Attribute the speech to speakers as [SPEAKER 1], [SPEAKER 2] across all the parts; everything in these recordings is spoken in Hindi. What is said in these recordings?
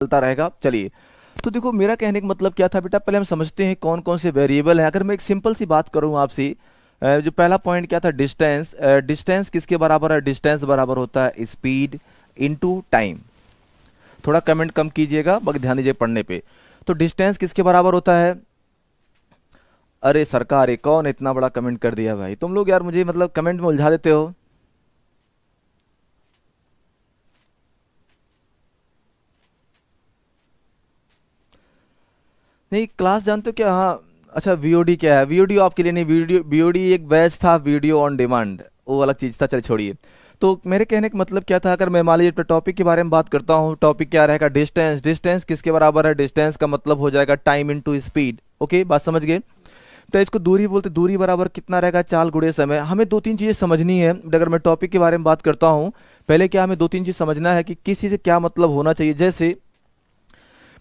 [SPEAKER 1] चलता रहेगा। चलिए, तो देखो मेरा कहने का मतलब क्या था बेटा, पहले हम समझते हैं कौन कौन से वेरिएबल हैं। अगर मैं एक सिंपल सी बात करूं आपसे, जो पहला पॉइंट क्या था, डिस्टेंस। डिस्टेंस किसके बराबर है? डिस्टेंस बराबर होता है स्पीड इनटू टाइम। थोड़ा कमेंट कम कीजिएगा, बस ध्यान दीजिए पढ़ने पे। तो डिस्टेंस किसके बराबर होता है? अरे सरकार, ये कौन इतना बड़ा कमेंट कर दिया भाई? तुम लोग यार मुझे मतलब कमेंट में उलझा देते हो। नहीं, क्लास जानते हो क्या? हाँ, अच्छा वीओडी क्या है? वीओडी आपके लिए नहीं, वीडियो वीओडी एक बैच था, वीडियो ऑन डिमांड, वो अलग चीज़ था। चल छोड़िए। तो मेरे कहने का मतलब क्या था, अगर मैं मान लीजिए टॉपिक के बारे में बात करता हूँ, टॉपिक क्या रहेगा? डिस्टेंस। डिस्टेंस किसके बराबर है? डिस्टेंस का मतलब हो जाएगा टाइम इनटू स्पीड। ओके, बात समझ गए? तो इसको दूरी बोलते, दूरी बराबर कितना रहेगा? चाल गुणे समय। हमें दो तीन चीज़ें समझनी है। अगर मैं टॉपिक के बारे में बात करता हूँ, पहले क्या हमें दो तीन चीज़ समझना है कि किस चीज़ से क्या मतलब होना चाहिए। जैसे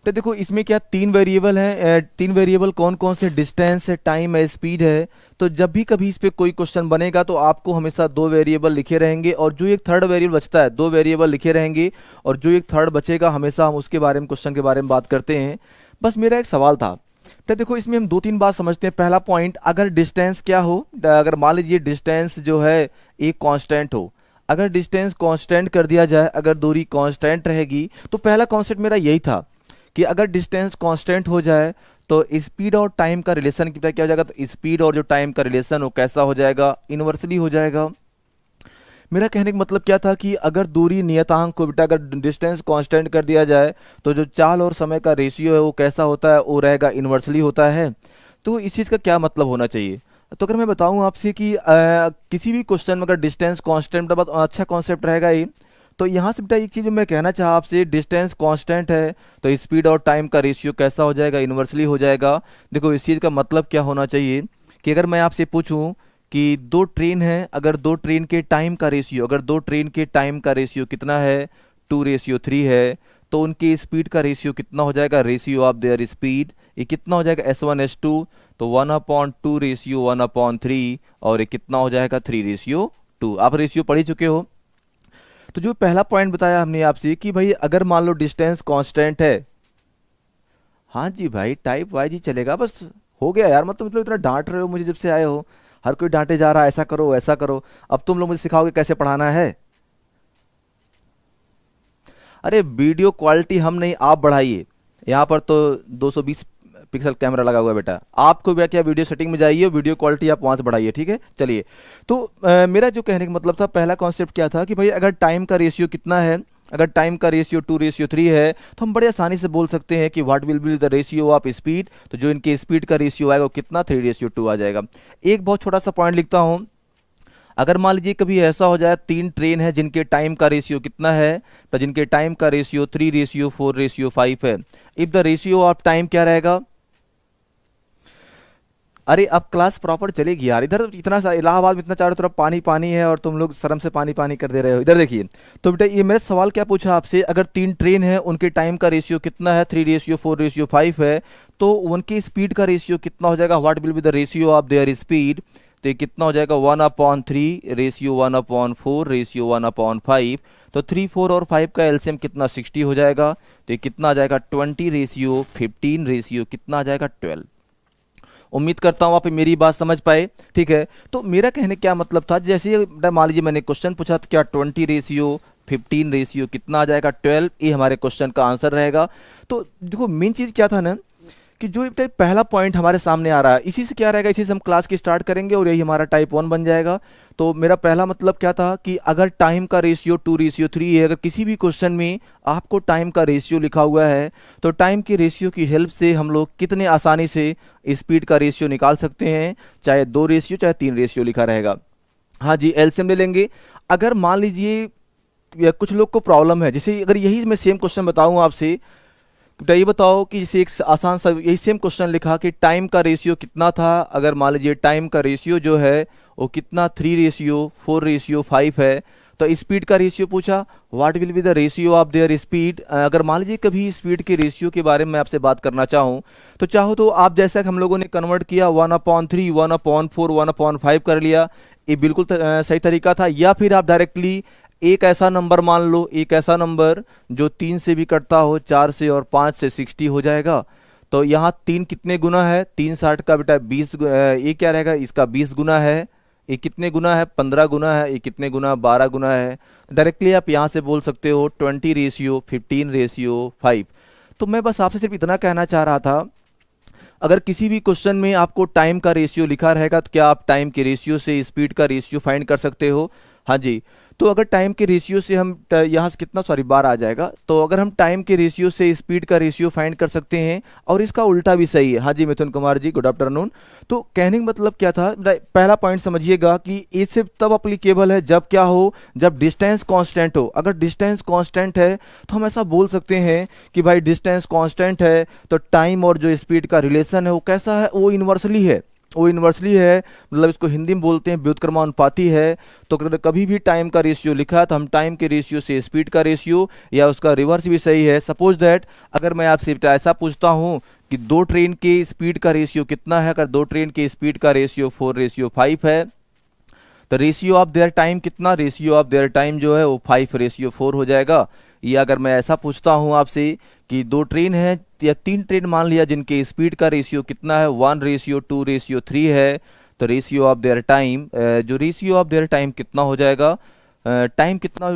[SPEAKER 1] तो देखो इसमें क्या तीन वेरिएबल हैं। तीन वेरिएबल कौन कौन से? डिस्टेंस है, टाइम है, स्पीड है। तो जब भी कभी इस पे कोई क्वेश्चन बनेगा तो आपको हमेशा दो वेरिएबल लिखे रहेंगे, और जो एक थर्ड वेरिएबल बचता है, दो वेरिएबल लिखे रहेंगे, और जो एक थर्ड बचेगा हमेशा हम उसके बारे में, क्वेश्चन के बारे में बात करते हैं। बस मेरा एक सवाल था। तो देखो इसमें हम दो तीन बात समझते हैं। पहला पॉइंट, अगर डिस्टेंस क्या हो, अगर मान लीजिए डिस्टेंस जो है एक कांस्टेंट हो, अगर डिस्टेंस कांस्टेंट कर दिया जाए, अगर दूरी कांस्टेंट रहेगी, तो पहला कॉन्सेप्ट मेरा यही था कि अगर डिस्टेंस कांस्टेंट हो जाए तो स्पीड और टाइम का रिलेशन क्या हो जाएगा? तो स्पीड और जो टाइम का रिलेशन हो कैसा हो जाएगा? इन्वर्सली हो जाएगा। मेरा कहने का मतलब क्या था कि अगर दूरी नियतांक को बेटा, अगर डिस्टेंस कांस्टेंट कर दिया जाए तो जो चाल और समय का रेशियो है वो कैसा होता है? वो रहेगा इन्वर्सली होता है। तो इस चीज़ का क्या मतलब होना चाहिए? तो अगर मैं बताऊं आपसे कि किसी भी क्वेश्चन में अगर डिस्टेंस कांस्टेंट, बहुत अच्छा कॉन्सेप्ट रहेगा ये। तो यहाँ से बेटा एक चीज़ मैं कहना चाहा आपसे, डिस्टेंस कांस्टेंट है तो स्पीड और टाइम का रेशियो कैसा हो जाएगा? इन्वर्सली हो जाएगा। देखो इस चीज़ का मतलब क्या होना चाहिए कि अगर मैं आपसे पूछूं कि दो ट्रेन है, अगर दो ट्रेन के टाइम का रेशियो, अगर दो ट्रेन के टाइम का रेशियो कितना है? 2:3 है। तो उनकी स्पीड का रेशियो कितना हो जाएगा? रेशियो ऑफ देयर स्पीड, ये कितना हो जाएगा? S1 S2। तो 1/2 रेशियो 1/3, और ये कितना हो जाएगा? 3:2। आप रेशियो पढ़ ही चुके हो। तो जो पहला पॉइंट बताया हमने आपसे कि भाई अगर मान लो डिस्टेंस कांस्टेंट है, हाँ जी भाई टाइप वाइज ही चलेगा बस। हो गया यार, मतलब इतना डांट रहे हो मुझे जब से आए हो। हर कोई डांटे जा रहा है, ऐसा करो ऐसा करो। अब तुम लोग मुझे सिखाओगे कैसे पढ़ाना है? अरे वीडियो क्वालिटी हम नहीं, आप बढ़ाइए। यहाँ पर तो 220 पिक्सल कैमरा लगा हुआ है बेटा। आपको भी क्या, वीडियो सेटिंग में जाइए, वीडियो क्वालिटी आप वहाँ से बढ़ाइए, ठीक है? चलिए। तो मेरा जो कहने का मतलब था, पहला कॉन्सेप्ट क्या था कि भाई अगर टाइम का रेशियो कितना है, अगर टाइम का रेशियो 2:3 है, तो हम बड़े आसानी से बोल सकते हैं कि what will be the ratio of speed. तो जो इनके स्पीड का रेशियो आएगा वो कितना? 3:2 आ जाएगा। एक बहुत छोटा सा पॉइंट लिखता हूँ। अगर मान लीजिए कभी ऐसा हो जाए, तीन ट्रेन है जिनके टाइम का रेशियो कितना है? तो जिनके टाइम का रेशियो 3:4:5 है। If the ratio of time क्या रहेगा? अरे अब क्लास प्रॉपर चलेगी यार। इधर इतना सा इलाहाबाद में इतना चारों तरफ पानी पानी है और तुम लोग शर्म से पानी पानी कर दे रहे हो। इधर देखिए। तो बेटा ये मेरा सवाल क्या पूछा आपसे, अगर तीन ट्रेन है उनके टाइम का रेशियो कितना है? 3:4:5 है। तो उनकी स्पीड का रेशियो कितना हो जाएगा? What will be the ratio of their speed? तो ये कितना हो जाएगा? 1/3 रेशियो 1/4 रेशियो 1/5। तो 3, 4 और 5 का एलसीएम कितना? 60 हो जाएगा। तो ये कितना आ जाएगा? 20:15 रेशियो कितना आ जाएगा? 12। उम्मीद करता हूँ आप मेरी बात समझ पाए, ठीक है? तो मेरा कहने क्या मतलब था, जैसे मान लीजिए मैंने क्वेश्चन पूछा तो क्या 20:15 रेशियो कितना आ जाएगा? 12। ये हमारे क्वेश्चन का आंसर रहेगा। तो देखो मेन चीज़ क्या था ना, कि जो पहला पॉइंट हमारे सामने आ रहा है, इसी से क्या रहेगा, इसी से हम क्लास की स्टार्ट करेंगे और यही हमारा टाइप 1 बन जाएगा। तो मेरा पहला मतलब क्या था कि अगर टाइम का रेशियो 2:3 है, अगर किसी भी क्वेश्चन में आपको टाइम का रेशियो लिखा हुआ है, तो टाइम की रेशियो की हेल्प से हम लोग कितने आसानी से स्पीड का रेशियो निकाल सकते हैं, चाहे 2 रेशियो चाहे 3 रेशियो लिखा रहेगा। हाँ जी, एलसीएम ले लेंगे। अगर मान लीजिए या कुछ लोग को प्रॉब्लम है, जैसे अगर यही मैं सेम क्वेश्चन बताऊं आपसे, तो ये बताओ कि जैसे एक आसान सा यही सेम क्वेश्चन लिखा कि टाइम का रेशियो कितना था, अगर मान लीजिए टाइम का रेशियो जो है वो कितना 3:4:5 है। तो स्पीड का रेशियो पूछा, what will be the ratio of their speed. अगर मान लीजिए कभी स्पीड के रेशियो के बारे में आपसे बात करना चाहूँ, तो चाहो तो आप जैसा कि हम लोगों ने कन्वर्ट किया 1/3 1/4 1/5 कर लिया, ये बिल्कुल सही तरीका था। या फिर आप डायरेक्टली एक ऐसा नंबर मान लो, एक ऐसा नंबर जो 3 से भी कटता हो, 4 से और 5 से 60 हो जाएगा। तो यहाँ 3 कितने गुना है, 3 60 का बेटा 20, ये क्या रहेगा, इसका 20 गुना है। ये कितने गुना है, 15 गुना है। ये कितने गुना, 12 गुना है। डायरेक्टली आप यहाँ से बोल सकते हो 20:15:5। तो मैं बस आपसे सिर्फ इतना कहना चाह रहा था, अगर किसी भी क्वेश्चन में आपको टाइम का रेशियो लिखा रहेगा तो क्या आप टाइम के रेशियो से स्पीड का रेशियो फाइंड कर सकते हो? हाँ जी। तो अगर टाइम के रेशियो से हम यहाँ से कितना, सॉरी 12 आ जाएगा। तो अगर हम टाइम के रेशियो से स्पीड का रेशियो फाइंड कर सकते हैं, और इसका उल्टा भी सही है। हाँ जी मिथुन कुमार जी, गुड आफ्टरनून। तो कहने का मतलब क्या था, पहला पॉइंट समझिएगा कि ये सिर्फ तब अप्लीकेबल है जब क्या हो, जब डिस्टेंस कांस्टेंट हो। अगर डिस्टेंस कांस्टेंट है तो हम ऐसा बोल सकते हैं कि भाई डिस्टेंस कांस्टेंट है तो टाइम और जो स्पीड का रिलेशन है वो कैसा है, वो इन्वर्सली है। वो इन्वर्सली है, मतलब इसको हिंदी में बोलते हैं व्युत्क्रमानुपाती है। तो अगर कभी भी टाइम का रेशियो लिखा है तो हम टाइम के रेशियो से स्पीड का रेशियो, या उसका रिवर्स भी सही है। सपोज दैट अगर मैं आपसे ऐसा पूछता हूं कि 2 ट्रेन के स्पीड का रेशियो कितना है, अगर 2 ट्रेन के स्पीड का रेशियो 4:5 है, तो रेशियो ऑफ देयर टाइम कितना, रेशियो ऑफ देयर टाइम जो है वो 5:4 हो जाएगा। या अगर मैं ऐसा पूछता हूं आपसे कि 2 ट्रेन है या 3 ट्रेन मान लिया जिनके स्पीड का रेशियो कितना है, 1:2:3 है, तो रेशियो ऑफ देयर टाइम, जो रेशियो ऑफ देयर टाइम कितना हो जाएगा, टाइम कितना,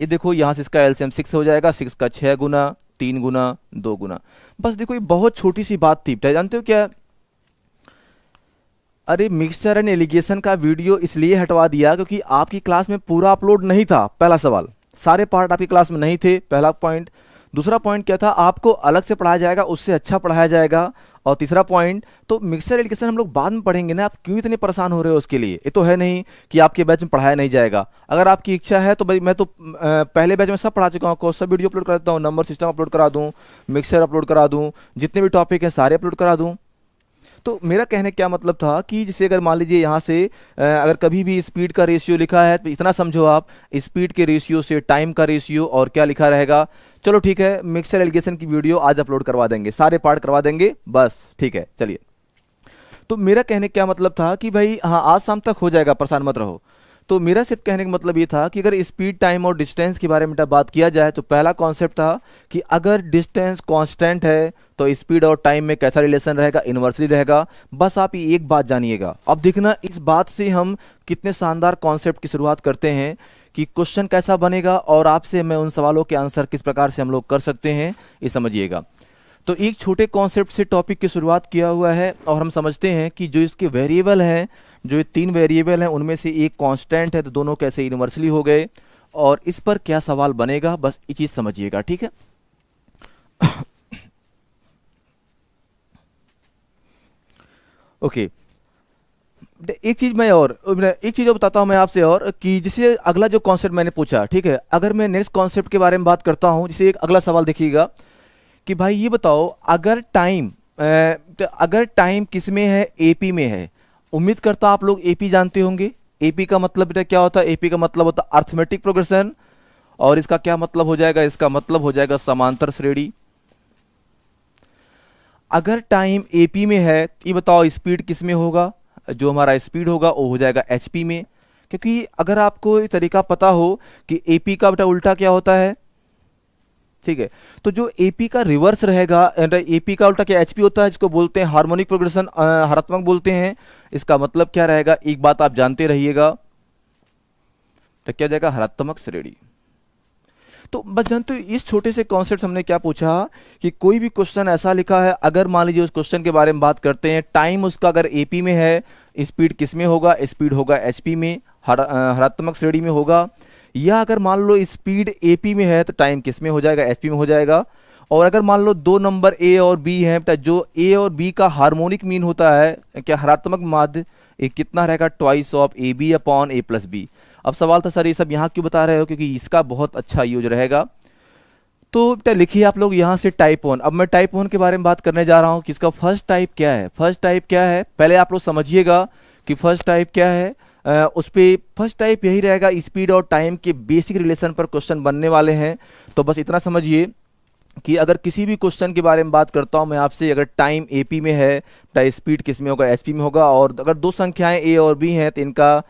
[SPEAKER 1] ये देखो यहाँ से इसका एलसीएम 6 हो जाएगा। 6 का 6 गुना, 3 गुना, 2 गुना। बस देखो ये बहुत छोटी सी बात थी, जानते हो क्या? अरे मिक्सचर एंड एलिगेशन का वीडियो इसलिए हटवा दिया क्योंकि आपकी क्लास में पूरा अपलोड नहीं था। पहला सवाल, सारे पार्ट आपकी क्लास में नहीं थे, पहला पॉइंट। दूसरा पॉइंट क्या था, आपको अलग से पढ़ाया जाएगा, उससे अच्छा पढ़ाया जाएगा। और तीसरा पॉइंट, तो मिक्सचर एलिगेशन हम लोग बाद में पढ़ेंगे ना, आप क्यों इतने परेशान हो रहे हो उसके लिए? ये तो है नहीं कि आपके बैच में पढ़ाया नहीं जाएगा। अगर आपकी इच्छा है तो भाई मैं तो पहले बैच में सब पढ़ा चुका हूँ, सब वीडियो अपलोड कर देता हूँ, नंबर सिस्टम अपलोड करा दूँ, मिक्सचर अपलोड करा दूँ, जितने भी टॉपिक हैं सारे अपलोड करा दूँ। तो मेरा कहने क्या मतलब था कि जैसे अगर मान लीजिए यहाँ से अगर कभी भी स्पीड का रेशियो लिखा है तो इतना समझो आप, स्पीड के रेशियो से टाइम का रेशियो और क्या लिखा रहेगा। चलो ठीक है, मिक्सचर एलिगेशन की वीडियो आज अपलोड करवा देंगे, सारे पार्ट करवा देंगे, बस ठीक है। चलिए, तो मेरा कहने क्या मतलब था कि भाई हाँ आज शाम तक हो जाएगा, परेशान मत रहो। तो मेरा सिर्फ कहने का मतलब ये था कि अगर स्पीड, टाइम और डिस्टेंस के बारे में बात किया जाए तो पहला कॉन्सेप्ट था कि अगर डिस्टेंस कांस्टेंट है तो स्पीड और टाइम में कैसा रिलेशन रहेगा, इन्वर्सली रहेगा। बस आप ये एक बात जानिएगा। अब देखना इस बात से हम कितने शानदार कॉन्सेप्ट की शुरुआत करते हैं कि क्वेश्चन कैसा बनेगा और आपसे मैं उन सवालों के आंसर किस प्रकार से हम लोग कर सकते हैं, ये समझिएगा। तो एक छोटे कॉन्सेप्ट से टॉपिक की शुरुआत किया हुआ है और हम समझते हैं कि जो इसके वेरिएबल हैं, जो ये 3 वेरिएबल हैं उनमें से एक कांस्टेंट है, तो दोनों कैसे इन्वर्सली हो गए और इस पर क्या सवाल बनेगा, बस ये चीज समझिएगा, ठीक है। ओके, एक चीज और बताता हूं मैं आपसे, और कि जिसे अगला जो कॉन्सेप्ट मैंने पूछा, ठीक है, अगर मैं नेक्स्ट कॉन्सेप्ट के बारे में बात करता हूं, जिसे एक अगला सवाल देखिएगा कि भाई ये बताओ अगर टाइम किस में है, एपी में है। उम्मीद करता आप लोग एपी जानते होंगे। एपी का मतलब बेटा क्या होता है? एपी का मतलब होता है अर्थमेटिक प्रोग्रेशन, और इसका क्या मतलब हो जाएगा? इसका मतलब हो जाएगा समांतर श्रेणी। अगर टाइम एपी में है, ये बताओ स्पीड किस में होगा? जो हमारा स्पीड होगा वो हो जाएगा एचपी में। क्योंकि अगर आपको ये तरीका पता हो कि एपी का बेटा उल्टा क्या होता है, ठीक है, तो जो एपी का रिवर्स रहेगा, एपी का उल्टा क्या एचपी होता है, जिसको बोलते हैं हार्मोनिक प्रोग्रेशन, हरात्मक बोलते हैं। इसका मतलब क्या रहेगा, एक बात आप जानते रहिएगा, तो क्या हो जाएगा? हरात्मक श्रेणी। तो बस जानते हो इस छोटे से कॉन्सेप्ट हमने क्या पूछा कि कोई भी क्वेश्चन ऐसा लिखा है, अगर मान लीजिए उस क्वेश्चन के बारे में बात करते हैं, टाइम उसका अगर एपी में है, स्पीड किस में होगा? स्पीड होगा एचपी में, हरात्मक श्रेणी में होगा। या अगर मान लो स्पीड एपी में है तो टाइम किस में हो जाएगा? एचपी में हो जाएगा। और अगर मान लो 2 नंबर ए और बी हैं, तो जो ए और बी का हार्मोनिक मीन होता है क्या, हरात्मक माध्य, ये कितना रहेगा? Twice of a b upon a plus b. अब सवाल था सर ये सब यहाँ क्यों बता रहे हो? क्योंकि इसका बहुत अच्छा यूज रहेगा। तो बेटा लिखिए आप लोग यहाँ से टाइप 1। अब मैं टाइप 1 के बारे में बात करने जा रहा हूँ कि इसका फर्स्ट टाइप क्या है। फर्स्ट टाइप क्या है पहले आप लोग समझिएगा कि फर्स्ट टाइप क्या है। उस पे फर्स्ट टाइप यही रहेगा, स्पीड और टाइम के बेसिक रिलेशन पर क्वेश्चन बनने वाले हैं। तो बस इतना समझिए कि अगर किसी भी क्वेश्चन के बारे में बात करता हूं मैं आपसे, अगर टाइम एपी में है तो स्पीड किस में होगा? एचपी में होगा। और अगर 2 संख्याएं ए और बी हैं तो इनका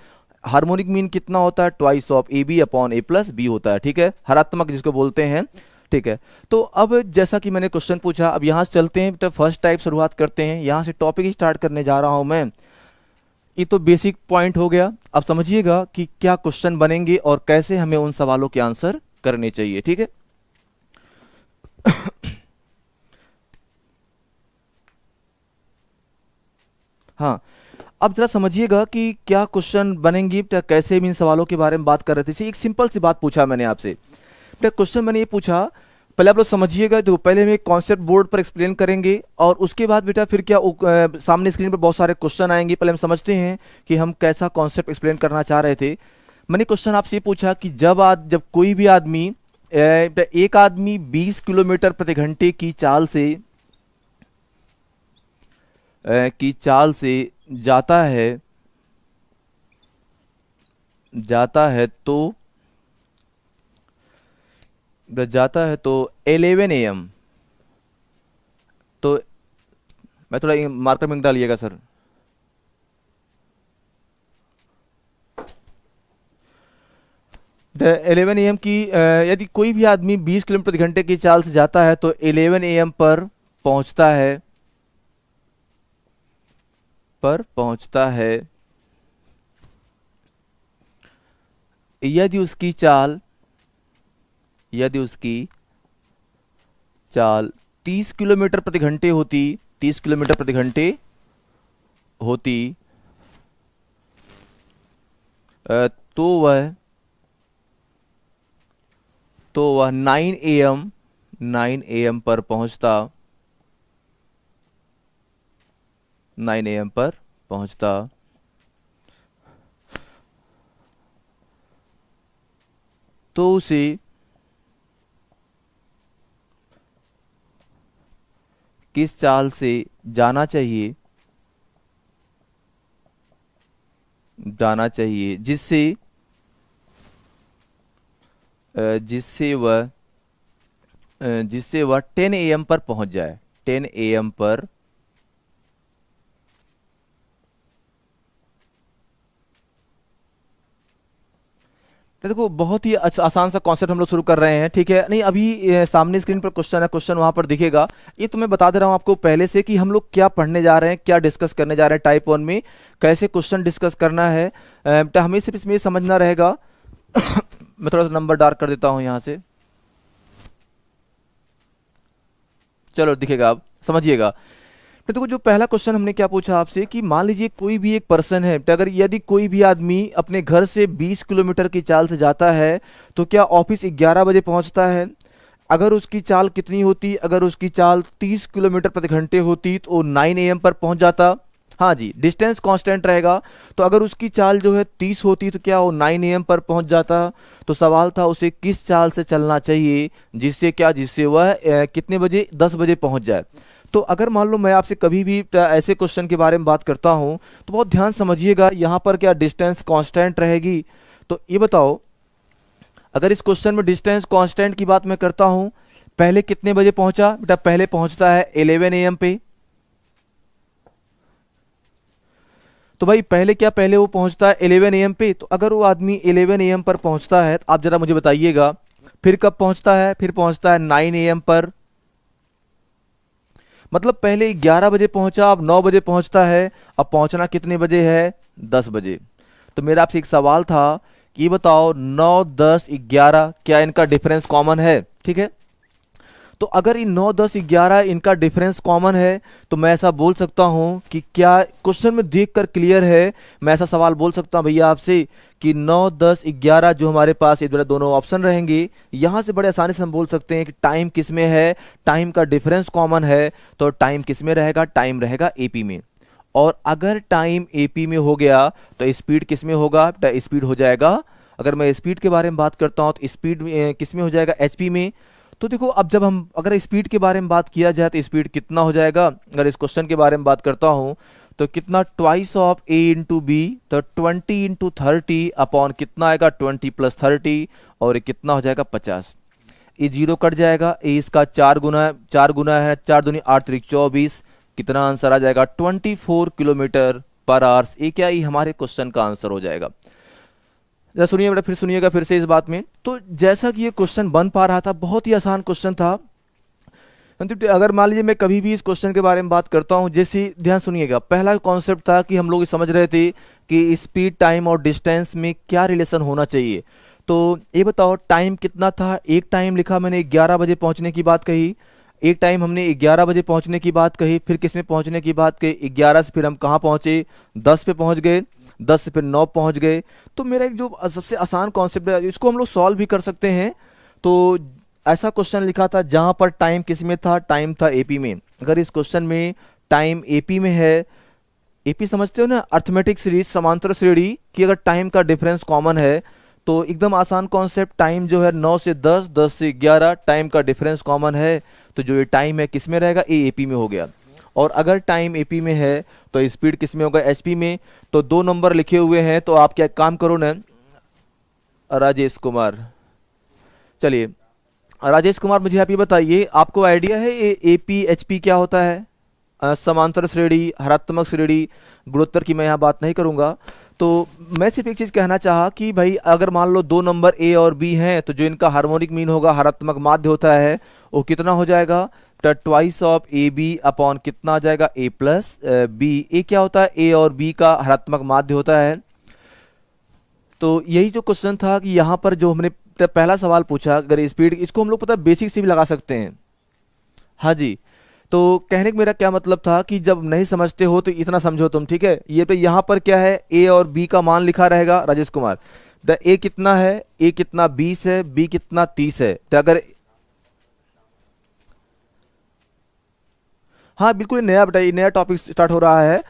[SPEAKER 1] हार्मोनिक मीन कितना होता है, twice of a b upon a plus b होता है, ठीक है, हरात्मक जिसको बोलते हैं, ठीक है। तो अब जैसा कि मैंने क्वेश्चन पूछा, अब यहाँ से चलते हैं, तो फर्स्ट टाइप शुरुआत करते हैं, यहाँ से टॉपिक स्टार्ट करने जा रहा हूँ मैं। ये तो बेसिक पॉइंट हो गया, अब समझिएगा कि क्या क्वेश्चन बनेंगे और कैसे हमें उन सवालों के आंसर करने चाहिए, ठीक है। हाँ, अब जरा समझिएगा कि क्या क्वेश्चन बनेंगे, कैसे इन सवालों के बारे में बात कर रहे थे। एक सिंपल सी बात पूछा मैंने आपसे, क्वेश्चन मैंने ये पूछा, पहले आप लोग समझिएगा, तो पहले हम एक कॉन्सेप्ट बोर्ड पर एक्सप्लेन करेंगे और उसके बाद बेटा फिर क्या सामने स्क्रीन पर बहुत सारे क्वेश्चन आएंगे। पहले हम समझते हैं कि हम कैसा कॉन्सेप्ट एक्सप्लेन करना चाह रहे थे। मैंने क्वेश्चन आपसे ये पूछा कि जब कोई भी आदमी एक आदमी 20 किलोमीटर प्रति घंटे की चाल से जाता है तो 11 AM, तो मैं थोड़ा मार्कर में डालिएगा सर। तो 11 AM की यदि कोई भी आदमी 20 किलोमीटर प्रति घंटे की चाल से जाता है तो 11 AM पर पहुंचता है, यदि उसकी चाल 30 किलोमीटर प्रति घंटे होती, तो वह 9 AM पर पहुंचता, तो उसे किस चाल से जाना चाहिए जिससे वह 10 AM पर पहुंच जाए, 10 AM पर। देखो बहुत ही आसान सा कॉन्सेप्ट हम लोग शुरू कर रहे हैं, ठीक है। नहीं, अभी सामने स्क्रीन पर क्वेश्चन है, क्वेश्चन वहां पर दिखेगा। ये तो मैं बता दे रहा हूं आपको पहले से कि हम लोग क्या पढ़ने जा रहे हैं, क्या डिस्कस करने जा रहे हैं टाइप 1 में, कैसे क्वेश्चन डिस्कस करना है। हमें सिर्फ इसमें समझना रहेगा। मैं थोड़ा सा नंबर डार्क कर देता हूं यहां से, चलो दिखेगा, आप समझिएगा। देखो जो पहला क्वेश्चन हमने क्या पूछा आपसे कि मान लीजिए कोई भी एक पर्सन है, अगर यदि कोई भी आदमी अपने घर से 20 किलोमीटर की चाल से जाता है तो क्या ऑफिस 11 बजे पहुंचता है। अगर उसकी चाल कितनी होती, अगर उसकी चाल 30 किलोमीटर प्रति घंटे होती तो 9 AM पर पहुंच जाता। हाँ जी, डिस्टेंस कांस्टेंट रहेगा, तो अगर उसकी चाल जो है 30 होती तो क्या वो 9 AM पर पहुंच जाता। तो सवाल था उसे किस चाल से चलना चाहिए जिससे वह कितने बजे, 10 बजे पहुंच जाए। तो अगर मान लो मैं आपसे कभी भी ऐसे क्वेश्चन के बारे में बात करता हूं तो बहुत ध्यान समझिएगा, यहां पर क्या डिस्टेंस कांस्टेंट रहेगी। तो ये बताओ, अगर इस क्वेश्चन में डिस्टेंस कांस्टेंट की बात मैं करता हूं, पहले कितने बजे पहुंचा बेटा, पहले पहुंचता है 11 AM पे। तो भाई पहले वो पहुंचता है 11 AM पे। तो अगर वो आदमी 11 AM पर पहुंचता है तो आप जरा मुझे बताइएगा फिर कब पहुंचता है, फिर पहुंचता है 9 AM पर। मतलब पहले 11 बजे पहुंचा, अब 9 बजे पहुंचता है, अब पहुंचना कितने बजे है, 10 बजे। तो मेरा आपसे एक सवाल था कि बताओ 9, 10, 11 क्या इनका डिफरेंस कॉमन है, ठीक है। तो अगर इन 9, 10, 11 इनका डिफरेंस कॉमन है तो मैं ऐसा बोल सकता हूं कि क्या क्वेश्चन में देखकर क्लियर है, मैं ऐसा सवाल बोल सकता हूं भैया आपसे कि 9, 10, 11 जो हमारे पास ये दोनों ऑप्शन रहेंगे, यहां से बड़े आसानी से हम बोल सकते हैं कि टाइम किस में है, टाइम का डिफरेंस कॉमन है, तो टाइम किस में रहेगा, टाइम रहेगा एपी में। और अगर टाइम एपी में हो गया तो स्पीड किस में होगा, स्पीड हो जाएगा, अगर मैं स्पीड के बारे में बात करता हूं तो स्पीड किस में हो जाएगा, एचपी में। तो देखो अब जब हम अगर स्पीड के बारे में बात किया जाए तो स्पीड कितना हो जाएगा, अगर इस क्वेश्चन के बारे में बात करता हूं तो कितना, twice of a into b, तो 20 इंटू 30 अपॉन कितना आएगा, 20 प्लस 30, और कितना हो जाएगा 50। ये जीरो कट जाएगा, ए इसका 4 गुना है, 4 दूनी 8 त्रिक 24, कितना आंसर आ जाएगा 24 किलोमीटर पर आवर्स। ये क्या, ये हमारे क्वेश्चन का आंसर हो जाएगा। जरा सुनिए बेटा, फिर सुनिएगा फिर से इस बात में। तो जैसा कि ये क्वेश्चन बन पा रहा था, बहुत ही आसान क्वेश्चन था। अगर मान लीजिए मैं कभी भी इस क्वेश्चन के बारे में बात करता हूँ, जैसे ध्यान सुनिएगा, पहला कॉन्सेप्ट था कि हम लोग ये समझ रहे थे कि स्पीड, टाइम और डिस्टेंस में क्या रिलेशन होना चाहिए। तो ये बताओ टाइम कितना था। एक टाइम लिखा मैंने 11 बजे पहुंचने की बात कही, एक टाइम हमने 11 बजे पहुंचने की बात कही, फिर किस में पहुंचने की बात कही, 11 से फिर हम कहाँ पहुंचे, 10 पे पहुंच गए, 10 से फिर 9 पहुंच गए। तो मेरा एक जो सबसे आसान कॉन्सेप्ट है, इसको हम लोग सॉल्व भी कर सकते हैं। तो ऐसा क्वेश्चन लिखा था जहां पर टाइम किस में था, टाइम था एपी में। अगर इस क्वेश्चन में टाइम एपी में है, एपी समझते हो ना, अर्थमेटिक सीरीज, समांतर श्रेणी, कि अगर टाइम का डिफरेंस कॉमन है तो एकदम आसान कॉन्सेप्ट, टाइम जो है 9 से 10, 10 से 11, टाइम का डिफरेंस कॉमन है, तो जो ये टाइम है किस में रहेगा, ए एपी में हो गया। और अगर टाइम एपी में है तो स्पीड किस में होगा, एचपी में। तो 2 नंबर लिखे हुए हैं, तो आप क्या काम करो ना, राजेश कुमार, चलिए राजेश कुमार, मुझे आप ये बताइए, आपको आइडिया है ये एपी एचपी क्या होता है? समांतर श्रेणी, हरात्मक श्रेणी, गुणोत्तर की मैं यहाँ बात नहीं करूंगा। तो मैं सिर्फ एक चीज कहना चाहा कि भाई अगर मान लो 2 नंबर ए और बी हैं, तो जो इनका हार्मोनिक मीन होगा, हरात्मक माध्य होता है, वो कितना हो जाएगा, twice of a b upon कितना आ जाएगा, ए प्लस बी। ए क्या होता है, ए और बी का हरात्मक माध्य होता है। तो यही जो क्वेश्चन था कि यहाँ पर जो हमने पहला सवाल पूछा, अगर स्पीड, इसको हम लोग पता बेसिक से भी लगा सकते हैं। हाँ जी, तो कहने का मेरा क्या मतलब था कि जब नहीं समझते हो तो इतना समझो तुम, ठीक है। ये तो यहाँ पर क्या है, ए और बी का मान लिखा रहेगा राजेश कुमार। ए कितना है, ए कितना 20 है, बी कितना 30 है। तो अगर, हाँ बिल्कुल नया बेटा, नया टॉपिक स्टार्ट हो रहा है।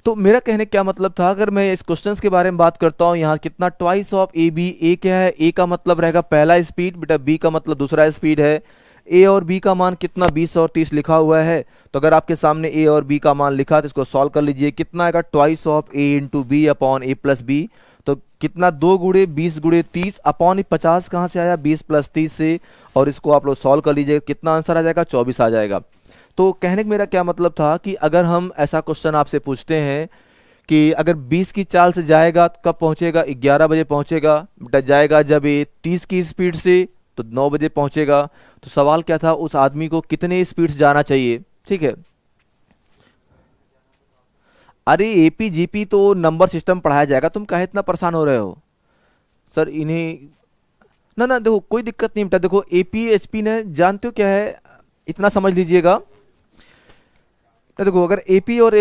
[SPEAKER 1] तो मेरा कहने क्या मतलब था, अगर मैं इस क्वेश्चंस के बारे में बात करता हूँ, यहाँ कितना ट्वाइस ऑफ ए बी, ए क्या है, ए का मतलब रहेगा पहला स्पीड बेटा, बी का मतलब दूसरा स्पीड है। ए और बी का मान कितना 20 और 30 लिखा हुआ है। तो अगर आपके सामने ए और बी का मान लिखा तो इसको सॉल्व कर लीजिए, कितना आएगा, twice of a into b upon a plus b. तो कितना 2 गुणे 20 गुणे 30 अपॉन 50 कहाँ से आया, 20 प्लस 30 से। और इसको आप लोग सॉल्व कर लीजिए, कितना आंसर आ जाएगा, 24 आ जाएगा। तो कहने का मेरा क्या मतलब था कि अगर हम ऐसा क्वेश्चन आपसे पूछते हैं कि अगर 20 की चाल से जाएगा तो कब पहुंचेगा, 11 बजे पहुंचेगा बेटा, जाएगा जब ये 30 की स्पीड से तो 9 बजे पहुंचेगा। तो सवाल क्या था, उस आदमी को कितने स्पीड से जाना चाहिए, ठीक है। अरे एपी जीपी तो नंबर सिस्टम पढ़ाया जाएगा, तुम काहे इतना परेशान हो रहे हो सर इन्हें। ना ना देखो कोई दिक्कत नहीं बेटा, देखो एपी एचपी ने जानते हो क्या है, इतना समझ लीजिएगा। तो देखो अगर एपी और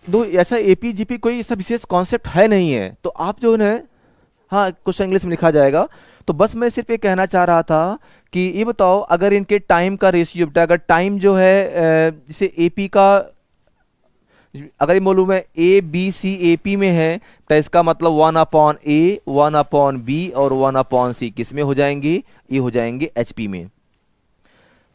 [SPEAKER 1] दो ऐसा एपी जीपी कोई ऐसा विशेष कॉन्सेप्ट है नहीं है, तो आप जो है, हाँ क्वेश्चन इंग्लिश में लिखा जाएगा। तो बस मैं सिर्फ ये कहना चाह रहा था कि ये बताओ अगर इनके टाइम का रेशियो बेटा, अगर टाइम जो है जैसे एपी का, अगर ये मालूम है A B C A P में है, तो इसका मतलब 1 अपॉन ए, 1 अपॉन बी और 1 अपॉन सी किस में हो जाएंगे, ये हो जाएंगे एचपी में।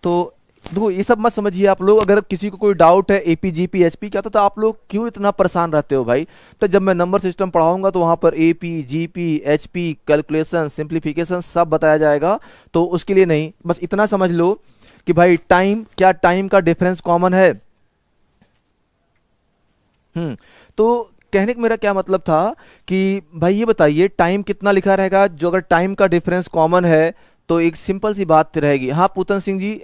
[SPEAKER 1] तो देखो ये सब मत समझिए आप लोग, अगर किसी को कोई डाउट है एपी जीपी एचपी क्या, तो आप लोग क्यों इतना परेशान रहते हो भाई। तो जब मैं नंबर सिस्टम पढ़ाऊंगा तो वहां पर AP GP HP calculation simplification सब बताया जाएगा। तो उसके लिए नहीं, बस इतना समझ लो कि भाई टाइम, क्या टाइम का डिफरेंस कॉमन है। तो कहने का मेरा क्या मतलब था कि भाई ये बताइए टाइम कितना लिखा रहेगा, जो अगर टाइम का डिफरेंस कॉमन है तो एक सिंपल सी बात रहेगी। हाँ पूतन सिंह जी,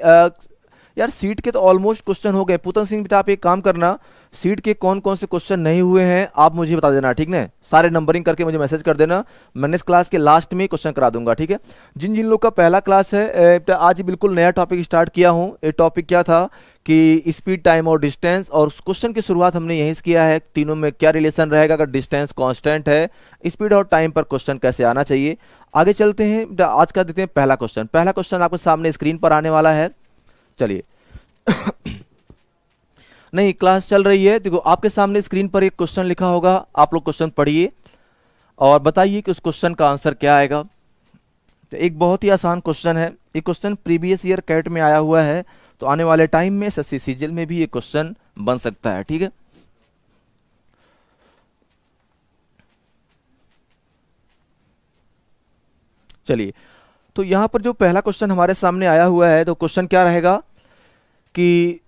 [SPEAKER 1] यार सीट के तो ऑलमोस्ट क्वेश्चन हो गए। पूतन सिंह बेटा आप एक काम करना, सीट के कौन कौन से क्वेश्चन नहीं हुए हैं आप मुझे बता देना, ठीक ना, सारे नंबरिंग करके मुझे मैसेज कर देना, मैंने इस क्लास के लास्ट में क्वेश्चन करा दूंगा, ठीक है। जिन जिन लोग का पहला क्लास है, आज बिल्कुल नया टॉपिक स्टार्ट किया हूँ। ये टॉपिक क्या था कि स्पीड, टाइम और डिस्टेंस, और क्वेश्चन की शुरुआत हमने यहीं से किया है, तीनों में क्या रिलेशन रहेगा अगर डिस्टेंस कांस्टेंट है, स्पीड और टाइम पर क्वेश्चन कैसे आना चाहिए। आगे चलते हैं, आज का देते हैं पहला क्वेश्चन। पहला क्वेश्चन आपके सामने स्क्रीन पर आने वाला है, चलिए। नहीं क्लास चल रही है, देखो आपके सामने स्क्रीन पर एक क्वेश्चन लिखा होगा, आप लोग क्वेश्चन पढ़िए और बताइए कि उस क्वेश्चन का आंसर क्या आएगा। तो एक बहुत ही आसान क्वेश्चन है, ये क्वेश्चन प्रीवियस ईयर कैट में आया हुआ है, तो आने वाले टाइम में एसएससी सीजीएल में भी ये क्वेश्चन बन सकता है, ठीक है। चलिए, तो यहां पर जो पहला क्वेश्चन हमारे सामने आया हुआ है, तो क्वेश्चन क्या रहेगा कि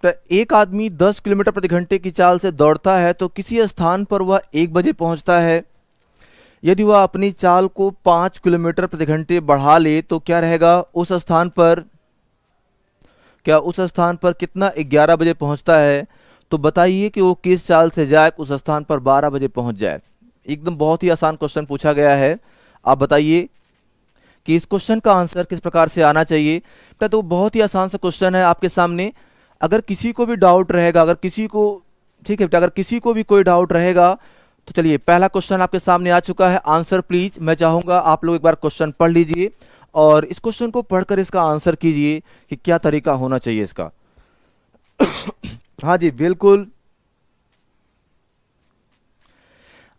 [SPEAKER 1] तो एक आदमी 10 किलोमीटर प्रति घंटे की चाल से दौड़ता है, तो किसी स्थान पर वह 1 बजे पहुंचता है। यदि वह अपनी चाल को 5 किलोमीटर प्रति घंटे बढ़ा ले तो क्या रहेगा, उस स्थान पर, क्या उस स्थान पर कितना 11 बजे पहुंचता है। तो बताइए कि वो किस चाल से जाए उस स्थान पर 12 बजे पहुंच जाए। एकदम बहुत ही आसान क्वेश्चन पूछा गया है। आप बताइए कि इस क्वेश्चन का आंसर किस प्रकार से आना चाहिए। तो बहुत ही आसान सा क्वेश्चन है आपके सामने। अगर किसी को भी डाउट रहेगा, अगर किसी को, ठीक है, अगर किसी को भी कोई डाउट रहेगा तो चलिए, पहला क्वेश्चन आपके सामने आ चुका है। आंसर प्लीज, मैं चाहूंगा आप लोग एक बार क्वेश्चन पढ़ लीजिए और इस क्वेश्चन को पढ़कर इसका आंसर कीजिए कि क्या तरीका होना चाहिए इसका। हाँ जी बिल्कुल।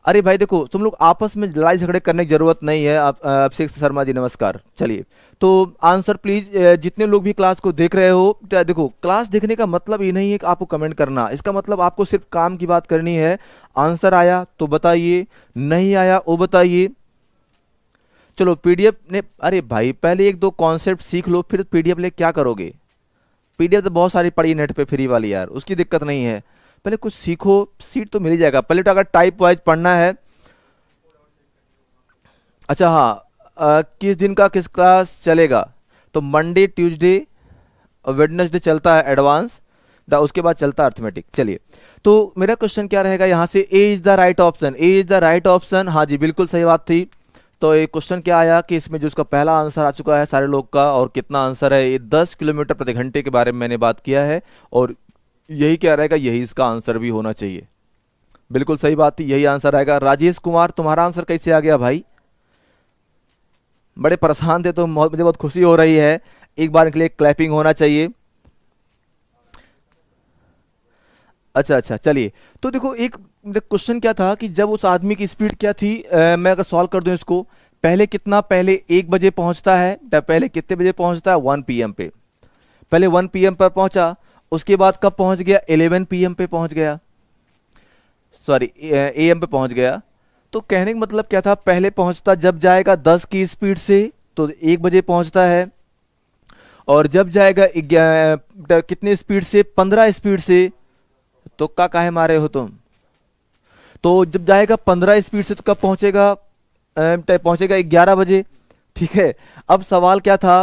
[SPEAKER 1] अरे भाई देखो, तुम लोग आपस में लड़ाई झगड़े करने की जरूरत नहीं है। आप अभिषेक शर्मा जी नमस्कार। चलिए, तो आंसर प्लीज, जितने लोग भी क्लास को देख रहे हो, देखो क्लास देखने का मतलब ये नहीं है कि आपको कमेंट करना, इसका मतलब आपको सिर्फ काम की बात करनी है। आंसर आया तो बताइए, नहीं आया वो बताइए। चलो पीडीएफ ने, अरे भाई पहले एक दो कॉन्सेप्ट सीख लो, फिर पीडीएफ ले क्या करोगे। पीडीएफ तो बहुत सारी पड़ी नेट पे फ्री वाली यार, उसकी दिक्कत नहीं है। पहले कुछ सीखो, सीट तो मिल ही जाएगा। पहले तो अगर टाइप वाइज पढ़ना है, अच्छा हाँ, किस दिन का किस क्लास चलेगा, तो मंडे ट्यूसडे और वेडनेसडे चलता है एडवांस, उसके बाद चलता है अर्थमेटिक। चलिए, तो मेरा क्वेश्चन क्या रहेगा यहाँ से, A is the right option, A is the right option. हाँ जी बिल्कुल सही बात थी। तो ये क्वेश्चन क्या आया कि इसमें जो इसका पहला आंसर आ चुका है सारे लोग का, और कितना आंसर है, ये 10 किलोमीटर प्रति घंटे के बारे में मैंने बात किया है, और यही क्या रहेगा, यही इसका आंसर भी होना चाहिए। बिल्कुल सही बात थी, यही आंसर आएगा। राजेश कुमार, तुम्हारा आंसर कैसे आ गया भाई, बड़े परेशान थे तो मुझे बहुत खुशी हो रही है। एक बार के लिए क्लैपिंग होना चाहिए। अच्छा अच्छा, चलिए, तो देखो एक क्वेश्चन क्या था कि जब उस आदमी की स्पीड क्या थी, मैं अगर सॉल्व कर दूं इसको, पहले कितना, पहले 1 बजे पहुंचता है, पहले कितने बजे पहुंचता है, 1 PM पे, पहले 1 PM पर पहुंचा, उसके बाद कब पहुंच गया, 11 PM पे पहुंच गया, सॉरी AM पे पहुंच गया। तो कहने का मतलब क्या था, पहले पहुंचता जब जाएगा 10 की स्पीड से तो 1 बजे पहुंचता है, और जब जाएगा कितनी स्पीड से, 15 स्पीड से, तो क्या काहे मारे हो तुम, तो जब जाएगा 15 स्पीड से तो कब पहुंचेगा, पहुंचेगा 11 बजे। ठीक है, अब सवाल क्या था,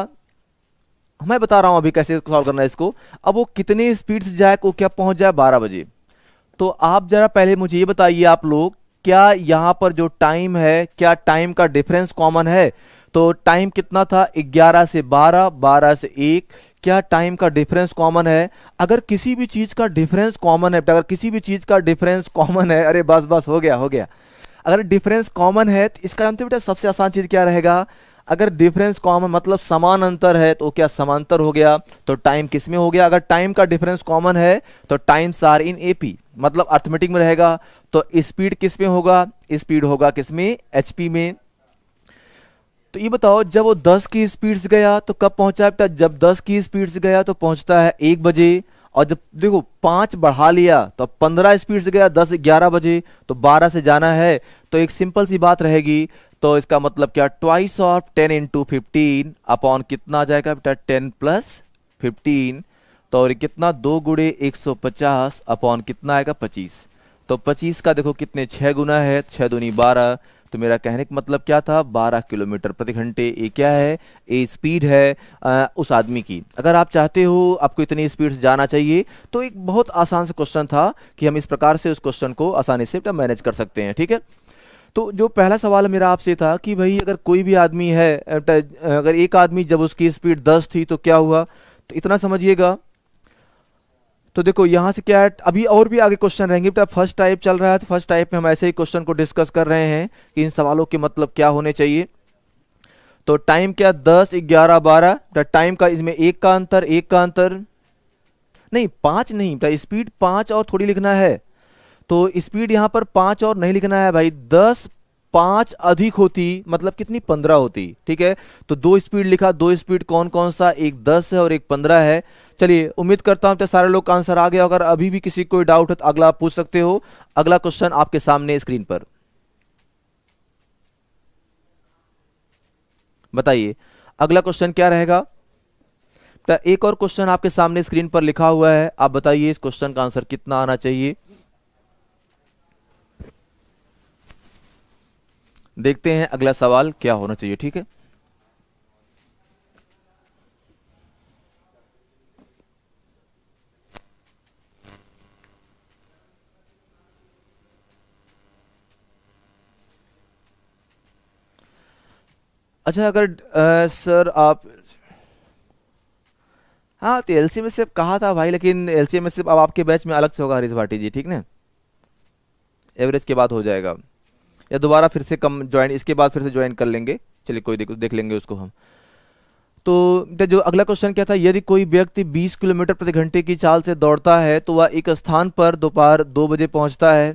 [SPEAKER 1] मैं बता रहा हूं अभी कैसे सॉल्व करना है इसको। अब वो कितनी स्पीड से जाए, वो क्या पहुंच जाए 12 बजे। तो आप जरा पहले मुझे ये बताइए आप लोग, क्या यहां पर जो टाइम है, क्या टाइम का डिफरेंस कॉमन है। तो टाइम कितना था, 11 से 12, 12 से 1, क्या टाइम का डिफरेंस कॉमन है। अगर किसी भी चीज का डिफरेंस कॉमन है, अगर किसी भी चीज का डिफरेंस कॉमन है, अरे बस बस हो गया हो गया, अगर डिफरेंस कॉमन है तो इसका मतलब बेटा सबसे आसान चीज क्या रहेगा, अगर डिफरेंस कॉमन मतलब समान अंतर है तो क्या समांतर हो गया, तो टाइम किस में हो गया। अगर टाइम का डिफरेंस कॉमन है तो टाइम्स आर इन एपी, मतलब अर्थमेटिक में रहेगा। तो स्पीड किस में होगा, स्पीड होगा किस में, एचपी में। तो ये बताओ, जब वो 10 की स्पीड से गया तो कब पहुंचा बेटा, जब 10 की स्पीड से गया तो पहुंचता है 1 बजे, और जब देखो 5 बढ़ा लिया तो 15 स्पीड से गया 10 11 बजे, तो 12 से जाना है। तो एक सिंपल सी बात रहेगी, तो इसका मतलब क्या, ट्वाइस ऑफ 10 इंटू 15 अपॉन कितना आ जाएगा बेटा, 10 प्लस 15, तो और कितना, 2 गुणे 150 अपॉन कितना आएगा, 25। तो 25 का देखो कितने 6 गुना है, 6 दूनी 12। तो मेरा कहने का मतलब क्या था, 12 किलोमीटर प्रति घंटे। ये क्या है, ये स्पीड है उस आदमी की। अगर आप चाहते हो आपको इतनी स्पीड से जाना चाहिए, तो एक बहुत आसान सा क्वेश्चन था कि हम इस प्रकार से उस क्वेश्चन को आसानी से मैनेज कर सकते हैं। ठीक है, तो जो पहला सवाल मेरा आपसे था कि भाई अगर कोई भी आदमी है, अगर एक आदमी जब उसकी स्पीड 10 थी तो क्या हुआ, तो इतना समझिएगा। तो देखो यहां से क्या है, अभी और भी आगे क्वेश्चन रहेंगे बेटा, फर्स्ट टाइप चल रहा है तो फर्स्ट टाइप में हम ऐसे ही क्वेश्चन को डिस्कस कर रहे हैं कि इन सवालों के मतलब क्या होने चाहिए। तो टाइम क्या, 10 11 12, टाइम का इसमें 1 का अंतर, 1 का अंतर नहीं, 5 नहीं बेटा, स्पीड 5 और थोड़ी लिखना है। तो स्पीड यहां पर 5 और नहीं लिखना है भाई, 10 5 अधिक होती मतलब कितनी, 15 होती। ठीक है, तो 2 स्पीड लिखा, 2 स्पीड कौन कौन सा, एक 10 है और एक 15 है। चलिए, उम्मीद करता हूं सारे लोग का आंसर आ गया। अगर अभी भी किसी कोई डाउट है तो अगला आप पूछ सकते हो। अगला क्वेश्चन आपके सामने स्क्रीन पर, बताइए अगला क्वेश्चन क्या रहेगा। एक और क्वेश्चन आपके सामने स्क्रीन पर लिखा हुआ है, आप बताइए इस क्वेश्चन का आंसर कितना आना चाहिए। देखते हैं अगला सवाल क्या होना चाहिए, ठीक है। अच्छा, अगर सर आप, हाँ तो एलसीएम से कहा था भाई, लेकिन एलसीएम से अब आपके बैच में अलग से होगा हरीश भाटी जी, ठीक ना। एवरेज के बाद हो जाएगा, या दोबारा फिर से कम ज्वाइन, इसके बाद फिर से ज्वाइन कर लेंगे। चलिए कोई देख लेंगे उसको हम। तो जो अगला क्वेश्चन क्या था, यदि कोई व्यक्ति 20 किलोमीटर प्रति घंटे की चाल से दौड़ता है तो वह एक स्थान पर दोपहर 2 बजे पहुंचता है,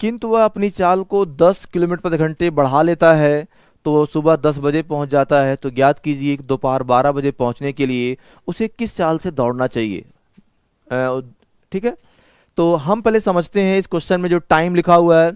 [SPEAKER 1] किंतु वह अपनी चाल को 10 किलोमीटर प्रति घंटे बढ़ा लेता है तो वो सुबह 10 बजे पहुंच जाता है। तो ज्ञात कीजिए कि दोपहर 12 बजे पहुंचने के लिए उसे किस चाल से दौड़ना चाहिए। ठीक है, तो हम पहले समझते हैं इस क्वेश्चन में जो टाइम लिखा हुआ है,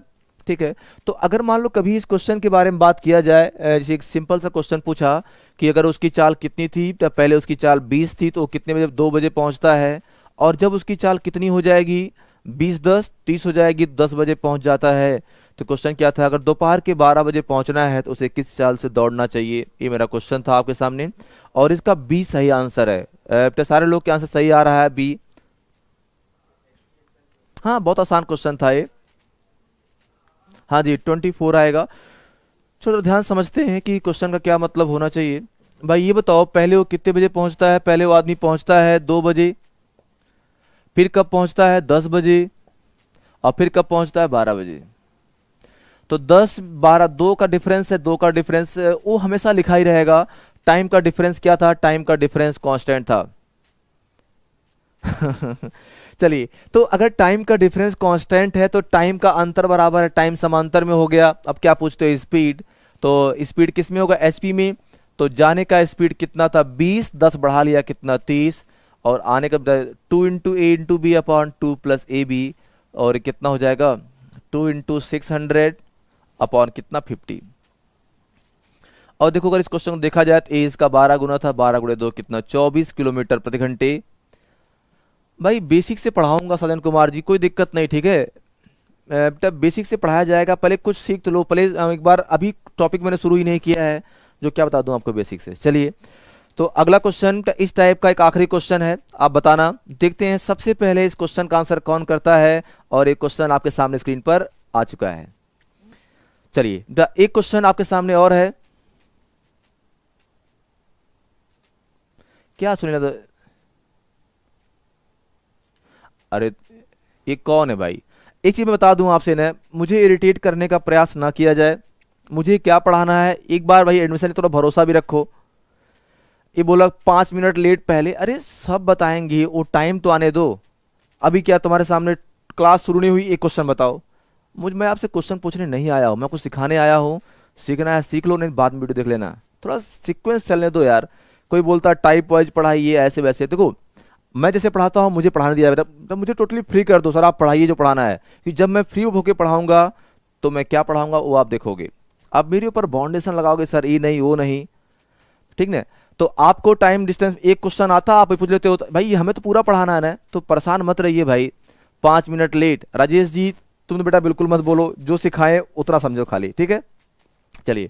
[SPEAKER 1] ठीक है। तो अगर मान लो कभी इस क्वेश्चन के बारे में बात किया जाए, जैसे एक सिंपल सा क्वेश्चन पूछा कि अगर उसकी चाल कितनी थी, तो पहले उसकी चाल 20 थी तो वो कितने बजे 2 बजे पहुंचता है, और जब उसकी चाल कितनी हो जाएगी 20 10 30 हो जाएगी, 10 बजे पहुंच जाता है। तो क्वेश्चन क्या था, अगर दोपहर के 12 बजे पहुंचना है तो उसे किस चाल से दौड़ना चाहिए, ये मेरा क्वेश्चन था आपके सामने। और इसका बी सही आंसर है। तो सारे लोग के आंसर सही आ रहा है बी। हाँ बहुत आसान क्वेश्चन था ये। हाँ जी 24 आएगा। चलो ध्यान समझते हैं कि क्वेश्चन का क्या मतलब होना चाहिए। भाई ये बताओ, पहले वो कितने बजे पहुंचता है, पहले वो आदमी पहुंचता है 2 बजे, फिर कब पहुंचता है 10 बजे, और फिर कब पहुंचता है 12 बजे। तो 10 12 2 का डिफरेंस है, 2 का डिफरेंस वो हमेशा लिखा ही रहेगा। टाइम का डिफरेंस क्या था, टाइम का डिफरेंस कांस्टेंट था। चलिए, तो अगर टाइम का डिफरेंस कांस्टेंट है तो टाइम का अंतर बराबर है टाइम समांतर में हो गया। अब क्या पूछते हो स्पीड, तो स्पीड किस में होगा, एचपी में। तो जाने का स्पीड कितना था 20, 10 बढ़ा लिया कितना 30, और आने का 2 into a into b upon 2 plus a b, और कितना हो जाएगा 2 इंटू 600 अपॉन कितना 50। और देखो अगर इस क्वेश्चन को देखा जाए तो ए इसका 12 गुना था, 12 गुणे 2 कितना 24 किलोमीटर प्रति घंटे। भाई बेसिक से पढ़ाऊंगा सजन कुमार जी, कोई दिक्कत नहीं, ठीक है। तब बेसिक से पढ़ाया जाएगा, पहले कुछ सीख तो लो पहले एक बार। अभी टॉपिक मैंने शुरू ही नहीं किया है, जो क्या बता दूं आपको बेसिक से। चलिए, तो अगला क्वेश्चन इस टाइप का एक आखिरी क्वेश्चन है, आप बताना। देखते हैं सबसे पहले इस क्वेश्चन का आंसर कौन करता है, और एक क्वेश्चन आपके सामने स्क्रीन पर आ चुका है। चलिए, एक क्वेश्चन आपके सामने और है, क्या सुनिए तो। अरे ये कौन है भाई, एक चीज मैं बता दूं आपसे ना, मुझे इरिटेट करने का प्रयास ना किया जाए। मुझे क्या पढ़ाना है, एक बार भाई एडमिशन थोड़ा भरोसा भी रखो। ये बोला 5 मिनट लेट पहले, अरे सब बताएंगे, वो टाइम तो आने दो। अभी क्या तुम्हारे सामने क्लास शुरू नहीं हुई, एक क्वेश्चन बताओ। मैं आपसे क्वेश्चन पूछने नहीं आया हूँ, मैं कुछ सिखाने आया हूँ। सीखना है सीख लो, नहीं बाद में वीडियो देख लेना। थोड़ा सीक्वेंस चलने दो यार। कोई बोलता है टाइप वाइज पढ़ाइए ऐसे वैसे, देखो मैं जैसे पढ़ाता हूँ मुझे पढ़ाने दिया जाता है, तो मुझे टोटली फ्री कर दो सर, आप पढ़ाइए जो पढ़ाना है। कि जब मैं फ्री होकर पढ़ाऊंगा तो मैं क्या पढ़ाऊंगा वो आप देखोगे। आप मेरे ऊपर बाउंडेशन लगाओगे सर ये नहीं वो नहीं, ठीक ना। तो आपको टाइम डिस्टेंस एक क्वेश्चन आता आप पूछ लेते हो, भाई हमें तो पूरा पढ़ाना है ना, तो परेशान मत रहिए भाई। 5 मिनट लेट, राजेश जी तुम तो बेटा बिल्कुल मत बोलो, जो सिखाए उतना समझो खाली, ठीक है। चलिए,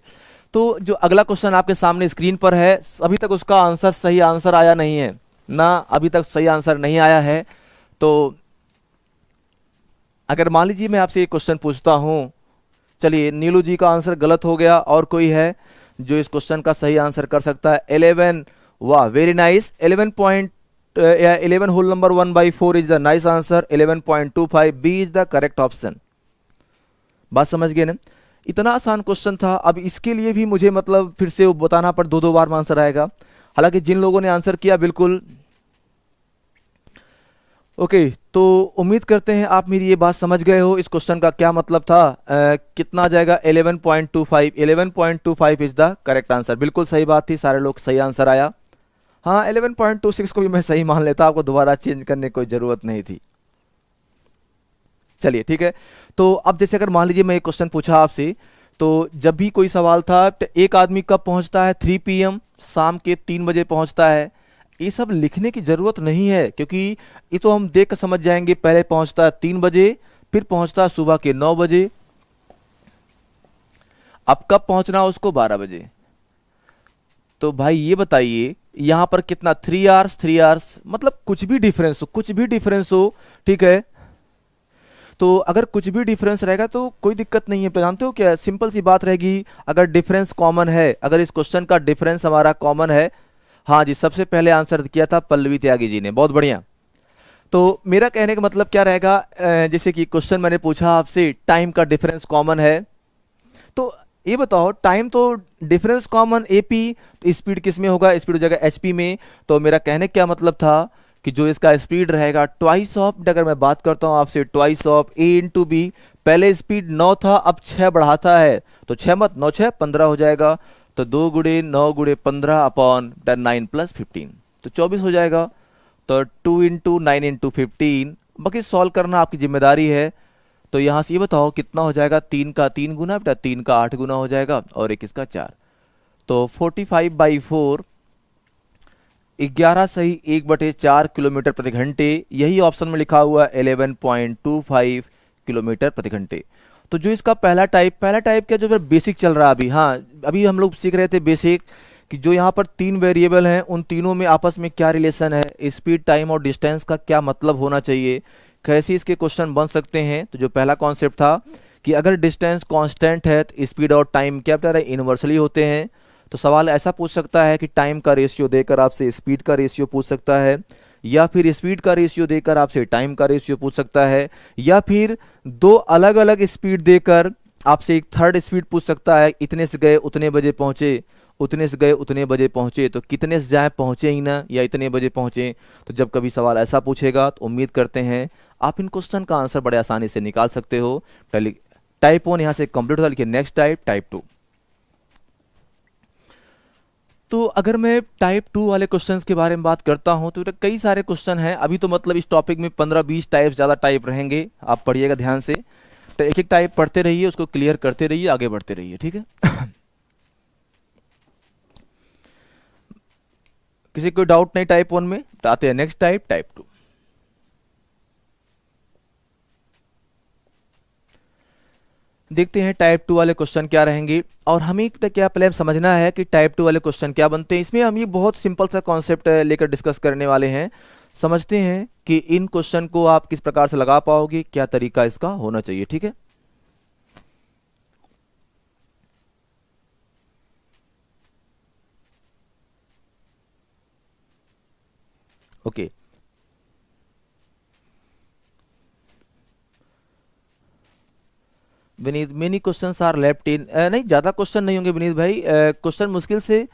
[SPEAKER 1] तो जो अगला क्वेश्चन आपके सामने स्क्रीन पर है, अभी तक उसका आंसर सही आंसर आया नहीं है ना, अभी तक सही आंसर नहीं आया है। तो अगर मान लीजिए मैं आपसे एक क्वेश्चन पूछता हूं, चलिए नीलू जी का आंसर गलत हो गया, और कोई है जो इस क्वेश्चन का सही आंसर कर सकता है। 11, वाह very nice. 11 whole number 1/4 is the nice answer. 11.25 b is the correct option. बात समझ गए ना, इतना आसान क्वेश्चन था। अब इसके लिए भी मुझे मतलब फिर से बताना पर 2-2 बार में आंसर आएगा। हालांकि जिन लोगों ने आंसर किया बिल्कुल ओके, तो उम्मीद करते हैं आप मेरी ये बात समझ गए हो, इस क्वेश्चन का क्या मतलब था। कितना आ जाएगा 11.25, 11.25 इज द करेक्ट आंसर। बिल्कुल सही बात थी, सारे लोग सही आंसर आया। हाँ 11.26 को भी मैं सही मान लेता, आपको दोबारा चेंज करने की कोई जरूरत नहीं थी। चलिए ठीक है, तो अब जैसे अगर मान लीजिए मैं एक क्वेश्चन पूछा आपसे, तो जब भी कोई सवाल था, तो एक आदमी कब पहुंचता है 3 PM, शाम के 3 बजे पहुंचता है। ये सब लिखने की जरूरत नहीं है, क्योंकि ये तो हम देख कर समझ जाएंगे। पहले पहुंचता है 3 बजे, फिर पहुंचता है सुबह के 9 बजे। अब कब पहुंचना उसको 12 बजे। तो भाई ये बताइए यहां पर कितना 3 आवर्स, 3 आवर्स मतलब कुछ भी डिफरेंस हो, कुछ भी डिफरेंस हो, ठीक है। तो अगर कुछ भी डिफरेंस रहेगा तो कोई दिक्कत नहीं है। तो जानते हो क्या, सिंपल सी बात रहेगी, अगर डिफरेंस कॉमन है, अगर इस क्वेश्चन का डिफरेंस हमारा कॉमन है। हाँ जी, सबसे पहले आंसर किया था पल्लवी त्यागी जी ने, बहुत बढ़िया। तो मेरा कहने का मतलब क्या रहेगा, जैसे कि क्वेश्चन मैंने पूछा आपसे, टाइम का डिफरेंस कॉमन है, तो ये बताओ टाइम तो डिफरेंस कॉमन एपी, तो स्पीड किस में होगा, स्पीड हो जाएगा एचपी में। तो मेरा कहने क्या मतलब था कि जो इसका स्पीड रहेगा ट्वाइस ऑफ, अगर मैं बात करता हूं आपसे, twice of a into b. पहले स्पीड 9 था, अब 6 बढ़ाता है, तो 6 मत 9 6 15 हो जाएगा। तो 2 गुड़े 9 गुड़े 15 अपॉन 9 प्लस 15, तो 24 हो जाएगा। तो 2 इंटू 9 इंटू 15, बाकी सॉल्व करना आपकी जिम्मेदारी है। तो यहां से ये बताओ कितना हो जाएगा, 3 का 3 गुना बेटा, 3 का 8 गुना हो जाएगा, और 21 का 4। तो 45/4, 11 सही 1/4 किलोमीटर प्रति घंटे, यही ऑप्शन में लिखा हुआ 11.25 किलोमीटर प्रति घंटे। तो जो इसका पहला टाइप क्या, जो बेसिक चल रहा है अभी, हाँ अभी हम लोग सीख रहे थे बेसिक, कि जो यहाँ पर 3 वेरिएबल हैं उन तीनों में आपस में क्या रिलेशन है, स्पीड, टाइम और डिस्टेंस का क्या मतलब होना चाहिए, कैसे इसके क्वेश्चन बन सकते हैं। तो जो पहला कॉन्सेप्ट था कि अगर डिस्टेंस कांस्टेंट है तो स्पीड और टाइम क्या बता रहे, इनवर्सली होते हैं। तो सवाल ऐसा पूछ सकता है कि टाइम का रेशियो देकर आपसे स्पीड का रेशियो पूछ सकता है, या फिर स्पीड का रेशियो देकर आपसे टाइम का रेशियो पूछ सकता है, या फिर दो अलग अलग स्पीड देकर आपसे एक थर्ड स्पीड पूछ सकता है, इतने से गए उतने बजे पहुंचे, उतने से गए उतने बजे पहुंचे, तो कितने से जाए पहुंचे ही ना, या इतने बजे पहुंचे। तो जब कभी सवाल ऐसा पूछेगा तो उम्मीद करते हैं आप इन क्वेश्चन का आंसर बड़े आसानी से निकाल सकते हो। टाइप 1 यहां से कंप्लीट होता, लिखिए नेक्स्ट टाइप, टाइप 2। तो अगर मैं टाइप 2 वाले क्वेश्चंस के बारे में बात करता हूं तो कई सारे क्वेश्चन हैं अभी, तो मतलब इस टॉपिक में 15-20 टाइप, ज़्यादा टाइप रहेंगे, आप पढ़िएगा ध्यान से। तो एक एक टाइप पढ़ते रहिए, उसको क्लियर करते रहिए, आगे बढ़ते रहिए, ठीक है। किसी कोई डाउट नहीं टाइप 1 में, तो आते हैं नेक्स्ट टाइप, टाइप 2। देखते हैं टाइप 2 वाले क्वेश्चन क्या रहेंगे, और हमें क्या पहले समझना है कि टाइप 2 वाले क्वेश्चन क्या बनते हैं। इसमें हम ये बहुत सिंपल सा कॉन्सेप्ट लेकर डिस्कस करने वाले हैं। समझते हैं कि इन क्वेश्चन को आप किस प्रकार से लगा पाओगे, क्या तरीका इसका होना चाहिए, ठीक है। Okay, Vineet many questions are left in, नहीं ज्यादा क्वेश्चन नहीं होंगे विनीत भाई, क्वेश्चन मुश्किल से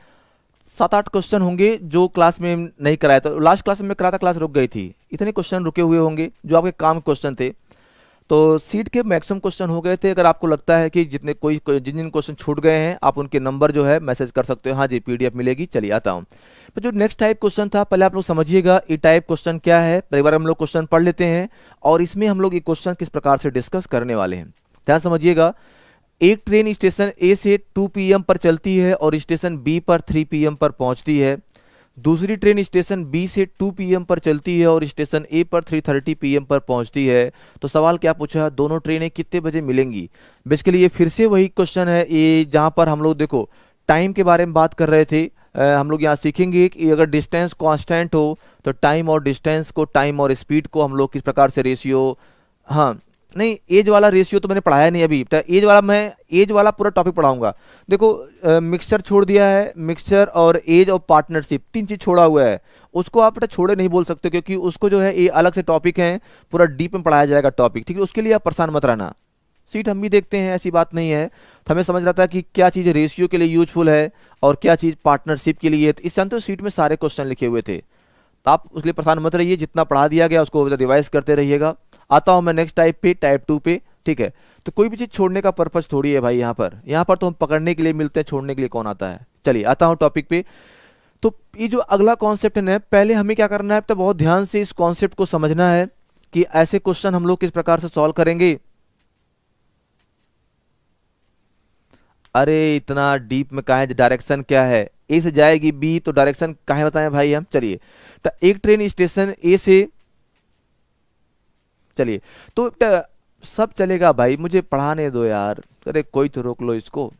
[SPEAKER 1] 7-8 क्वेश्चन होंगे जो क्लास में नहीं कराया था, लास्ट क्लास में कराया था, क्लास रुक गई थी, इतने क्वेश्चन रुके हुए होंगे जो आपके काम के क्वेश्चन थे। तो सीट के मैक्सिमम क्वेश्चन हो गए थे। अगर आपको लगता है कि जिन जिन क्वेश्चन छूट गए हैं, आप उनके नंबर जो है मैसेज कर सकते हो, हाँ जी पीडीएफ मिलेगी। चलिए आता हूँ। तो जो नेक्स्ट टाइप क्वेश्चन था, पहले आप लोग समझिएगा ये टाइप क्वेश्चन क्या है, पहले बार हम लोग क्वेश्चन पढ़ लेते हैं, और इसमें हम लोग ये क्वेश्चन किस प्रकार से डिस्कस करने वाले हैं, ध्यान समझिएगा। एक ट्रेन स्टेशन ए से 2 पीएम पर चलती है और स्टेशन बी पर 3 पीएम पर पहुंचती है। दूसरी ट्रेन स्टेशन बी से 2 पीएम पर चलती है और स्टेशन ए पर 3:30 पीएम पर पहुंचती है। तो सवाल क्या पूछा, दोनों ट्रेनें कितने बजे मिलेंगी। बेसिकली ये फिर से वही क्वेश्चन है, ये जहां पर हम लोग देखो टाइम के बारे में बात कर रहे थे। हम लोग यहाँ सीखेंगे कि अगर डिस्टेंस कांस्टेंट हो तो टाइम और डिस्टेंस को, टाइम और स्पीड को हम लोग किस प्रकार से रेशियो, हाँ नहीं एज वाला रेशियो तो मैंने पढ़ाया नहीं अभी, एज वाला मैं एज वाला पूरा टॉपिक पढ़ाऊंगा। देखो मिक्सचर छोड़ दिया है, मिक्सचर और एज और पार्टनरशिप 3 चीज छोड़ा हुआ है, उसको आप बेटा छोड़े नहीं बोल सकते, क्योंकि उसको जो है ये अलग से टॉपिक है, पूरा डीप में पढ़ाया जाएगा टॉपिक, ठीक है। उसके लिए आप परेशान मत रहना, सीट हम भी देखते हैं, ऐसी बात नहीं है। तो हमें समझ रहा था कि क्या चीज़ रेशियो के लिए यूजफुल है और क्या चीज़ पार्टनरशिप के लिए है। तो इस तो सीट में सारे क्वेश्चन लिखे हुए थे, तो आप उसके लिए परेशान मत रहिए, जितना पढ़ा दिया गया उसको रिवाइज करते रहिएगा। आता हूं मैं नेक्स्ट टाइप पे, टाइप 2 पे, ठीक है। तो कोई भी चीज़ छोड़ने का पर्पज थोड़ी है भाई, यहाँ पर तो हम पकड़ने के लिए मिलते हैं, छोड़ने के लिए कौन आता है। चलिए आता हूँ टॉपिक पे। तो ये जो अगला कॉन्सेप्ट है, पहले हमें क्या करना है, तो बहुत ध्यान से इस कॉन्सेप्ट को समझना है कि ऐसे क्वेश्चन हम लोग किस प्रकार से सॉल्व करेंगे। अरे इतना डीप में कहा है, डायरेक्शन क्या है, ए से जाएगी बी, तो डायरेक्शन कहाँ बताएं भाई हम। चलिए तो एक ट्रेन स्टेशन ए से, चलिए तो सब चलेगा भाई, मुझे पढ़ाने दो यार, अरे कोई तो रोक लो इसको।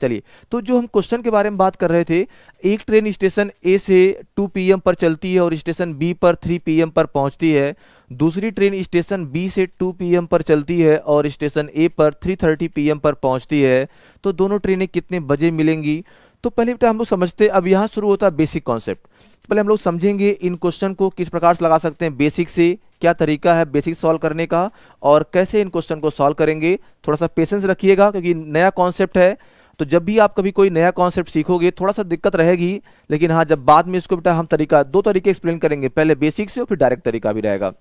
[SPEAKER 1] चलिए, तो जो हम क्वेश्चन के बारे में बात कर रहे थे, एक ट्रेन स्टेशन ए से 2 पीएम पर चलती है और स्टेशन बी पर 3 पीएम पर पहुंचती है। दूसरी ट्रेन स्टेशन बी से 2 पीएम पर चलती है और स्टेशन ए पर 3:30 पीएम पर पहुंचती है। तो दोनों ट्रेनें कितने बजे मिलेंगी? तो पहले बेटा हम लोग समझते हैं, अब यहाँ शुरू होता है बेसिक कॉन्सेप्ट। पहले हम लोग समझेंगे इन क्वेश्चन को किस प्रकार से लगा सकते हैं बेसिक से, क्या तरीका है बेसिक सॉल्व करने का और कैसे इन क्वेश्चन को सॉल्व करेंगे। थोड़ा सा पेशेंस रखिएगा क्योंकि नया कॉन्सेप्ट है, तो जब भी आप कभी कोई नया कॉन्सेप्ट सीखोगे थोड़ा सा दिक्कत रहेगी, लेकिन हाँ जब बाद में इसको बेटा हम दो तरीके एक्सप्लेन करेंगे, पहले बेसिक से और फिर डायरेक्ट तरीका भी रहेगा।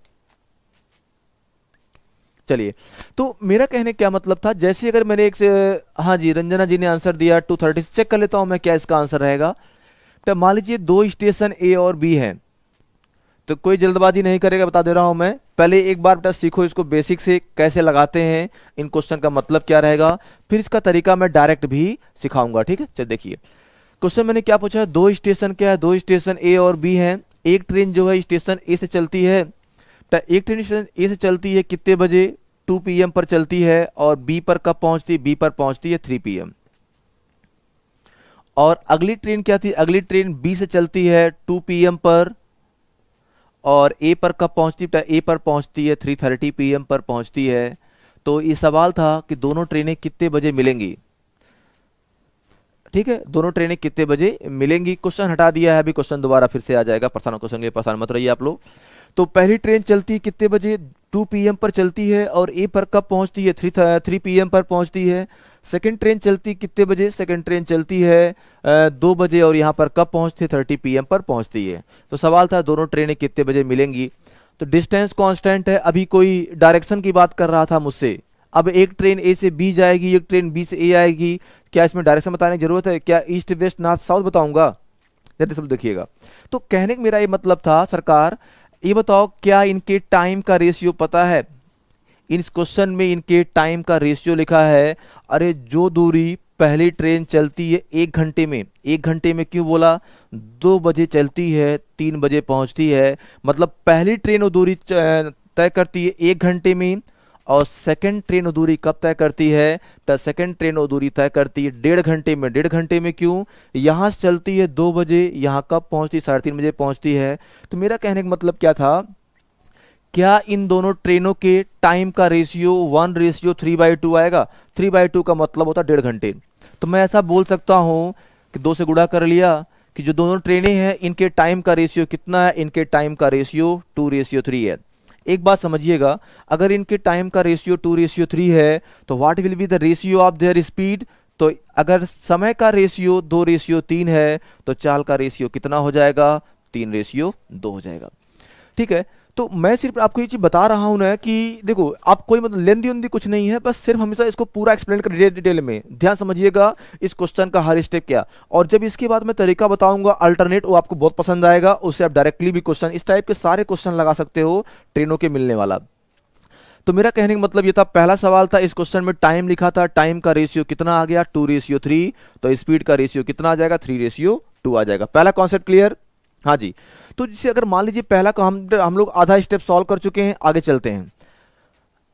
[SPEAKER 1] चलिए, तो मेरा कहने क्या मतलब था, जैसे अगर मैंने एक से, हाँ जी रंजना जी ने आंसर दिया 2:30, चेक कर लेता हूं मैं क्या इसका आंसर रहेगा। तो मान लीजिए दो स्टेशन ए और बी हैं, तो कोई जल्दबाजी नहीं करेगा, बता दे रहा हूं मैं। पहले एक बार बेटा सीखो इसको बेसिक से कैसे लगाते हैं, इन क्वेश्चन का मतलब क्या रहेगा, फिर इसका तरीका मैं डायरेक्ट भी सिखाऊंगा, ठीक है। चलिए देखिए, क्वेश्चन मैंने क्या पूछा है, दो स्टेशन क्या है, दो स्टेशन ए और बी हैं। एक ट्रेन जो है स्टेशन ए से चलती है, एक ट्रेन स्टेशन ए से चलती है कितने बजे, 2 पीएम पर चलती है, और बी पर कब पहुंचती है, बी पर पहुंचती है 3 पीएम। और अगली ट्रेन क्या थी, अगली ट्रेन बी से चलती है 2 पीएम पर, और ए पर कब पहुंचती है, ए पर पहुंचती है 3:30 पीएम पर पहुंचती है। तो ये सवाल था कि दोनों ट्रेनें कितने बजे मिलेंगी, ठीक है, दोनों ट्रेनें कितने बजे मिलेंगी। क्वेश्चन हटा दिया है, अभी क्वेश्चन दोबारा फिर से आ जाएगा, परेशान क्वेश्चन के लिए परेशान मत रहिए आप लोग। तो पहली ट्रेन चलती है कितने बजे, 2 पीएम पर चलती है, और ए पर कब पहुंचती है, 3 पीएम पर पहुंचती है। सेकंड ट्रेन चलती कितने बजे, सेकंड ट्रेन चलती है 2 बजे, और यहाँ पर कब पहुंचती है, 30 पीएम पर पहुंचती है। तो सवाल था दोनों ट्रेनें कितने बजे मिलेंगी। तो डिस्टेंस कांस्टेंट है, अभी कोई डायरेक्शन की बात कर रहा था मुझसे, अब एक ट्रेन ए से बी जाएगी, एक ट्रेन बी से ए आएगी, क्या इसमें डायरेक्शन बताने की जरूरत है, क्या ईस्ट वेस्ट नॉर्थ साउथ बताऊंगा, जल्दी सब देखिएगा। तो कहने का मेरा ये मतलब था, सरकार ये बताओ क्या इनके टाइम का रेशियो पता है, इस क्वेश्चन में इनके टाइम का रेशियो लिखा है। अरे जो दूरी पहली ट्रेन चलती है 1 घंटे में, 1 घंटे में क्यों बोला, 2 बजे चलती है 3 बजे पहुंचती है, मतलब पहली ट्रेन वो दूरी तय करती है 1 घंटे में, और सेकंड ट्रेन वो दूरी कब तय करती है, तो सेकंड ट्रेन वो दूरी तय करती है 1.5 घंटे में। 1.5 घंटे में क्यों, यहां से चलती है 2 बजे, यहां कब पहुंचती, 3:30 बजे पहुंचती है। तो मेरा कहने का मतलब क्या था, क्या इन दोनों ट्रेनों के टाइम का रेशियो 1:3/2 आएगा। 3/2 का मतलब होता है 1.5 घंटे। तो मैं ऐसा बोल सकता हूं कि 2 से गुणा कर लिया कि जो दोनों ट्रेनें हैं इनके टाइम का रेशियो कितना है, इनके टाइम का रेशियो 2:3 है। एक बात समझिएगा, अगर इनके टाइम का रेशियो 2:3 है तो what will be the ratio of their speed. तो अगर समय का रेशियो 2:3 है तो चाल का रेशियो कितना हो जाएगा, 3:2 हो जाएगा, ठीक है। तो मैं सिर्फ आपको ये चीज बता रहा हूं ना कि देखो, आप कोई मतलब लेंदी उंदी कुछ नहीं है, बस सिर्फ हमेशा इसको पूरा एक्सप्लेन कर डिटेल में ध्यान समझिएगा इस क्वेश्चन का हर स्टेप क्या। और जब इसके बाद मैं तरीका बताऊंगा अल्टरनेट, वो आपको बहुत पसंद आएगा, उससे आप डायरेक्टली भी क्वेश्चन, इस टाइप के सारे क्वेश्चन लगा सकते हो ट्रेनों के मिलने वाला। तो मेरा कहने का मतलब ये था, पहला सवाल था इस क्वेश्चन में टाइम लिखा था, टाइम का रेशियो कितना आ गया 2:3, तो स्पीड का रेशियो कितना आ जाएगा 3:2 आ जाएगा। पहला कॉन्सेप्ट क्लियर, हाँ जी। तो जिसे अगर मान लीजिए पहला का हम लोग आधा स्टेप सॉल्व कर चुके हैं, आगे चलते हैं।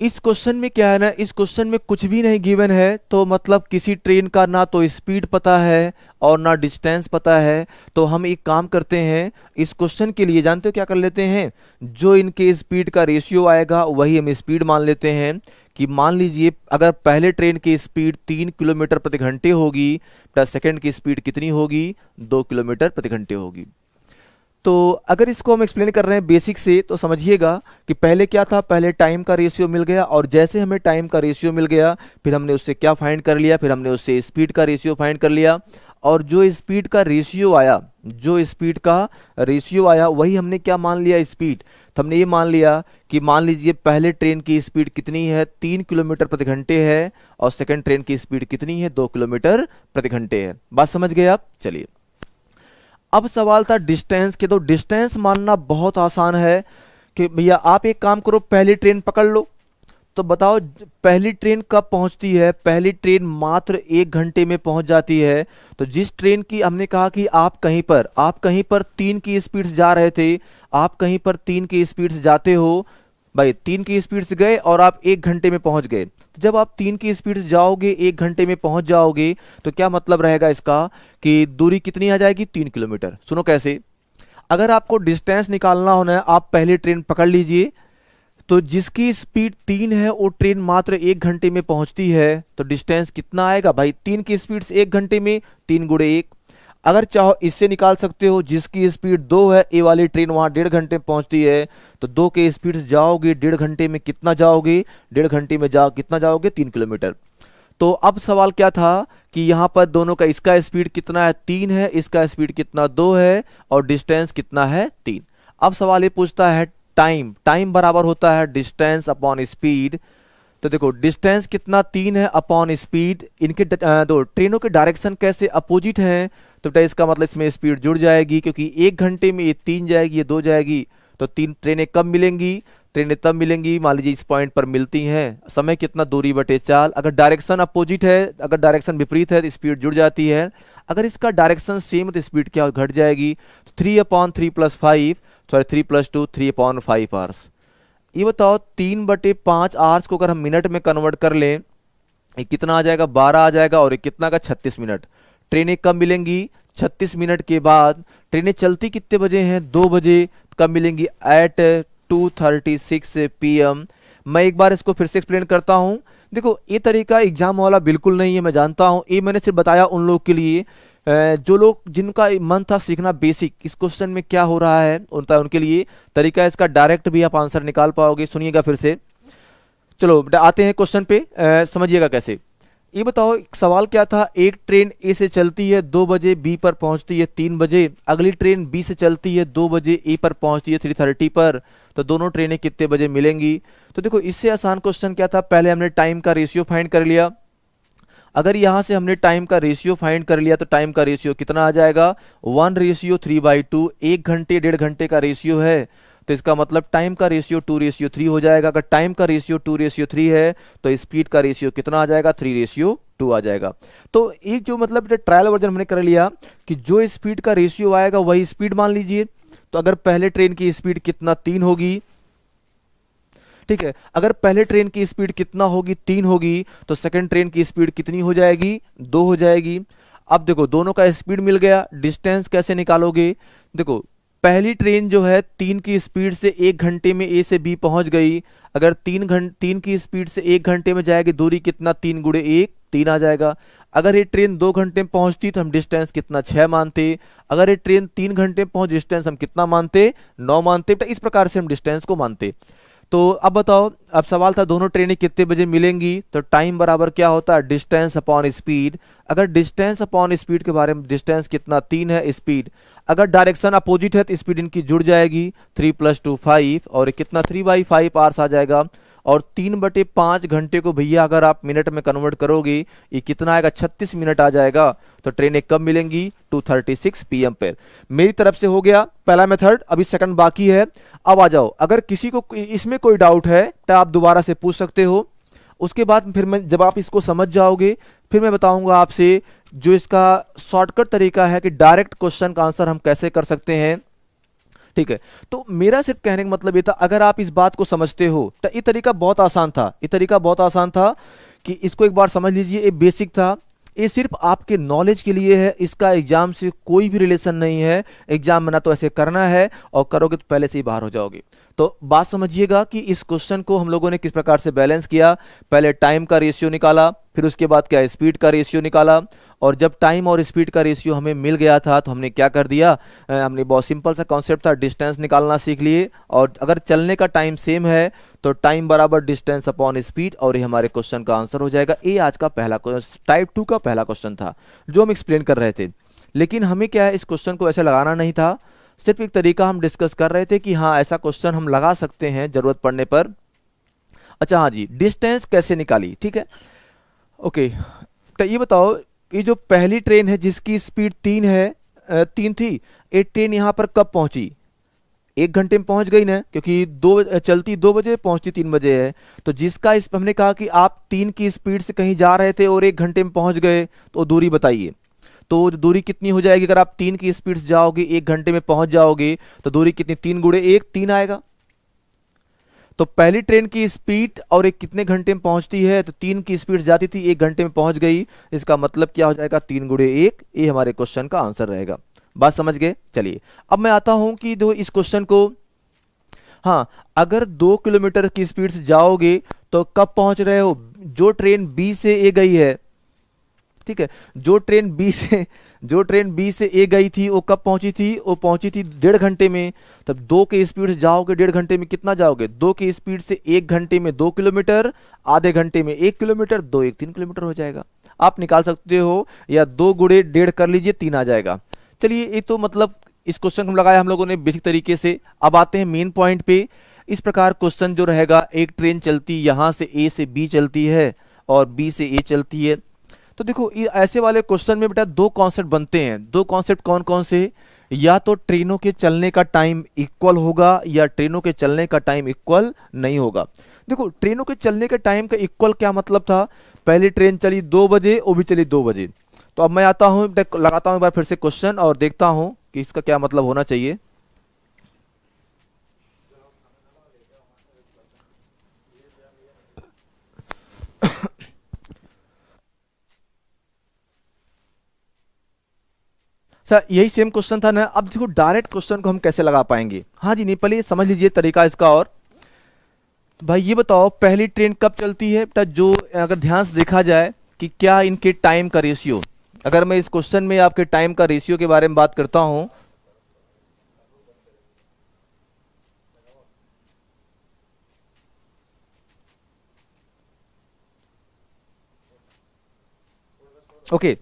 [SPEAKER 1] इस क्वेश्चन में क्या है ना, इस क्वेश्चन में कुछ भी नहीं गिवन है, तो मतलब किसी ट्रेन का ना तो स्पीड पता है और ना डिस्टेंस पता है। तो हम एक काम करते हैं, इस क्वेश्चन के लिए जानते हो क्या कर लेते हैं, जो इनके स्पीड का रेशियो आएगा वही हम स्पीड मान लेते हैं। कि मान लीजिए अगर पहले ट्रेन की स्पीड 3 किलोमीटर प्रति घंटे होगी, प्लस सेकंड की स्पीड कितनी होगी, 2 किलोमीटर प्रति घंटे होगी। तो अगर इसको हम एक्सप्लेन कर रहे हैं बेसिक से, तो समझिएगा कि पहले क्या था, पहले टाइम का रेशियो मिल गया, और जैसे हमें टाइम का रेशियो मिल गया फिर हमने उससे क्या फाइंड कर लिया, फिर हमने उससे स्पीड का रेशियो फाइंड कर लिया। और जो स्पीड का रेशियो आया, जो स्पीड का रेशियो आया वही हमने क्या मान लिया, स्पीड। तो हमने ये मान लिया कि मान लीजिए पहले ट्रेन की स्पीड कितनी है, 3 किलोमीटर प्रति घंटे है, और सेकंड ट्रेन की स्पीड कितनी है, 2 किलोमीटर प्रति घंटे है। बात समझ गए आप। चलिए, अब सवाल था डिस्टेंस के। तो डिस्टेंस मानना बहुत आसान है कि भैया आप एक काम करो, पहली ट्रेन पकड़ लो, तो बताओ पहली ट्रेन कब पहुंचती है। पहली ट्रेन मात्र 1 घंटे में पहुंच जाती है। तो जिस ट्रेन की हमने कहा कि आप कहीं पर 3 की स्पीड से जा रहे थे, आप कहीं पर 3 की स्पीड से जाते हो, भाई 3 की स्पीड से गए और आप 1 घंटे में पहुंच गए, तो जब आप 3 की स्पीड से जाओगे 1 घंटे में पहुंच जाओगे, तो क्या मतलब रहेगा इसका कि दूरी कितनी आ जाएगी, 3 किलोमीटर। सुनो कैसे, अगर आपको डिस्टेंस निकालना होना है, आप पहले ट्रेन पकड़ लीजिए, तो जिसकी स्पीड 3 है वो ट्रेन मात्र 1 घंटे में पहुंचती है, तो डिस्टेंस कितना आएगा भाई, 3 की स्पीड से 1 घंटे में 3 × 1। अगर चाहो इससे निकाल सकते हो, जिसकी स्पीड 2 है, ए वाली ट्रेन वहां 1.5 घंटे में पहुंचती है, तो 2 के स्पीड से जाओगे 1.5 घंटे में कितना जाओगे, 1.5 घंटे में जाओ कितना जाओगे, 3 किलोमीटर। तो अब सवाल क्या था कि यहाँ पर दोनों का, इसका स्पीड कितना है, 3 है, इसका स्पीड कितना 2 है, और डिस्टेंस कितना है, 3। अब सवाल ये पूछता है टाइम, टाइम बराबर होता है डिस्टेंस अपॉन स्पीड। तो देखो डिस्टेंस कितना 3 है अपॉन स्पीड, इनके दो ट्रेनों के डायरेक्शन कैसे अपोजिट हैं, तो बेटा इसका मतलब इसमें स्पीड जुड़ जाएगी, क्योंकि 1 घंटे में ये 3 जाएगी, ये 2 जाएगी, तो 3 ट्रेनें कब मिलेंगी, ट्रेनें तब मिलेंगी मान लीजिए इस पॉइंट पर मिलती हैं, समय कितना, दूरी बटे चाल। अगर डायरेक्शन अपोजिट है, अगर डायरेक्शन विपरीत है तो स्पीड जुड़ जाती है, अगर इसका डायरेक्शन सेम है तो स्पीड क्या घट जाएगी, 3/3 + 5, सॉरी 3 + 2 3/5 आवर्स। ये बताओ 3/5 आवर्स को अगर हम मिनट में कन्वर्ट कर लें, ये कितना आ जाएगा, 12 आ जाएगा, और ये कितना का 36 मिनट। ट्रेनें कब मिलेंगी, 36 मिनट के बाद। ट्रेनें चलती कितने बजे हैं, 2 बजे। कब मिलेंगी, एट 2:36 PM। मैं एक बार इसको फिर से एक्सप्लेन करता हूं। देखो ये तरीका एग्जाम वाला बिल्कुल नहीं है, मैं जानता हूं, ये मैंने सिर्फ बताया उन लोग के लिए जो लोग जिनका मन था सीखना बेसिक, इस क्वेश्चन में क्या हो रहा है उनके लिए तरीका, इसका डायरेक्ट भी आप आंसर निकाल पाओगे। सुनिएगा फिर से, चलो बेटा आते हैं क्वेश्चन पे, समझिएगा कैसे। ये बताओ एक सवाल क्या था, एक ट्रेन ए से चलती है 2 बजे, बी पर पहुंचती है 3 बजे। अगली ट्रेन बी से चलती है 2 बजे, ए पर पहुंचती है 3:30 पर। तो दोनों ट्रेनें कितने बजे मिलेंगी। तो देखो इससे आसान क्वेश्चन क्या था, पहले हमने टाइम का रेशियो फाइंड कर लिया। अगर यहां से हमने टाइम का रेशियो फाइंड कर लिया, तो टाइम का रेशियो कितना आ जाएगा, 1:3/2। 1 घंटे 1.5 घंटे का रेशियो है, तो इसका मतलब टाइम का रेशियो 2:3 हो जाएगा। अगर टाइम का रेशियो 2:3 है, तो स्पीड का रेशियो कितना आ जाएगा, 3:2 आ जाएगा। तो एक जो मतलब ट्रायल वर्जन हमने कर लिया कि जो स्पीड का रेशियो आएगा वही स्पीड मान लीजिए। तो अगर पहले ट्रेन की स्पीड कितना, 3 होगी, ठीक है, अगर पहले ट्रेन की स्पीड कितना होगी, 3 होगी, तो सेकंड ट्रेन की स्पीड कितनी हो जाएगी, 2 हो जाएगी। अब देखो दोनों का स्पीड मिल गया, डिस्टेंस कैसे निकालोगे। देखो पहली ट्रेन जो है 3 की स्पीड से 1 घंटे में ए से बी पहुंच गई। अगर 3 की स्पीड से 1 घंटे में जाएगी, दूरी कितना, 3 × 1 3 आ जाएगा। अगर ये ट्रेन 2 घंटे में पहुंचती तो हम डिस्टेंस कितना, 6 मानते। अगर ये ट्रेन 3 घंटे में पहुंच, डिस्टेंस हम कितना मानते, 9 मानते। इस प्रकार से हम डिस्टेंस को मानते। तो अब बताओ, अब सवाल था दोनों ट्रेनें कितने बजे मिलेंगी, तो टाइम बराबर क्या होता है, डिस्टेंस अपॉन स्पीड। अगर डिस्टेंस अपॉन स्पीड के बारे में, डिस्टेंस कितना, 3 है, स्पीड अगर डायरेक्शन अपोजिट है तो स्पीड इनकी जुड़ जाएगी, 3 + 2 5, और कितना 3/5 आवर्स आ जाएगा। और 3/5 घंटे को भैया अगर आप मिनट में कन्वर्ट करोगे, ये कितना आएगा, 36 मिनट आ जाएगा। तो ट्रेनें कब मिलेंगी, 2:36 PM पर। मेरी तरफ से हो गया पहला मेथड, अभी सेकंड बाकी है। अब आ जाओ, अगर किसी को इसमें कोई डाउट है तो आप दोबारा से पूछ सकते हो। उसके बाद फिर मैं, जब आप इसको समझ जाओगे, फिर मैं बताऊंगा आपसे जो इसका शॉर्टकट तरीका है कि डायरेक्ट क्वेश्चन का आंसर हम कैसे कर सकते हैं। ठीक है, तो मेरा सिर्फ कहने का मतलब ये था, अगर आप इस बात को समझते हो तो ये तरीका बहुत आसान था, ये तरीका बहुत आसान था कि इसको एक बार समझ लीजिए। ये बेसिक था, ये सिर्फ आपके नॉलेज के लिए है, इसका एग्जाम से कोई भी रिलेशन नहीं है। एग्जाम में ना तो ऐसे करना है, और करोगे तो पहले से ही बाहर हो जाओगे। तो बात समझिएगा कि इस क्वेश्चन को हम लोगों ने किस प्रकार से बैलेंस किया। पहले टाइम का रेशियो निकाला, फिर उसके बाद क्या, स्पीड का रेशियो निकाला। और जब टाइम और स्पीड का रेशियो हमें मिल गया था, तो हमने क्या कर दिया, हमने बहुत सिंपल सा कॉन्सेप्ट था, डिस्टेंस निकालना सीख लिए। और अगर चलने का टाइम सेम है तो टाइम बराबर डिस्टेंस अपॉन स्पीड, और ये हमारे क्वेश्चन का आंसर हो जाएगा। ये आज का पहला टाइप 2 का पहला क्वेश्चन था जो हम एक्सप्लेन कर रहे थे। लेकिन हमें क्या है, इस क्वेश्चन को ऐसे लगाना नहीं था, सिर्फ एक तरीका हम डिस्कस कर रहे थे कि हाँ ऐसा क्वेश्चन हम लगा सकते हैं जरूरत पड़ने पर। अच्छा हाँ जी, डिस्टेंस कैसे निकाली, ठीक है, ओके। तो ये बताओ, ये जो पहली ट्रेन है जिसकी स्पीड 3 है, 3 थी, ये ट्रेन यहाँ पर कब पहुंची, 1 घंटे में पहुंच गई ना, क्योंकि चलती 2 बजे, पहुंचती 3 बजे है। तो जिसका इस हमने कहा कि आप 3 की स्पीड से कहीं जा रहे थे और 1 घंटे में पहुंच गए, तो दूरी बताइए। तो दूरी कितनी हो जाएगी, अगर आप 3 की स्पीड से जाओगे 1 घंटे में पहुंच जाओगे, तो दूरी कितनी, 3 × 1 3 आएगा। तो पहली ट्रेन की स्पीड और एक कितने घंटे में पहुंचती है, तो 3 की स्पीड जाती थी, 1 घंटे में पहुंच गई। इसका मतलब क्या हो जाएगा, 3 × 1, ये हमारे क्वेश्चन का आंसर रहेगा। बात समझ गए। चलिए अब मैं आता हूं कि जो इस क्वेश्चन को, हाँ, अगर 2 किलोमीटर की स्पीड से जाओगे तो कब पहुंच रहे हो, जो ट्रेन बी से ए गई है, ठीक है, जो ट्रेन बी से ए गई थी वो कब पहुंची थी, वो पहुंची थी 1.5 घंटे में। तब 2 के स्पीड से जाओगे 1.5 घंटे में कितना जाओगे, 2 की स्पीड से 1 घंटे में 2 किलोमीटर, आधे घंटे में 1 किलोमीटर, 2 1 3 किलोमीटर हो जाएगा। आप निकाल सकते हो, या 2 × 1.5 कर लीजिए, 3 आ जाएगा। चलिए ये तो मतलब इस क्वेश्चन को लगाया हम लोगों ने बेसिक तरीके से। अब आते हैं मेन पॉइंट पे। इस प्रकार क्वेश्चन जो रहेगा, एक ट्रेन चलती यहां से ए से बी चलती है और बी से ए चलती है। तो देखो ये ऐसे वाले क्वेश्चन में बेटा 2 कॉन्सेप्ट बनते हैं। 2 कॉन्सेप्ट कौन कौन से, या तो ट्रेनों के चलने का टाइम इक्वल होगा या ट्रेनों के चलने का टाइम इक्वल नहीं होगा। देखो ट्रेनों के चलने के टाइम का इक्वल क्या मतलब था, पहली ट्रेन चली 2 बजे, वो भी चली 2 बजे। तो अब मैं आता हूं, लगाता हूं एक बार फिर से क्वेश्चन और देखता हूं कि इसका क्या मतलब होना चाहिए। सर यही सेम क्वेश्चन था ना। अब देखो डायरेक्ट क्वेश्चन को हम कैसे लगा पाएंगे। हाँ जी, नहीं पहले समझ लीजिए तरीका इसका। और तो भाई ये बताओ पहली ट्रेन कब चलती है बेटा, जो अगर ध्यान से देखा जाए कि क्या इनके टाइम का रेशियो, अगर मैं इस क्वेश्चन में आपके टाइम का रेशियो के बारे में बात करता हूं, ओके,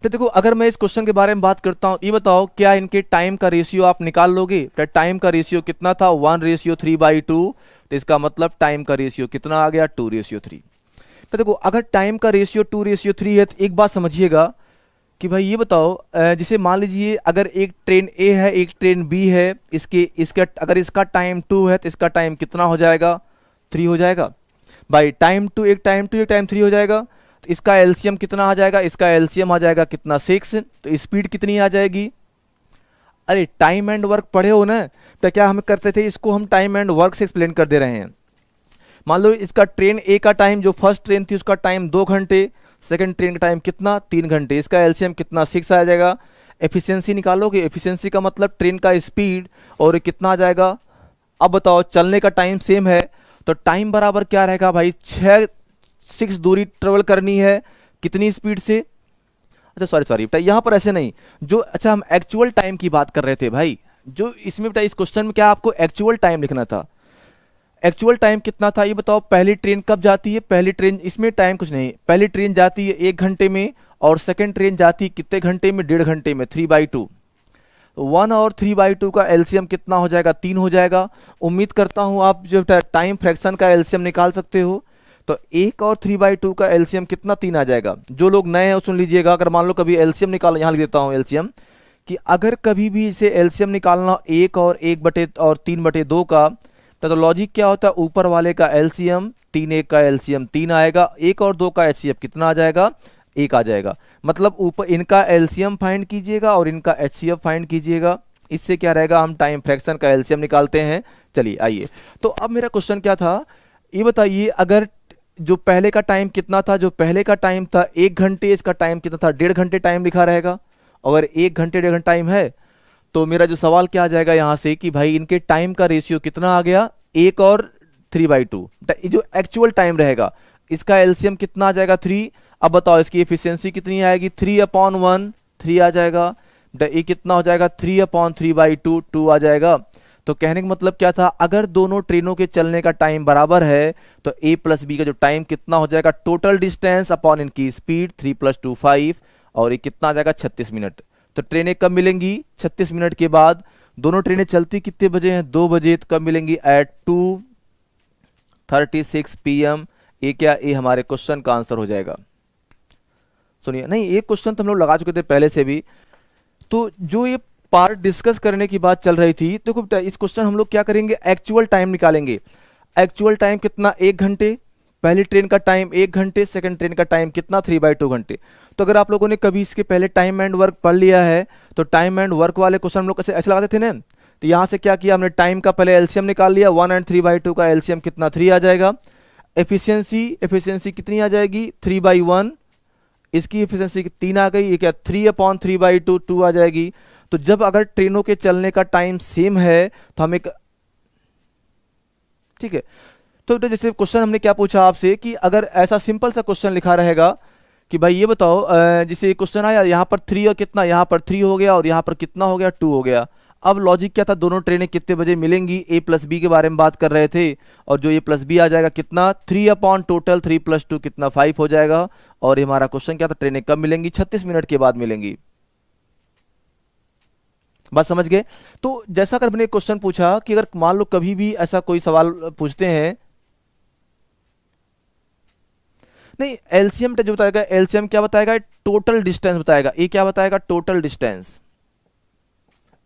[SPEAKER 1] तो देखो अगर मैं इस क्वेश्चन के बारे में बात करता हूं, ये बताओ क्या इनके टाइम का रेशियो आप निकाल लोगे। तो टाइम का रेशियो कितना था, 1:3/2। तो इसका मतलब टाइम का रेशियो कितना आ गया, 2:3। तो देखो अगर टाइम का रेशियो 2:3 है, तो एक बात समझिएगा कि भाई ये बताओ, जैसे मान लीजिए अगर एक ट्रेन ए है एक ट्रेन बी है, इसका अगर इसका टाइम 2 है तो इसका टाइम कितना हो जाएगा, 3 हो जाएगा। भाई टाइम 2 एक टाइम 2 एक टाइम 3 हो जाएगा। तो इसका एलसीएम कितना आ जाएगा, इसका एलसीएम आ जाएगा कितना, 6। तो स्पीड कितनी आ जाएगी। अरे टाइम एंड वर्क पढ़े हो ना, तो क्या हम करते थे, इसको हम टाइम एंड वर्क से एक्सप्लेन कर दे रहे हैं। मान लो इसका ट्रेन ए का टाइम, जो फर्स्ट ट्रेन थी उसका टाइम 2 घंटे, सेकंड ट्रेन का टाइम कितना, 3 घंटे। इसका एलसीएम कितना, 6 आ जाएगा। एफिशिएंसी निकालोगे, एफिशिएंसी का मतलब ट्रेन का स्पीड, और कितना आ जाएगा। अब बताओ चलने का टाइम सेम है, तो टाइम बराबर क्या रहेगा भाई, 6 दूरी ट्रेवल करनी है कितनी स्पीड से। अच्छा सॉरी बेटा, यहां पर ऐसे नहीं, जो अच्छा हम एक्चुअल टाइम की बात कर रहे थे भाई, जो इसमें बेटा इस क्वेश्चन में क्या आपको एक्चुअल टाइम लिखना था। एक्चुअल टाइम कितना था ये बताओ, पहली ट्रेन कब जाती है, पहली ट्रेन, इसमें टाइम कुछ नहीं, पहली ट्रेन जाती है 1 घंटे में, और सेकंड ट्रेन जाती है कितने घंटे में, 1.5 घंटे में, 3/2। 1 और 3/2 का एलसीएम कितना हो जाएगा, 3 हो जाएगा। उम्मीद करता हूं आप जो टाइम फ्रैक्शन का एलसीएम निकाल सकते हो। तो 1 और 3/2 का एलसीएम कितना, 3 आ जाएगा। जो लोग नए हैं सुन लीजिएगा, अगर मान लो कभी एलसीएम निकाल, यहां लिख देता हूं एलसीएम, कि अगर कभी भी इसे एलसीएम निकालना 1 और 3/2 का, तो लॉजिक क्या होता है, ऊपर वाले का एलसीएम 3, 1 का एलसीएम 3 आएगा, 1 और 2 का एचसीएफ कितना आ जाएगा, 1 आ जाएगा। मतलब ऊपर इनका एलसीएम फाइंड कीजिएगा और इनका एचसीएफ फाइंड कीजिएगा। इससे क्या रहेगा, हम टाइम फ्रैक्शन का एलसीएम निकालते हैं। चलिए आइए, तो अब मेरा क्वेश्चन क्या था, ये बताइए अगर जो पहले का टाइम कितना था, जो पहले का टाइम था 1 घंटे, इसका टाइम कितना था, 1.5 घंटे टाइम लिखा रहेगा। अगर 1 घंटे 1.5 घंटा टाइम है, तो मेरा जो सवाल क्या आ जाएगा यहां से कि भाई इनके टाइम का रेशियो कितना आ गया, 1 और 3/2। जो एक्चुअल टाइम रहेगा, इसका एलसीएम कितना आ जाएगा, 3। अब बताओ इसकी एफिशिएंसी कितनी आएगी, 3/1, 3 आ जाएगा। ये कितना हो जाएगा, 3/3/2, 2 आ जाएगा। तो कहने का मतलब क्या था, अगर दोनों ट्रेनों के चलने का टाइम बराबर है, तो a प्लस बी का जो टाइम कितना हो जाएगा, टोटल डिस्टेंस अपॉन इनकी स्पीड, 3 + 2 5, और ये कितना आ जाएगा, 36 मिनट। तो ट्रेनें कब मिलेंगी, 36 मिनट के बाद। दोनों ट्रेनें चलती कितने बजे हैं, 2 बजे। तो कब मिलेंगी, एट 2:36 PM। ये क्या, ये हमारे क्वेश्चन का आंसर हो जाएगा। सुनिए, नहीं एक क्वेश्चन तो हम लोग लगा चुके थे पहले से भी। तो जो ये पार्ट डिस्कस करने की बात चल रही थी, देखो बेटा इस क्वेश्चन हम लोग क्या करेंगे, एक्चुअल टाइम निकालेंगे। एक्चुअल टाइम कितना, 1 घंटे। पहली ट्रेन का टाइम 1 घंटे, सेकंड ट्रेन का टाइम कितना, 3/2 घंटे। तो अगर आप लोगों ने कभी इसके पहले टाइम एंड वर्क पढ़ लिया है, तो टाइम एंड वर्क वाले क्वेश्चन हम लोग ऐसे लगाते थे ना, तो यहाँ से क्या किया हमने, टाइम का पहले एलसीएम निकाल लिया, 1 एंड 3/2 का एलसीएम कितना, 3 आ जाएगा। एफिशिएंसी कितनी आ जाएगी, 3/1, इसकी एफिशिएंसी 3 आ गई, ये क्या 3/3/2 2 आ जाएगी। तो जब अगर ट्रेनों के चलने का टाइम सेम है तो हम एक, ठीक है, तो जैसे क्वेश्चन हमने क्या पूछा आपसे कि अगर ऐसा सिंपल सा क्वेश्चन लिखा रहेगा कि भाई ये बताओ, जैसे क्वेश्चन आया यहाँ पर 3 और कितना, यहाँ पर 3 हो गया और यहाँ पर कितना हो गया, 2 हो गया। अब लॉजिक क्या था, दोनों ट्रेनें कितने बजे मिलेंगी, ए प्लस बी के बारे में बात कर रहे थे, और जो ए प्लस बी आ जाएगा कितना, 3/टोटल 3 + 2 कितना 5 हो जाएगा। और ये हमारा क्वेश्चन क्या था, ट्रेनें कब मिलेंगी, 36 मिनट के बाद मिलेंगी। बात समझ गए। तो जैसा अगर मैंने क्वेश्चन पूछा कि अगर मान लो कभी भी ऐसा कोई सवाल पूछते हैं, नहीं एलसीएम जो बताएगा, एलसीएम क्या बताएगा, टोटल डिस्टेंस बताएगा। ये क्या बताएगा, टोटल डिस्टेंस।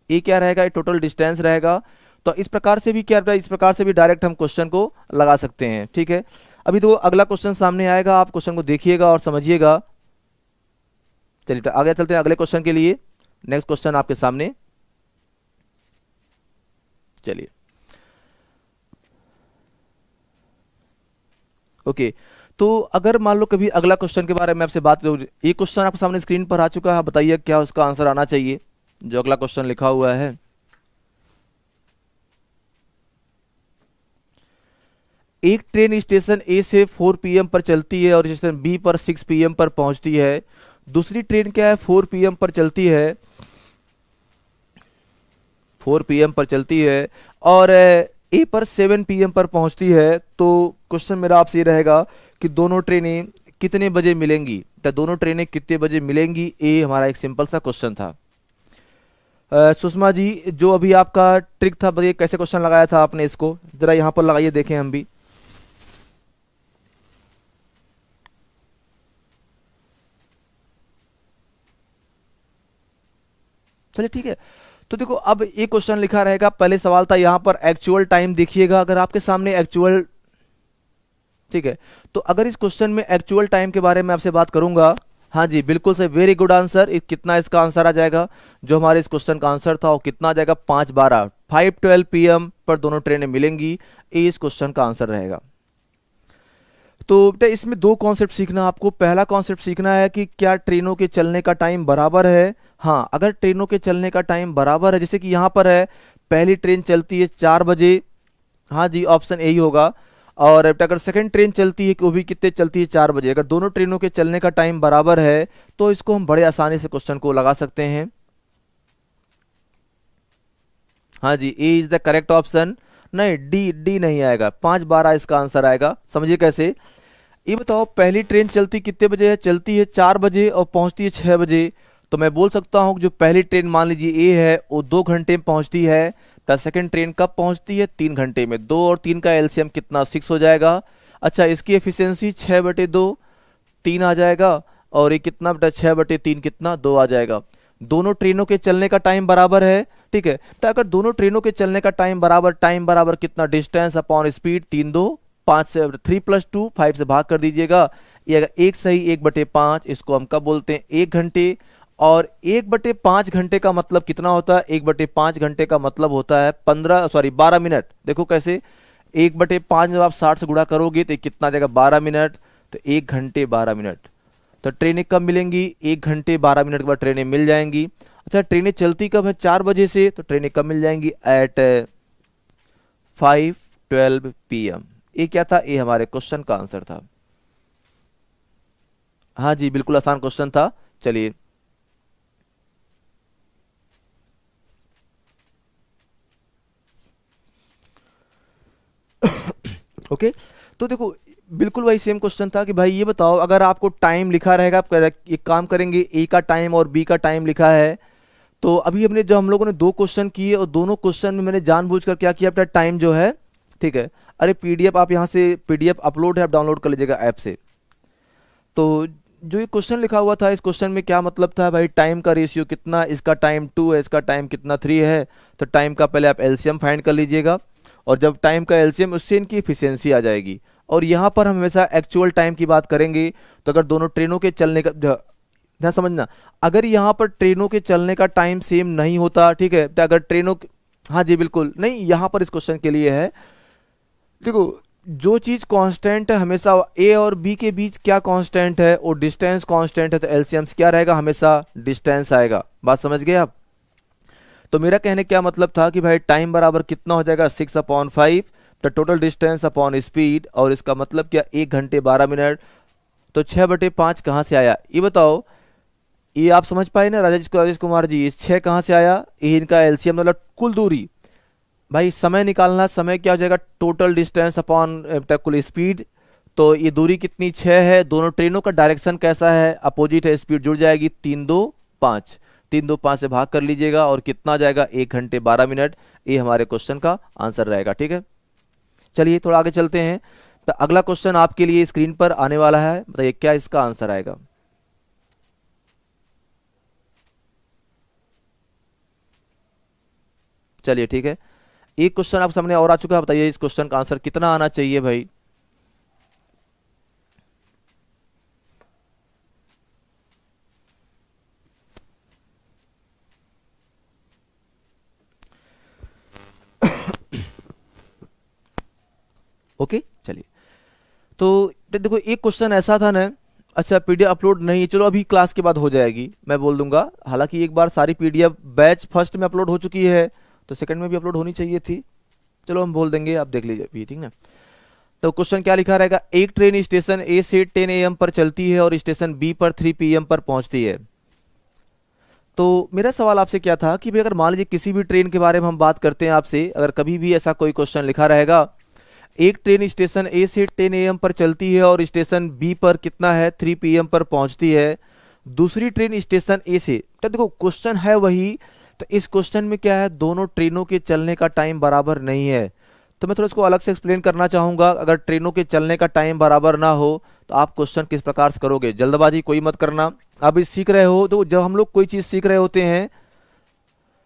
[SPEAKER 1] ये क्या रहेगा, ये टोटल डिस्टेंस रहेगा। तो इस प्रकार से भी क्या, इस प्रकार से भी डायरेक्ट हम क्वेश्चन को लगा सकते हैं, ठीक है। अभी तो अगला क्वेश्चन सामने आएगा, आप क्वेश्चन को देखिएगा और समझिएगा। चलिए तो आगे चलते हैं अगले क्वेश्चन के लिए। नेक्स्ट क्वेश्चन आपके सामने, चलिए ओके। तो अगर मान लो कभी अगला क्वेश्चन के बारे में आपसे बात करूं, ये क्वेश्चन आपके सामने स्क्रीन पर आ चुका है, आप बताइए क्या उसका आंसर आना चाहिए जो अगला क्वेश्चन लिखा हुआ है। एक ट्रेन स्टेशन ए से 4 PM पर चलती है और स्टेशन बी पर 6 PM पर पहुंचती है। दूसरी ट्रेन क्या है, 4 PM पर चलती है, 4 PM पर चलती है और ए पर 7 PM पर पहुंचती है। तो क्वेश्चन मेरा आपसे ये रहेगा कि दोनों ट्रेनें कितने बजे मिलेंगी, तो दोनों ट्रेनें कितने बजे मिलेंगी, ये हमारा एक सिंपल सा क्वेश्चन था। सुषमा जी, जो अभी आपका ट्रिक था, बताइए कैसे क्वेश्चन लगाया था आपने, इसको जरा यहां पर लगाइए, देखें हम भी। चलिए ठीक है। तो देखो अब ये क्वेश्चन लिखा रहेगा, पहले सवाल था यहां पर एक्चुअल टाइम देखिएगा, अगर आपके सामने एक्चुअल, ठीक है, तो अगर इस क्वेश्चन में एक्चुअल टाइम के बारे में आपसे बात करूंगा, हाँ जी बिल्कुल से, वेरी गुड आंसर। कितना इसका आंसर आ जाएगा, जो हमारे इस क्वेश्चन का आंसर था वो कितना आ जाएगा, 5:12, 5:12 PM पर दोनों ट्रेनें मिलेंगी, ये इस क्वेश्चन का आंसर रहेगा। तो बेटा इसमें दो कॉन्सेप्ट सीखना आपको। पहला कॉन्सेप्ट सीखना है कि क्या ट्रेनों के चलने का टाइम बराबर है। हाँ, अगर ट्रेनों के चलने का टाइम बराबर है, जैसे कि यहाँ पर है पहली ट्रेन चलती है 4 बजे, हाँ जी ऑप्शन यही होगा। और अगर सेकंड ट्रेन चलती है वो भी कितने चलती है, 4 बजे। अगर दोनों ट्रेनों के चलने का टाइम बराबर है तो इसको हम बड़े आसानी से क्वेश्चन को लगा सकते हैं। हाँ जी, ए इज द करेक्ट ऑप्शन। नहीं, डी नहीं आएगा, 5:12 इसका आंसर आएगा। समझिए कैसे, ये बताओ पहली ट्रेन चलती कितने बजे है, चलती है 4 बजे और पहुंचती है 6 बजे। तो मैं बोल सकता हूं जो पहली ट्रेन मान लीजिए ए है वो 2 घंटे में पहुंचती है, तो सेकंड ट्रेन कब पहुंचती है, 3 घंटे में। 2 और 3 का एलसीएम कितना, 6 हो जाएगा। अच्छा, इसकी एफिशिएंसी 6/2 3 आ जाएगा, और ये कितना बेटा 6/3 कितना 2 आ जाएगा। दोनों ट्रेनों के चलने का टाइम बराबर है, ठीक है। तो अगर दोनों ट्रेनों के चलने का टाइम बराबर कितना, डिस्टेंस अपॉन स्पीड, 3 2 5 से 3 + 2 5 से भाग कर दीजिएगा। ये अगर एक सही 1/5, इसको हम कब बोलते हैं, 1 घंटे। और 1/5 घंटे का मतलब कितना होता है, 1/5 घंटे का मतलब होता है 12 मिनट। देखो कैसे, 1/5 जब आप 60 से गुणा करोगे तो कितना आ जाएगा, 12 मिनट। तो 1 घंटे 12 मिनट। तो ट्रेनें कब मिलेंगी, 1 घंटे 12 मिनट के बाद ट्रेनें मिल जाएंगी। अच्छा, ट्रेनें चलती कब है, 4 बजे से, तो ट्रेनें कब मिल जाएंगी, एट 5:12 PM। ये क्या था, ये हमारे क्वेश्चन का आंसर था। हाँ जी बिल्कुल आसान क्वेश्चन था। चलिए ओके। तो देखो बिल्कुल वही सेम क्वेश्चन था कि भाई ये बताओ, अगर आपको टाइम लिखा रहेगा, आप एक काम करेंगे, ए का टाइम और बी का टाइम लिखा है। तो अभी हमने जो हम लोगों ने 2 क्वेश्चन किए और दोनों क्वेश्चन में मैंने जानबूझकर क्या किया, अपना टाइम जो है, ठीक है। अरे पीडीएफ आप यहाँ से, पीडीएफ अपलोड है, आप डाउनलोड कर लीजिएगा ऐप से। तो जो ये क्वेश्चन लिखा हुआ था, इस क्वेश्चन में क्या मतलब था भाई, टाइम का रेशियो कितना, इसका टाइम 2 है, इसका टाइम कितना 3 है। तो टाइम का पहले आप एलसीएम फाइंड कर लीजिएगा, और जब टाइम का एलसीएम, उससे इनकी एफिशिएंसी आ जाएगी। और यहाँ पर हम हमेशा एक्चुअल टाइम की बात करेंगे। तो अगर दोनों ट्रेनों के चलने का, ध्यान समझना, अगर यहाँ पर ट्रेनों के चलने का टाइम सेम नहीं होता, ठीक है, तो अगर ट्रेनों, हाँ जी बिल्कुल, नहीं यहाँ पर इस क्वेश्चन के लिए है। देखो, जो चीज कांस्टेंट है हमेशा, ए और बी के बीच क्या कांस्टेंट है, और डिस्टेंस कांस्टेंट है, तो एलसीएम क्या रहेगा, हमेशा डिस्टेंस आएगा। बात समझ गए आप? तो मेरा कहने क्या मतलब था कि भाई टाइम बराबर कितना हो जाएगा, 6/5, तो टोटल डिस्टेंस अपॉन स्पीड, और इसका मतलब क्या, 1 घंटे 12 मिनट। तो 6/5 कहाँ से आया ये बताओ? ये आप समझ पाए ना राजेश कुमार जी, इस 6 कहाँ से आया, ये इनका एलसीएम मतलब कुल दूरी। भाई समय निकालना, समय क्या हो जाएगा, टोटल डिस्टेंस अपॉन कुल स्पीड। तो ये दूरी कितनी, 6 है। दोनों ट्रेनों का डायरेक्शन कैसा है, अपोजिट है, स्पीड जुड़ जाएगी, 3-2-5, 3-2-5 से भाग कर लीजिएगा, और कितना आ जाएगा, 1 घंटे 12 मिनट। ये हमारे क्वेश्चन का आंसर रहेगा। ठीक है, चलिए थोड़ा आगे चलते हैं। तो अगला क्वेश्चन आपके लिए स्क्रीन पर आने वाला है, बताइए क्या इसका आंसर आएगा। चलिए ठीक है, एक क्वेश्चन आप सामने और आ चुका है, बताइए इस क्वेश्चन का आंसर कितना आना चाहिए भाई। ओके चलिए, तो देखो एक क्वेश्चन ऐसा था ना। अच्छा, पीडीएफ अपलोड नहीं, चलो अभी क्लास के बाद हो जाएगी, मैं बोल दूंगा। हालांकि एक बार सारी पीडीएफ बैच फर्स्ट में अपलोड हो चुकी है, तो सेकंड में भी अपलोड होनी चाहिए थी। चलो हम बोल देंगे, आप देख लीजिए अभी, ठीक ना। तो क्वेश्चन क्या लिखा रहेगा, एक ट्रेन स्टेशन ए से 10 AM पर चलती है और स्टेशन बी पर 3 PM पर पहुंचती है। तो मेरा सवाल आपसे क्या था कि भाई अगर मान लीजिए किसी भी ट्रेन के बारे में हम बात करते हैं आपसे, अगर कभी भी ऐसा कोई क्वेश्चन लिखा रहेगा, एक ट्रेन स्टेशन ए से 10 AM पर चलती है और स्टेशन बी पर कितना है, 3 PM पर पहुंचती है। दूसरी ट्रेन स्टेशन ए से, तो देखो क्वेश्चन है वही, तो इस क्वेश्चन में क्या है, दोनों ट्रेनों के चलने का टाइम बराबर नहीं है। तो मैं थोड़ा इसको अलग से एक्सप्लेन करना चाहूंगा। अगर ट्रेनों के चलने का टाइम बराबर ना हो, तो आप क्वेश्चन किस प्रकार से करोगे, जल्दबाजी कोई मत करना। अभी सीख रहे हो, तो जब हम लोग कोई चीज़ सीख रहे होते हैं,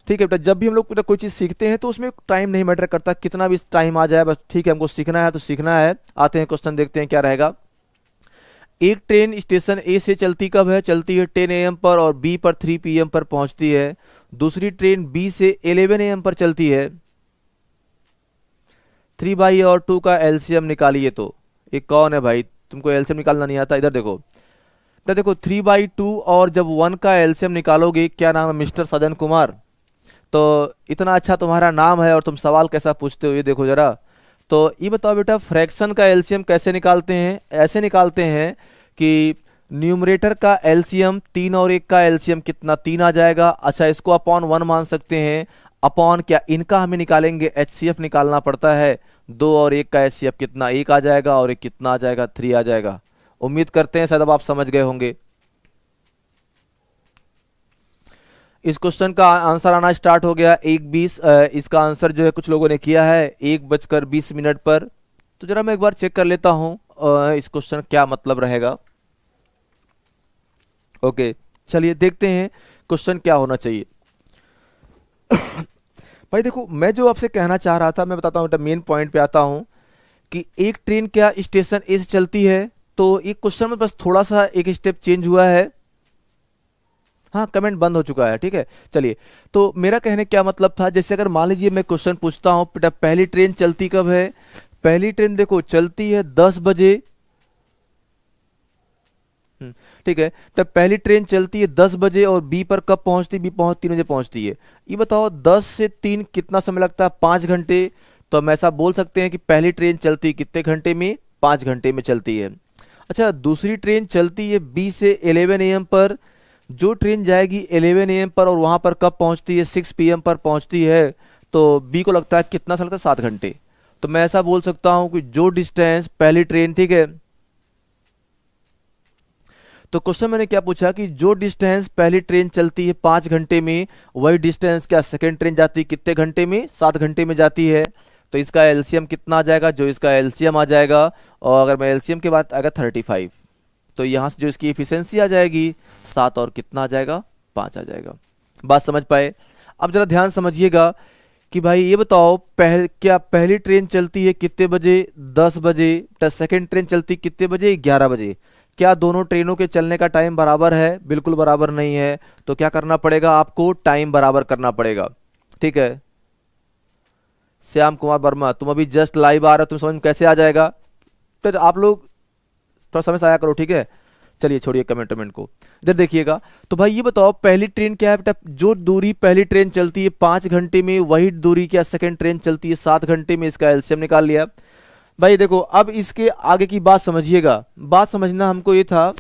[SPEAKER 1] ठीक है बेटा, जब भी हम लोग कोई चीज़ सीखते हैं तो उसमें टाइम नहीं मैटर करता, कितना भी टाइम आ जाए, बस ठीक है, हमको सीखना है तो सीखना है। आते हैं क्वेश्चन देखते हैं क्या रहेगा। एक ट्रेन स्टेशन ए से चलती कब है, चलती है 10 AM पर और बी पर 3 PM पर पहुंचती है। दूसरी ट्रेन बी से 11 AM पर चलती है। 3/2 का एलसीएम निकालिए। तो ये कौन है भाई, तुमको एलसीएम निकालना नहीं आता, इधर देखो। तो देखो 3/2 और जब 1 का एलसीएम निकालोगे, क्या नाम है, मिस्टर सजन कुमार। तो इतना अच्छा तुम्हारा नाम है और तुम सवाल कैसा पूछते हो, ये देखो जरा। तो ये बताओ बेटा, फ्रैक्शन का एलसीएम कैसे निकालते हैं, ऐसे निकालते हैं कि न्यूमरेटर का एलसीएम 3 और 1 का एलसीएम कितना, 3 आ जाएगा। अच्छा, इसको अपॉन 1 मान सकते हैं। अपॉन क्या, इनका हमें निकालेंगे, एचसीएफ निकालना पड़ता है। 2 और 1 का एचसीएफ कितना, 1 आ जाएगा, और 1 कितना आ जाएगा, 3 आ जाएगा। उम्मीद करते हैं शायद अब आप समझ गए होंगे। इस क्वेश्चन का आंसर आना स्टार्ट हो गया 1:20। इसका आंसर जो है कुछ लोगों ने किया है 1:20 पर। तो जरा मैं एक बार चेक कर लेता हूं इस क्वेश्चन क्या मतलब रहेगा। ओके चलिए देखते हैं क्वेश्चन क्या होना चाहिए। भाई देखो, मैं जो आपसे कहना चाह रहा था, मैं बताता हूँ, मेन पॉइंट पे आता हूँ कि एक ट्रेन क्या स्टेशन ए से चलती है। तो एक क्वेश्चन में बस थोड़ा सा एक स्टेप चेंज हुआ है। हाँ, कमेंट बंद हो चुका है, ठीक है। चलिए, तो मेरा कहने क्या मतलब था, जैसे अगर मान लीजिए मैं क्वेश्चन पूछता हूँ, बेटा पहली ट्रेन चलती कब है। पहली ट्रेन देखो चलती है 10 बजे। ठीक है, तब पहली ट्रेन चलती है 10 बजे और बी पर कब पहुंचती, बी 3 बजे पहुंचती है। ये बताओ 10 से 3 कितना समय लगता है, 5 घंटे। तो हम ऐसा बोल सकते हैं कि पहली ट्रेन चलती कितने घंटे में, 5 घंटे में चलती है। अच्छा, दूसरी ट्रेन चलती है बी से 11 AM पर। जो ट्रेन जाएगी 11 AM पर और वहां पर कब पहुंचती है, 6 PM पर पहुंचती है। तो बी को लगता है कितना समय लगता है, 7 घंटे। तो मैं ऐसा बोल सकता हूं कि जो डिस्टेंस पहली ट्रेन, ठीक है, तो क्वेश्चन मैंने क्या पूछा कि जो डिस्टेंस पहली ट्रेन चलती है 5 घंटे में, वही डिस्टेंस क्या सेकंड ट्रेन जाती है कितने घंटे में, 7 घंटे में जाती है। तो इसका एलसीएम कितना आ जाएगा, जो इसका एलसीएम आ जाएगा, और अगर मैं एलसीएम की बात आएगा 35, तो यहाँ से जो इसकी एफिशिएंसी आ जाएगी 7 और कितना आ जाएगा, 5 आ जाएगा। बात समझ पाए? अब जरा ध्यान समझिएगा कि भाई ये बताओ, क्या पहली ट्रेन चलती है कितने बजे, 10 बजे। सेकंड ट्रेन चलती कितने बजे, 11 बजे। क्या दोनों ट्रेनों के चलने का टाइम बराबर है, बिल्कुल बराबर नहीं है। तो क्या करना पड़ेगा, आपको टाइम बराबर करना पड़ेगा, ठीक है। श्याम कुमार वर्मा, तुम अभी जस्ट लाइव आ रहे हो, तुम समझ में कैसे आ जाएगा? तो आप लोग थोड़ा समय से आया करो, ठीक है? चलिए छोड़िए कमेंट कमेंट को, इधर देखिएगा। तो भाई ये बताओ पहली ट्रेन क्या है बेटा? जो दूरी पहली ट्रेन चलती है 5 घंटे में, वही दूरी क्या सेकंड ट्रेन चलती है 7 घंटे में। इसका एलसीएम निकाल लिया। भाई देखो अब इसके आगे की बात समझिएगा। बात समझना हमको ये था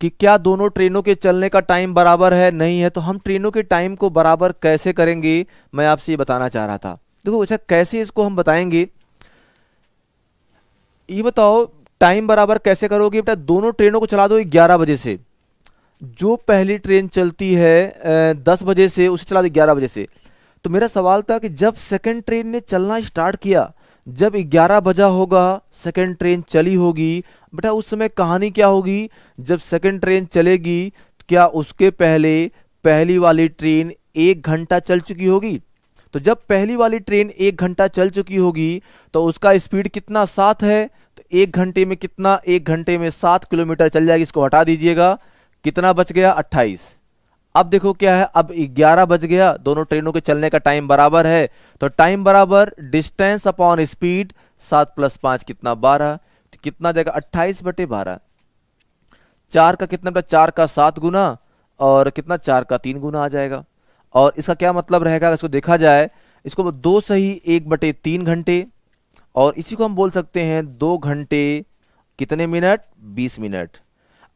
[SPEAKER 1] कि क्या दोनों ट्रेनों के चलने का टाइम बराबर है, नहीं है। तो हम ट्रेनों के टाइम को बराबर कैसे करेंगे, मैं आपसे ये बताना चाह रहा था। देखो अच्छा कैसे इसको हम बताएंगे, ये बताओ टाइम बराबर कैसे करोगे बेटा? दोनों ट्रेनों को चला दो 11 बजे से। जो पहली ट्रेन चलती है 10 बजे से, उसे चला दो 11 बजे से। तो मेरा सवाल था कि जब सेकंड ट्रेन ने चलना स्टार्ट किया, जब 11 बजा होगा, सेकंड ट्रेन चली होगी, बेटा उस समय कहानी क्या होगी? जब सेकंड ट्रेन चलेगी क्या उसके पहले पहली वाली ट्रेन 1 घंटा चल चुकी होगी? तो जब पहली वाली ट्रेन 1 घंटा चल चुकी होगी तो उसका स्पीड कितना? 7 है। तो 1 घंटे में कितना? 1 घंटे में 7 किलोमीटर चल जाएगी। इसको हटा दीजिएगा, कितना बच गया? 28। अब देखो क्या है, अब 11 बज गया, दोनों ट्रेनों के चलने का टाइम बराबर है। तो टाइम बराबर डिस्टेंस अपॉन स्पीड, 7 + 5 कितना? 12। तो कितना जाएगा? 28/12। 4 का कितना? 4 का 7 गुना, और कितना? 4 का 3 गुना आ जाएगा। और इसका क्या मतलब रहेगा? इसको देखा जाए, इसको 2 सही 1/3 घंटे, और इसी को हम बोल सकते हैं 2 घंटे कितने मिनट? 20 मिनट।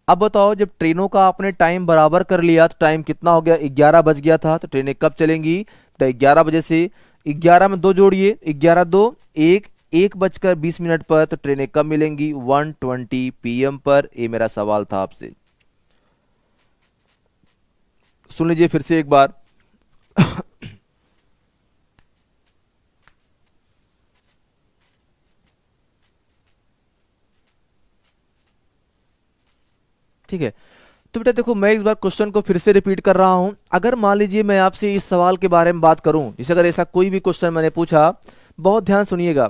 [SPEAKER 1] अब बताओ जब ट्रेनों का आपने टाइम बराबर कर लिया तो टाइम कितना हो गया? 11 बज गया था। तो ट्रेनें कब चलेंगी? तो 11 बजे से 11 में 2 जोड़िए, 11 2 1, 1:20 पर। तो ट्रेनें कब मिलेंगी? 1:20 PM पर। ये मेरा सवाल था आपसे, सुन लीजिए फिर से एक बार। ठीक है, तो बेटा देखो मैं इस बार क्वेश्चन को फिर से रिपीट कर रहा हूं। अगर मान लीजिए मैं आपसे इस सवाल के बारे में बात करूं, जैसे अगर ऐसा कोई भी क्वेश्चन मैंने पूछा, बहुत ध्यान सुनिएगा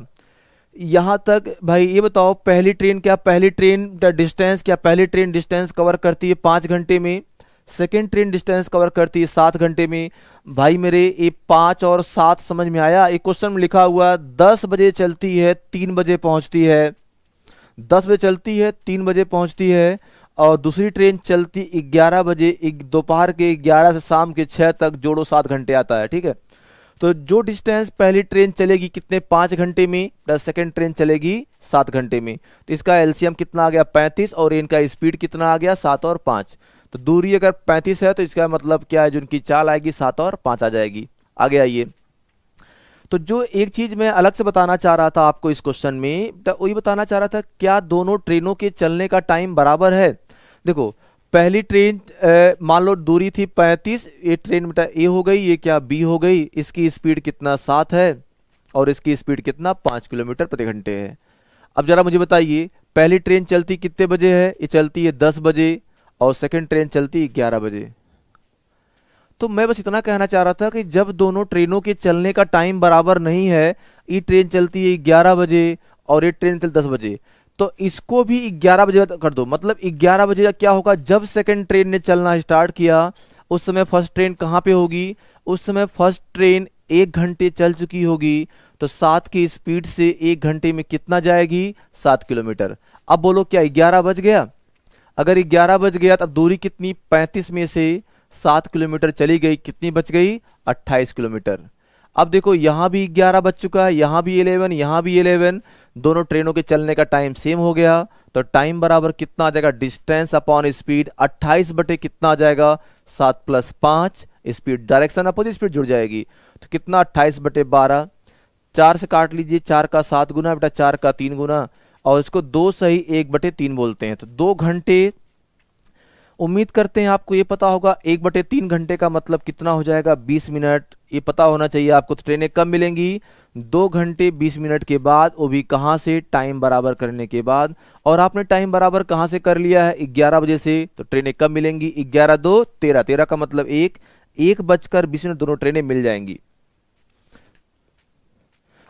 [SPEAKER 1] यहां तक। भाई ये बताओ पहली ट्रेन क्या? पहली ट्रेन डिस्टेंस क्या? पहली ट्रेन डिस्टेंस कवर करती है 5 घंटे में, सेकेंड ट्रेन डिस्टेंस कवर करती है 7 घंटे में। भाई मेरे ये 5 और 7 समझ में आया? एक क्वेश्चन में लिखा हुआ 10 बजे चलती है 3 बजे पहुंचती है, 10 बजे चलती है 3 बजे पहुंचती है, और दूसरी ट्रेन चलती 11 बजे, दोपहर के 11 से शाम के 6 तक, जोड़ो 7 घंटे आता है। ठीक है, तो जो डिस्टेंस पहली ट्रेन चलेगी कितने? 5 घंटे में, प्लस सेकेंड ट्रेन चलेगी 7 घंटे में। तो इसका एलसीएम कितना आ गया? 35, और इनका स्पीड कितना आ गया? 7 और 5। तो दूरी अगर 35 है तो इसका मतलब क्या है? जो इनकी चाल आएगी 7 और 5 आ जाएगी। आगे आइए, तो जो एक चीज मैं अलग से बताना चाह रहा था आपको इस क्वेश्चन में, तो वही बताना चाह रहा था, क्या दोनों ट्रेनों के चलने का टाइम बराबर है? देखो पहली ट्रेन मान लो दूरी थी 35, ये ट्रेन बेटा ए हो गई, ये क्या बी हो गई। इसकी स्पीड कितना? 7 है, और इसकी स्पीड कितना? 5 किलोमीटर प्रति घंटे है। अब जरा मुझे बताइए पहली ट्रेन चलती कितने बजे है? ये चलती है 10 बजे, और सेकंड ट्रेन चलती है 11 बजे। तो मैं बस इतना कहना चाह रहा था कि जब दोनों ट्रेनों के चलने का टाइम बराबर नहीं है, ये ट्रेन चलती है 11 बजे और ये ट्रेन चलती 10 बजे, तो इसको भी 11 बजे कर दो। मतलब 11 बजे का क्या होगा? जब सेकंड ट्रेन ने चलना स्टार्ट किया उस समय फर्स्ट ट्रेन कहाँ पे होगी? उस समय फर्स्ट ट्रेन 1 घंटे चल चुकी होगी। तो 7 की स्पीड से 1 घंटे में कितना जाएगी? 7 किलोमीटर। अब बोलो क्या 11 बज गया? अगर 11 बज गया तब दूरी कितनी? 35 में से 7 किलोमीटर चली गई, कितनी बच गई? 28 किलोमीटर। अब देखो यहां भी 11 बज चुका है, यहां भी 11, यहां भी 11, दोनों ट्रेनों के चलने का टाइम सेम हो गया। तो टाइम बराबर कितना आ जाएगा? डिस्टेंस अपॉन स्पीड, 28 बटे कितना आ जाएगा? 7 + 5, स्पीड डायरेक्शन अपोजिट स्पीड जुड़ जाएगी। तो कितना? 28/12। 4 से काट लीजिए, 4 का 7 गुना बेटा, 4 का 3 गुना, और इसको 2 सही 1/3 बोलते हैं। तो 2 घंटे, उम्मीद करते हैं आपको ये पता होगा। 1/3 घंटे का मतलब कितना हो जाएगा? 20 मिनट। ये पता होना चाहिए आपको। तो ट्रेनें कब मिलेंगी? 2 घंटे 20 मिनट के बाद, वो भी कहाँ से? टाइम बराबर करने के बाद। और आपने टाइम बराबर कहाँ से कर लिया है? 11 बजे से। तो ट्रेनें कब मिलेंगी? 11 2 13, 13 का मतलब 1:20 दोनों ट्रेनें मिल जाएंगी।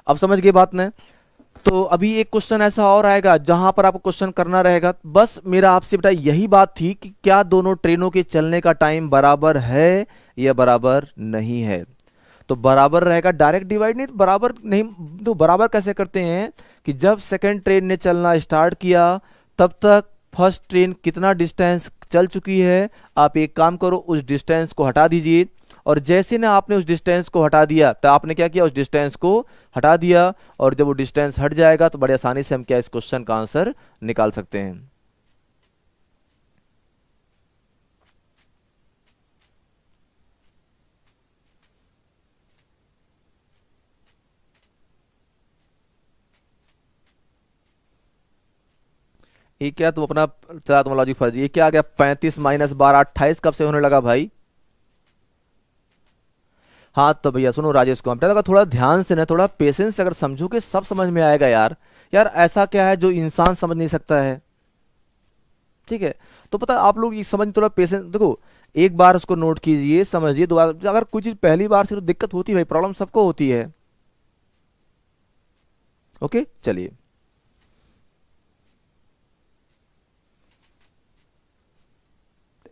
[SPEAKER 1] अब समझ गए बात ने? तो अभी एक क्वेश्चन ऐसा और आएगा जहां पर आपको क्वेश्चन करना रहेगा। बस मेरा आपसे बेटा यही बात थी कि क्या दोनों ट्रेनों के चलने का टाइम बराबर है या बराबर नहीं है। तो बराबर रहेगा, डायरेक्ट डिवाइड नहीं, तो बराबर नहीं, तो बराबर कैसे करते हैं कि जब सेकंड ट्रेन ने चलना स्टार्ट किया तब तक फर्स्ट ट्रेन कितना डिस्टेंस चल चुकी है, आप एक काम करो उस डिस्टेंस को हटा दीजिए, और जैसे ना आपने उस डिस्टेंस को हटा दिया तो आपने क्या किया, उस डिस्टेंस को हटा दिया, और जब वो डिस्टेंस हट जाएगा तो बड़े आसानी से हम क्या इस क्वेश्चन का आंसर निकाल सकते हैं। ये क्या तुम अपना चला, तुम्हारा लॉजिक फर्जी, ये क्या आ गया 35 माइनस 12 28 कब से होने लगा भाई। हाँ तो भैया सुनो राजेश को, बेटा थोड़ा ध्यान से ना, थोड़ा पेशेंस से अगर समझोगे सब समझ में आएगा यार। यार ऐसा क्या है जो इंसान समझ नहीं सकता है, ठीक है। तो पता है, आप लोग ये समझ, थोड़ा पेशेंस देखो, एक बार उसको नोट कीजिए, समझिए, दोबारा अगर कोई चीज पहली बार से तो दिक्कत होती है भाई, प्रॉब्लम सबको होती है। ओके चलिए,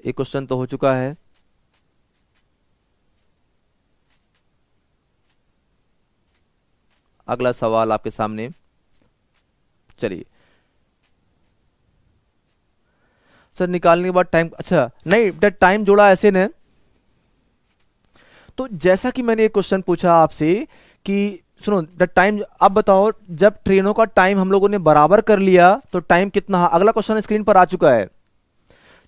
[SPEAKER 1] एक क्वेश्चन तो हो चुका है। अगला सवाल आपके सामने, चलिए। सर निकालने के बाद टाइम, अच्छा नहीं बेटा टाइम जोड़ा ऐसे ने, तो जैसा कि मैंने एक क्वेश्चन पूछा आपसे कि सुनो द टाइम, अब बताओ जब ट्रेनों का टाइम हम लोगों ने बराबर कर लिया तो टाइम कितना, अगला क्वेश्चन स्क्रीन पर आ चुका है,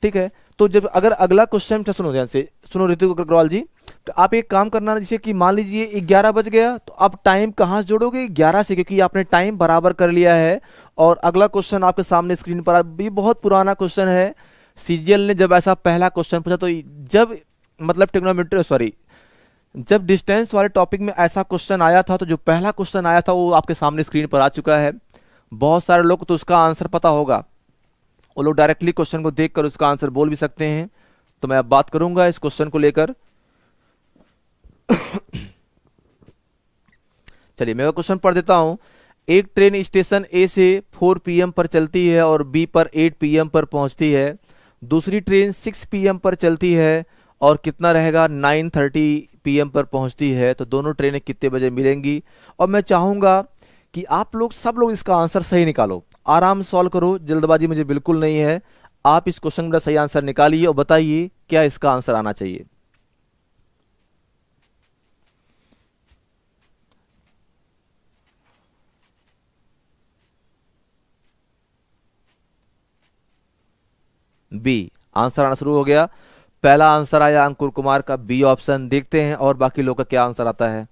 [SPEAKER 1] ठीक है। तो जब अगर अगला क्वेश्चन, सुनो ध्यान से सुनो ऋतिक अग्रवाल जी, तो आप एक काम करना, जैसे कि मान लीजिए 11 बज गया, तो आप टाइम कहाँ से जोड़ोगे, 11 से, क्योंकि आपने टाइम बराबर कर लिया है। और अगला क्वेश्चन आपके सामने स्क्रीन पर, ये बहुत पुराना क्वेश्चन है, सीजीएल ने जब ऐसा पहला क्वेश्चन पूछा, तो जब मतलब टेक्नोमेट्री सॉरी, जब डिस्टेंस वाले टॉपिक में ऐसा क्वेश्चन आया था, तो जो पहला क्वेश्चन आया था वो आपके सामने स्क्रीन पर आ चुका है। बहुत सारे लोग तो उसका आंसर पता होगा, वो लोग डायरेक्टली क्वेश्चन को देखकर उसका आंसर बोल भी सकते हैं। तो मैं अब बात करूंगा इस क्वेश्चन को लेकर। चलिए मैं क्वेश्चन पढ़ देता हूं। एक ट्रेन स्टेशन ए से 4 पीएम पर चलती है और बी पर 8 पीएम पर पहुंचती है। दूसरी ट्रेन 6 पीएम पर चलती है और कितना रहेगा 9:30 पीएम पर पहुंचती है। तो दोनों ट्रेनें कितने बजे मिलेंगी। और मैं चाहूंगा कि आप लोग सब लोग इसका आंसर सही निकालो, आराम सॉल्व करो, जल्दबाजी मुझे बिल्कुल नहीं है। आप इस क्वेश्चन का सही आंसर निकालिए और बताइए क्या इसका आंसर आना चाहिए। बी, आंसर आना शुरू हो गया। पहला आंसर आया अंकुर कुमार का बी ऑप्शन। देखते हैं और बाकी लोग का क्या आंसर आता है।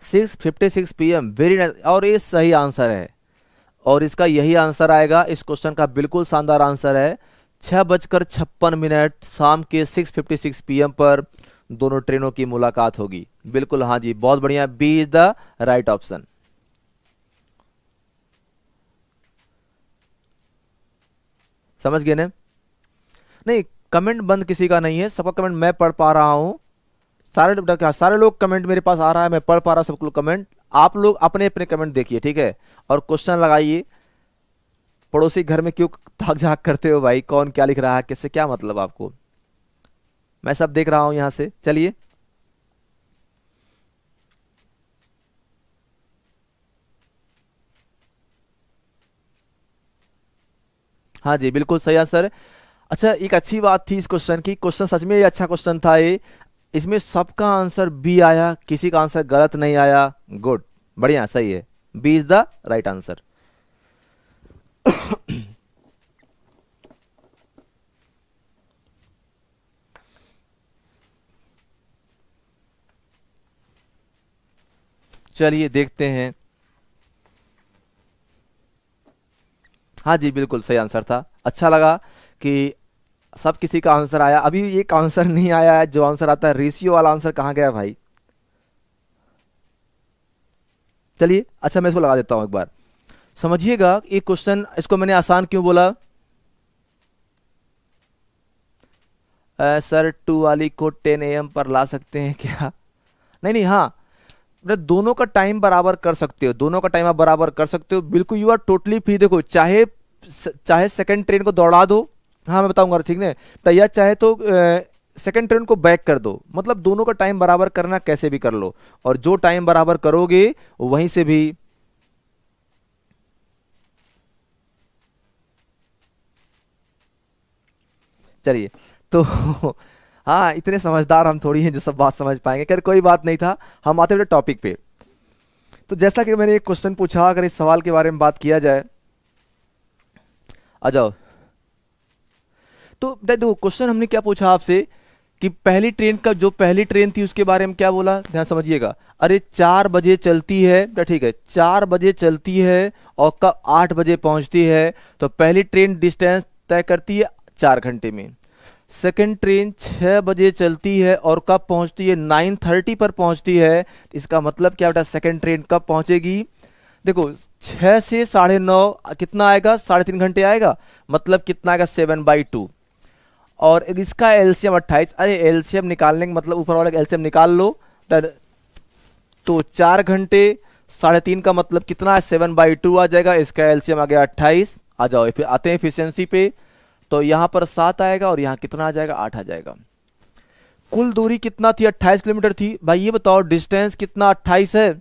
[SPEAKER 1] सिक्स 56 PM, वेरी नाइस, और ये सही आंसर है और इसका यही आंसर आएगा। इस क्वेश्चन का बिल्कुल शानदार आंसर है 6:56 शाम के 6:56 PM पर दोनों ट्रेनों की मुलाकात होगी। बिल्कुल हाँ जी, बहुत बढ़िया, b is the right option. समझ गए ना। नहीं, कमेंट बंद किसी का नहीं है, सबका कमेंट मैं पढ़ पा रहा हूं। सारे लोग कमेंट मेरे पास आ रहा है, मैं पढ़ पा रहा हूं सबको कमेंट। आप लोग अपने अपने कमेंट देखिए, ठीक है, और क्वेश्चन लगाइए। पड़ोसी घर में क्यों ताक झाक करते हो भाई, कौन क्या लिख रहा है, किससे क्या मतलब आपको। मैं सब देख रहा हूं यहां से। चलिए, हाँ जी बिल्कुल सही आंसर। अच्छा, एक अच्छी बात थी इस क्वेश्चन की, क्वेश्चन सच में ये अच्छा क्वेश्चन था ये, इसमें सबका आंसर बी आया, किसी का आंसर गलत नहीं आया। गुड, बढ़िया, सही है, b is the right answer. चलिए देखते हैं। हाँ जी बिल्कुल सही आंसर था। अच्छा लगा कि सब किसी का आंसर आया। अभी एक आंसर नहीं आया है, जो आंसर आता है रेशियो वाला आंसर कहाँ गया भाई। चलिए, अच्छा मैं इसको लगा देता हूं एक बार, समझिएगा। एक क्वेश्चन, इसको मैंने आसान क्यों बोला। सर 2 वाली को 10 AM पर ला सकते हैं क्या। नहीं नहीं, हाँ मतलब दोनों का टाइम बराबर कर सकते हो, दोनों का टाइम आप बराबर कर सकते हो, बिल्कुल यू आर टोटली फ्री। देखो चाहे चाहे सेकंड ट्रेन को दौड़ा दो, हाँ मैं बताऊंगा ठीक है, तो या चाहे तो सेकंड ट्रेन को बैक कर दो, मतलब दोनों का टाइम बराबर करना कैसे भी कर लो, और जो टाइम बराबर करोगे वहीं से भी। चलिए तो हाँ इतने समझदार हम थोड़ी हैं जो सब बात समझ पाएंगे, खैर कोई बात नहीं था, हम आते हुए टॉपिक पे। तो जैसा कि मैंने एक क्वेश्चन पूछा, अगर इस सवाल के बारे में बात किया जाए, आ जाओ। तो देखो क्वेश्चन हमने क्या पूछा आपसे कि पहली ट्रेन का, जो पहली ट्रेन थी उसके बारे में क्या बोला, ध्यान समझिएगा। अरे 4 बजे चलती है, ठीक है 4 बजे चलती है और कब 8 बजे पहुंचती है, तो पहली ट्रेन डिस्टेंस तय करती है 4 घंटे में। सेकंड ट्रेन 6 बजे चलती है और कब पहुंचती है, 9:30 पर पहुंचती है। इसका मतलब क्या बेटा, सेकंड ट्रेन कब पहुंचेगी, देखो 6 से 9:30 कितना आएगा, 3.5 घंटे आएगा, मतलब कितना आएगा 7/2। और इसका एलसीएम 28, अरे एलसीएम निकालने का मतलब ऊपर वाला एलसीएम निकाल लो, तो 4 घंटे 3.5 का मतलब कितना है 7/2 आ जाएगा, इसका एलसीएम आ गया 28। आ जाओ फिर आते हैं एफिशिएंसी पे, तो यहां पर 7 आएगा और यहां कितना आ जाएगा 8 आ जाएगा। कुल दूरी कितना थी, 28 किलोमीटर थी। भाई ये बताओ डिस्टेंस कितना 28 है,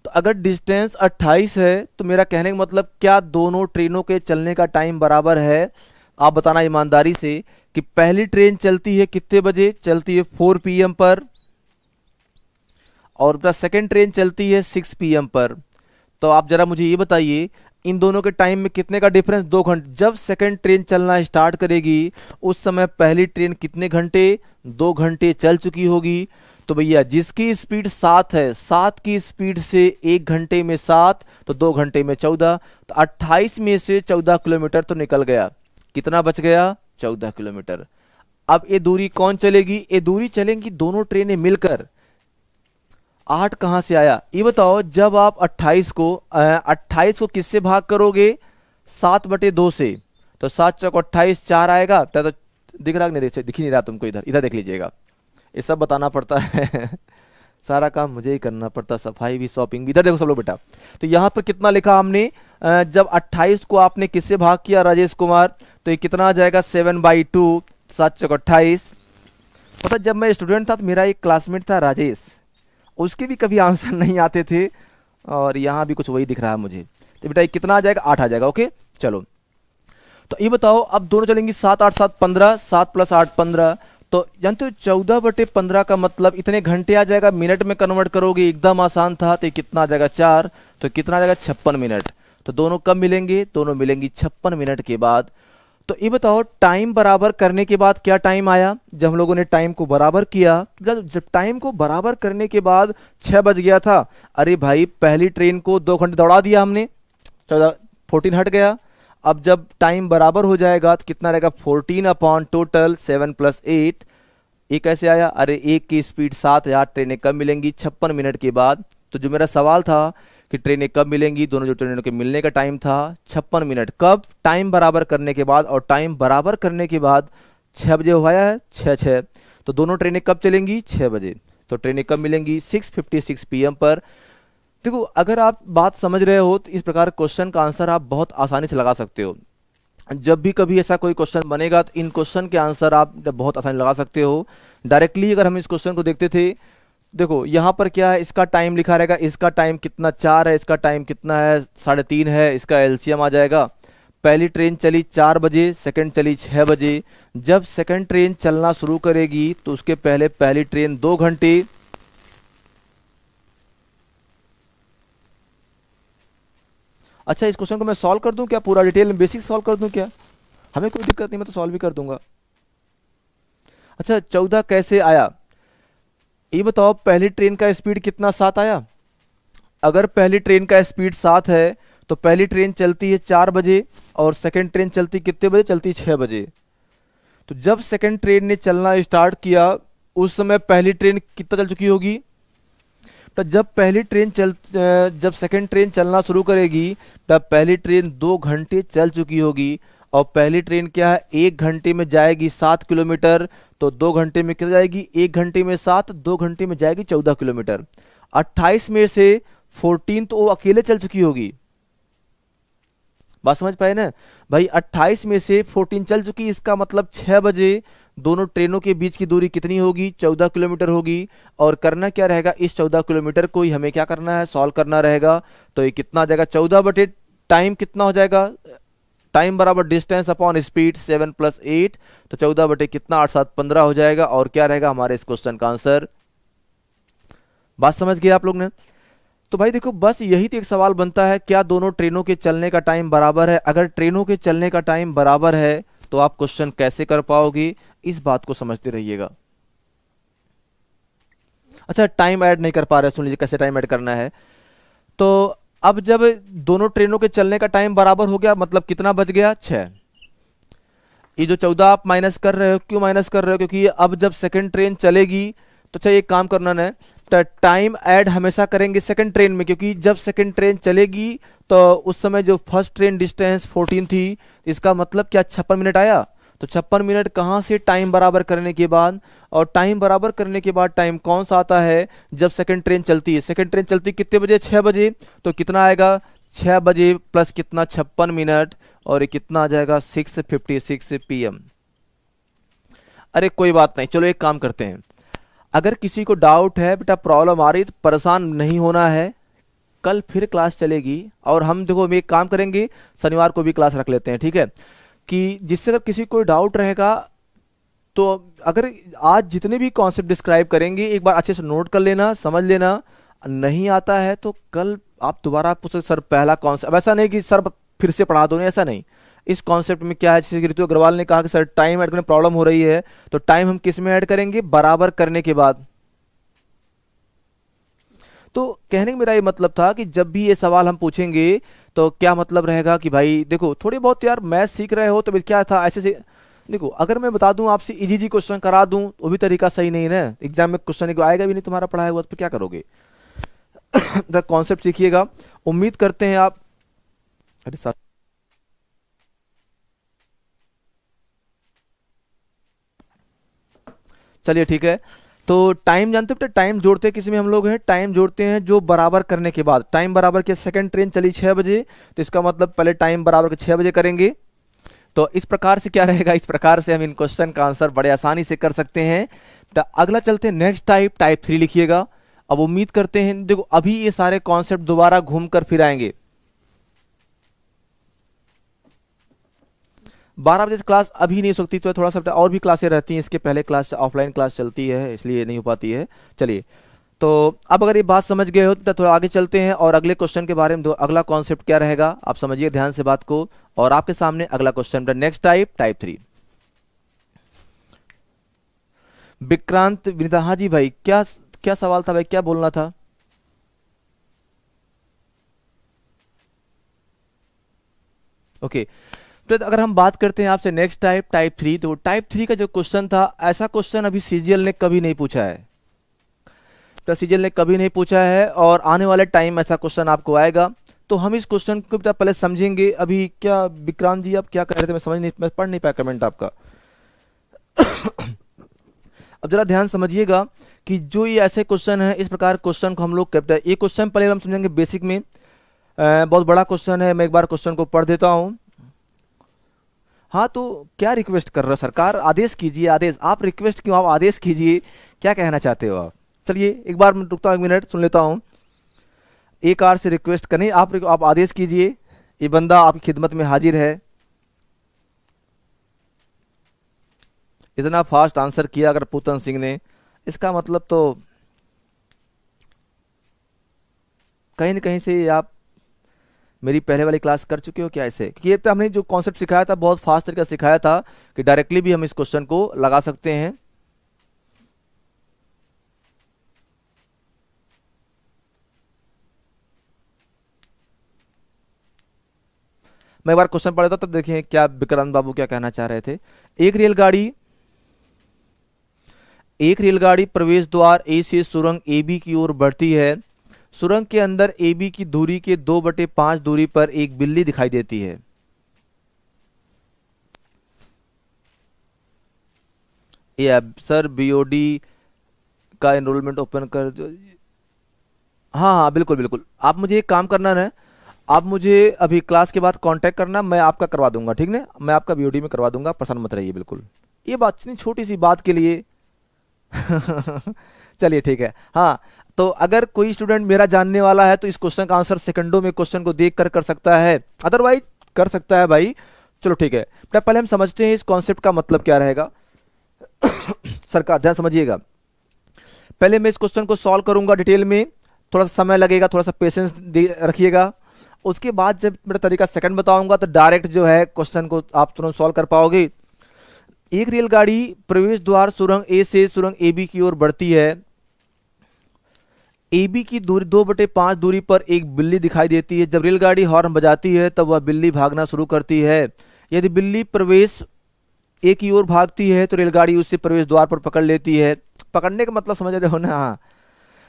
[SPEAKER 1] तो अगर डिस्टेंस 28 है तो मेरा कहने का मतलब क्या दोनों ट्रेनों के चलने का टाइम बराबर है। आप बताना ईमानदारी से कि पहली ट्रेन चलती है कितने बजे, चलती है 4 PM पर, और सेकंड ट्रेन चलती है 6 PM पर। तो आप जरा मुझे ये बताइए इन दोनों के टाइम में कितने का डिफरेंस, 2 घंटे। जब सेकंड ट्रेन चलना स्टार्ट करेगी उस समय पहली ट्रेन कितने घंटे, 2 घंटे चल चुकी होगी। तो भैया जिसकी स्पीड 7 है, 7 की स्पीड से 1 घंटे में 7, तो 2 घंटे में 14, तो 28 में से 14 किलोमीटर तो निकल गया, कितना बच गया 14 किलोमीटर। अब ये दूरी कौन चलेगी, ये दूरी चलेंगी दोनों ट्रेनें मिलकर। 8 कहां से आया ये बताओ, जब आप 28 को किससे भाग करोगे, 7/2 से, तो 7 चौक 28, 4 आएगा। तो दिख रहा नहीं, दिख ही नहीं रहा तुमको, इधर इधर देख लीजिएगा, ये सब बताना पड़ता है सारा काम मुझे ही करना पड़ता, सफाई भी शॉपिंग भी। इधर देखो सब लोग बेटा, तो यहाँ पर कितना लिखा हमने, जब 28 को आपने किससे भाग किया राजेश कुमार, तो ये कितना आ जाएगा 7/2, 7 चौक 28। पता जब मैं स्टूडेंट था तो मेरा एक क्लासमेट था राजेश, उसके भी कभी आंसर नहीं आते थे, और यहाँ भी कुछ वही दिख रहा है मुझे। तो बेटा ये कितना आ जाएगा 8 आ जाएगा। ओके चलो, तो ये बताओ अब दोनों चलेंगी 7 8 7 15, 7 + 8 15, तो जानते हो 14/15 का मतलब इतने घंटे आ जाएगा, मिनट में कन्वर्ट करोगे एकदम आसान था, तो कितना आ जाएगा 4, तो कितना आ जाएगा 56 मिनट। तो दोनों कब मिलेंगे, दोनों मिलेंगी 56 मिनट के बाद। तो ये बताओ टाइम बराबर करने के बाद क्या टाइम आया, जब हम लोगों ने टाइम को बराबर किया, जब टाइम को बराबर करने के बाद 6 बज गया था, अरे भाई पहली ट्रेन को 2 घंटे दौड़ा दिया हमने, 14 हट गया। अब जब टाइम बराबर हो जाएगा तो कितना रहेगा 14 अपॉन टोटल 7 + 8। ये कैसे आया, अरे एक की स्पीड 7 है, ट्रेनें कब मिलेंगी 56 मिनट के बाद। तो जो मेरा सवाल था कि ट्रेनें कब मिलेंगी, दोनों जो ट्रेनों के मिलने का टाइम था 56 मिनट, कब, टाइम बराबर करने के बाद। और टाइम बराबर करने के बाद 6 बजे हुआ है, 6 तो दोनों ट्रेनें कब चलेंगी 6 बजे। तो ट्रेनें कब मिलेंगी 6:56 PM पर। देखो अगर आप बात समझ रहे हो तो इस प्रकार क्वेश्चन का आंसर आप बहुत आसानी से लगा सकते हो। जब भी कभी ऐसा कोई क्वेश्चन बनेगा तो इन क्वेश्चन के आंसर आप बहुत आसानी लगा सकते हो। डायरेक्टली अगर हम इस क्वेश्चन को देखते थे, देखो यहाँ पर क्या है, इसका टाइम लिखा रहेगा, इसका टाइम कितना 4 है, इसका टाइम कितना है 3.5 है, इसका एलसीएम आ जाएगा। पहली ट्रेन चली 4 बजे, सेकंड चली 6 बजे। जब सेकंड ट्रेन चलना शुरू करेगी तो उसके पहले पहली ट्रेन 2 घंटे, अच्छा इस क्वेश्चन को मैं सॉल्व कर दूं क्या, पूरा डिटेल में बेसिक सॉल्व कर दूं क्या, हमें कोई दिक्कत नहीं, मैं तो सॉल्व भी कर दूंगा। अच्छा 14 कैसे आया ये बताओ, पहली ट्रेन का स्पीड कितना 7 आया। अगर पहली ट्रेन का स्पीड 7 है तो पहली ट्रेन चलती है 4 बजे और सेकंड ट्रेन चलती कितने बजे, चलती 6 बजे। तो जब सेकंड ट्रेन ने चलना स्टार्ट किया उस समय पहली ट्रेन कितना चल चुकी होगी, तो जब सेकंड ट्रेन चलना शुरू करेगी तब पहली ट्रेन 2 घंटे चल चुकी होगी। और पहली ट्रेन क्या है, 1 घंटे में जाएगी 7 किलोमीटर, तो 2 घंटे में कितना जाएगी, 1 घंटे में 7, 2 घंटे में जाएगी 14 किलोमीटर। 28 में से 14 तो वो अकेले चल चुकी होगी, बात समझ पाए ना भाई। 28 में से 14 चल चुकी, इसका मतलब 6 बजे दोनों ट्रेनों के बीच की दूरी कितनी होगी, 14 किलोमीटर होगी। और करना क्या रहेगा, इस 14 किलोमीटर को ही हमें क्या करना है, सॉल्व करना रहेगा। तो ये कितना आ जाएगा, 14 बटे टाइम कितना हो जाएगा, टाइम बराबर डिस्टेंस अपॉन स्पीड 7 + 8, तो 14 बटे कितना, 8 7 15 हो जाएगा। और क्या रहेगा हमारे इस क्वेश्चन का आंसर। बात समझ गए आप लोग ने। तो भाई देखो, बस यही तो एक सवाल बनता है, क्या दोनों ट्रेनों के चलने का टाइम बराबर है। अगर ट्रेनों के चलने का टाइम बराबर है तो आप क्वेश्चन कैसे कर पाओगे, इस बात को समझते रहिएगा। अच्छा, टाइम ऐड नहीं कर पा रहे, सुन लीजिए कैसे टाइम ऐड करना है। तो अब जब दोनों ट्रेनों के चलने का टाइम बराबर हो गया, मतलब कितना बच गया, 6। ये जो 14 आप माइनस कर रहे हो, क्यों माइनस कर रहे हो, क्योंकि अब जब सेकंड ट्रेन चलेगी तो अच्छा एक काम करना है, टाइम ऐड हमेशा करेंगे सेकंड ट्रेन में, क्योंकि जब सेकंड ट्रेन चलेगी तो उस समय जो फर्स्ट ट्रेन डिस्टेंस 14 थी, इसका मतलब क्या 56 मिनट आया। तो 56 मिनट कहाँ से, टाइम बराबर करने के बाद। और टाइम बराबर करने के बाद टाइम कौन सा आता है, जब सेकंड ट्रेन चलती है। सेकंड ट्रेन चलती कितने बजे, 6 बजे, तो कितना आएगा, 6 बजे प्लस कितना, 56 मिनट, और ये कितना आ जाएगा, 6:56 PM। अरे कोई बात नहीं, चलो एक काम करते हैं, अगर किसी को डाउट है, बेटा प्रॉब्लम आ रही, तो परेशान नहीं होना है, कल फिर क्लास चलेगी। और हम देखो, हम एक काम करेंगे, शनिवार को भी क्लास रख लेते हैं, ठीक है, कि जिससे अगर किसी को डाउट रहेगा, तो अगर आज जितने भी कॉन्सेप्ट डिस्क्राइब करेंगे एक बार अच्छे से नोट कर लेना, समझ लेना। नहीं आता है तो कल आप दोबारा पूछ सकते, सर पहला कॉन्सेप्ट। ऐसा नहीं कि सर फिर से पढ़ा दो, नहीं, ऐसा नहीं। इस कॉन्सेप्ट में क्या है, जैसे ऋतु अग्रवाल ने कहा कि सर टाइम ऐड करने में प्रॉब्लम हो रही है, तो टाइम हम किस में ऐड करेंगे, बराबर करने के बाद। तो कहने का मेरा ये मतलब था कि जब भी ये सवाल हम पूछेंगे तो क्या मतलब रहेगा कि भाई देखो, थोड़ी बहुत यार मैथ सीख रहे हो तो क्या था ऐसे से। देखो, अगर मैं बता दूं आपसे इजी जी क्वेश्चन करा दूं, वो भी तरीका सही नहीं है ना, एग्जाम में क्वेश्चन आएगा भी नहीं तुम्हारा पढ़ाया हुआ, तो क्या करोगे। कॉन्सेप्ट सीखिएगा, उम्मीद करते हैं आप। अरे सर, चलिए ठीक है। तो टाइम जानते हो, टाइम जोड़ते हैं किसी में हम लोग हैं, टाइम जोड़ते हैं जो बराबर करने के बाद। टाइम बराबर के, सेकंड ट्रेन चली 6 बजे, तो इसका मतलब पहले टाइम बराबर के 6 बजे करेंगे। तो इस प्रकार से क्या रहेगा, इस प्रकार से हम इन क्वेश्चन का आंसर बड़े आसानी से कर सकते हैं। तो अगला चलते हैं नेक्स्ट टाइप, टाइप 3 लिखिएगा। अब उम्मीद करते हैं, देखो अभी ये सारे कॉन्सेप्ट दोबारा घूम कर फिर आएंगे। 12 बजे से क्लास अभी नहीं हो सकती, तो थोड़ा सा और भी क्लासें रहती हैं, इसके पहले क्लास ऑफलाइन क्लास चलती है, इसलिए नहीं हो पाती है। चलिए, तो अब अगर ये बात समझ गए हो तो थोड़ा आगे चलते हैं और अगले क्वेश्चन के बारे में। अगला कॉन्सेप्ट क्या रहेगा, आप समझिए ध्यान से बात को। और आपके सामने अगला question, next type, type 3। Vikrant Vinita, हाँ जी भाई, क्या क्या सवाल था भाई, क्या बोलना था। ओके, तो अगर हम बात करते हैं आपसे नेक्स्ट टाइप, टाइप 3, तो टाइप 3 का जो क्वेश्चन था, ऐसा क्वेश्चन अभी सीजीएल ने कभी नहीं पूछा है। तो सीजीएल ने कभी नहीं पूछा है और आने वाले टाइम ऐसा क्वेश्चन आपको आएगा। तो हम इस क्वेश्चन को पहले समझेंगे। अभी क्या विक्रांत जी आप क्या कह रहे थे, मैं पढ़ नहीं पाया कमेंट आपका। अब जरा ध्यान समझिएगा कि जो ये ऐसे क्वेश्चन है, इस प्रकार क्वेश्चन को हम लोग करते हैं। ये क्वेश्चन पहले हम समझेंगे बेसिक में, बहुत बड़ा क्वेश्चन है। मैं एक बार क्वेश्चन को पढ़ देता हूं। हाँ, तो क्या रिक्वेस्ट कर रहे हो सरकार, आदेश कीजिए, आदेश। आप रिक्वेस्ट क्यों, आप आदेश कीजिए, क्या कहना चाहते हो आप। चलिए एक बार मैं रुकता हूँ, 1 मिनट सुन लेता हूँ। एक आर से रिक्वेस्ट करनी, आप आदेश कीजिए, ये बंदा आपकी खिदमत में हाजिर है। इतना फास्ट आंसर किया अगर पूतन सिंह ने, इसका मतलब तो कहीं न कहीं से आप मेरी पहले वाली क्लास कर चुके हो क्या ऐसे। क्योंकि ये तो हमने जो कॉन्सेप्ट सिखाया था बहुत फास्ट तरीके से सिखाया था कि डायरेक्टली भी हम इस क्वेश्चन को लगा सकते हैं। मैं एक बार क्वेश्चन पढ़ा था, तब देखिए क्या विक्रांत बाबू क्या कहना चाह रहे थे। एक रेलगाड़ी प्रवेश द्वार ए से सुरंग ए बी की ओर बढ़ती है। सुरंग के अंदर ए बी की दूरी के 2/5 दूरी पर एक बिल्ली दिखाई देती है। ये सर बीओडी का एनरोलमेंट ओपन कर दो। हाँ हाँ बिल्कुल बिल्कुल, आप मुझे एक काम करना ना, आप मुझे अभी क्लास के बाद कांटेक्ट करना, मैं आपका करवा दूंगा, ठीक ना, मैं आपका बीओडी में करवा दूंगा, पसंद मत रहिए बिल्कुल। ये बात इतनी छोटी सी बात के लिए। चलिए ठीक है। हाँ, तो अगर कोई स्टूडेंट मेरा जानने वाला है तो इस क्वेश्चन का आंसर सेकंडों में क्वेश्चन को देख कर सकता है, अदरवाइज कर सकता है भाई। चलो ठीक है, तो पहले हम समझते हैं इस कॉन्सेप्ट का मतलब क्या रहेगा। सरकार ध्यान समझिएगा, पहले मैं इस क्वेश्चन को सॉल्व करूंगा डिटेल में, थोड़ा सा समय लगेगा, थोड़ा सा पेशेंस रखिएगा। उसके बाद जब मेरा तरीका सेकंड बताऊंगा तो डायरेक्ट जो है क्वेश्चन को आप तुरंत सॉल्व कर पाओगे। एक रेलगाड़ी प्रवेश द्वार सुरंग ए से सुरंग ए बी की ओर बढ़ती है। ए बी की दूरी 2/5 दूरी पर एक बिल्ली दिखाई देती है। जब रेलगाड़ी हॉर्न बजाती है तब वह बिल्ली भागना शुरू करती है। यदि बिल्ली प्रवेश ए की ओर भागती है तो रेलगाड़ी उसे प्रवेश द्वार पर पकड़ लेती है। पकड़ने का मतलब समझ रहे हो ना? हाँ।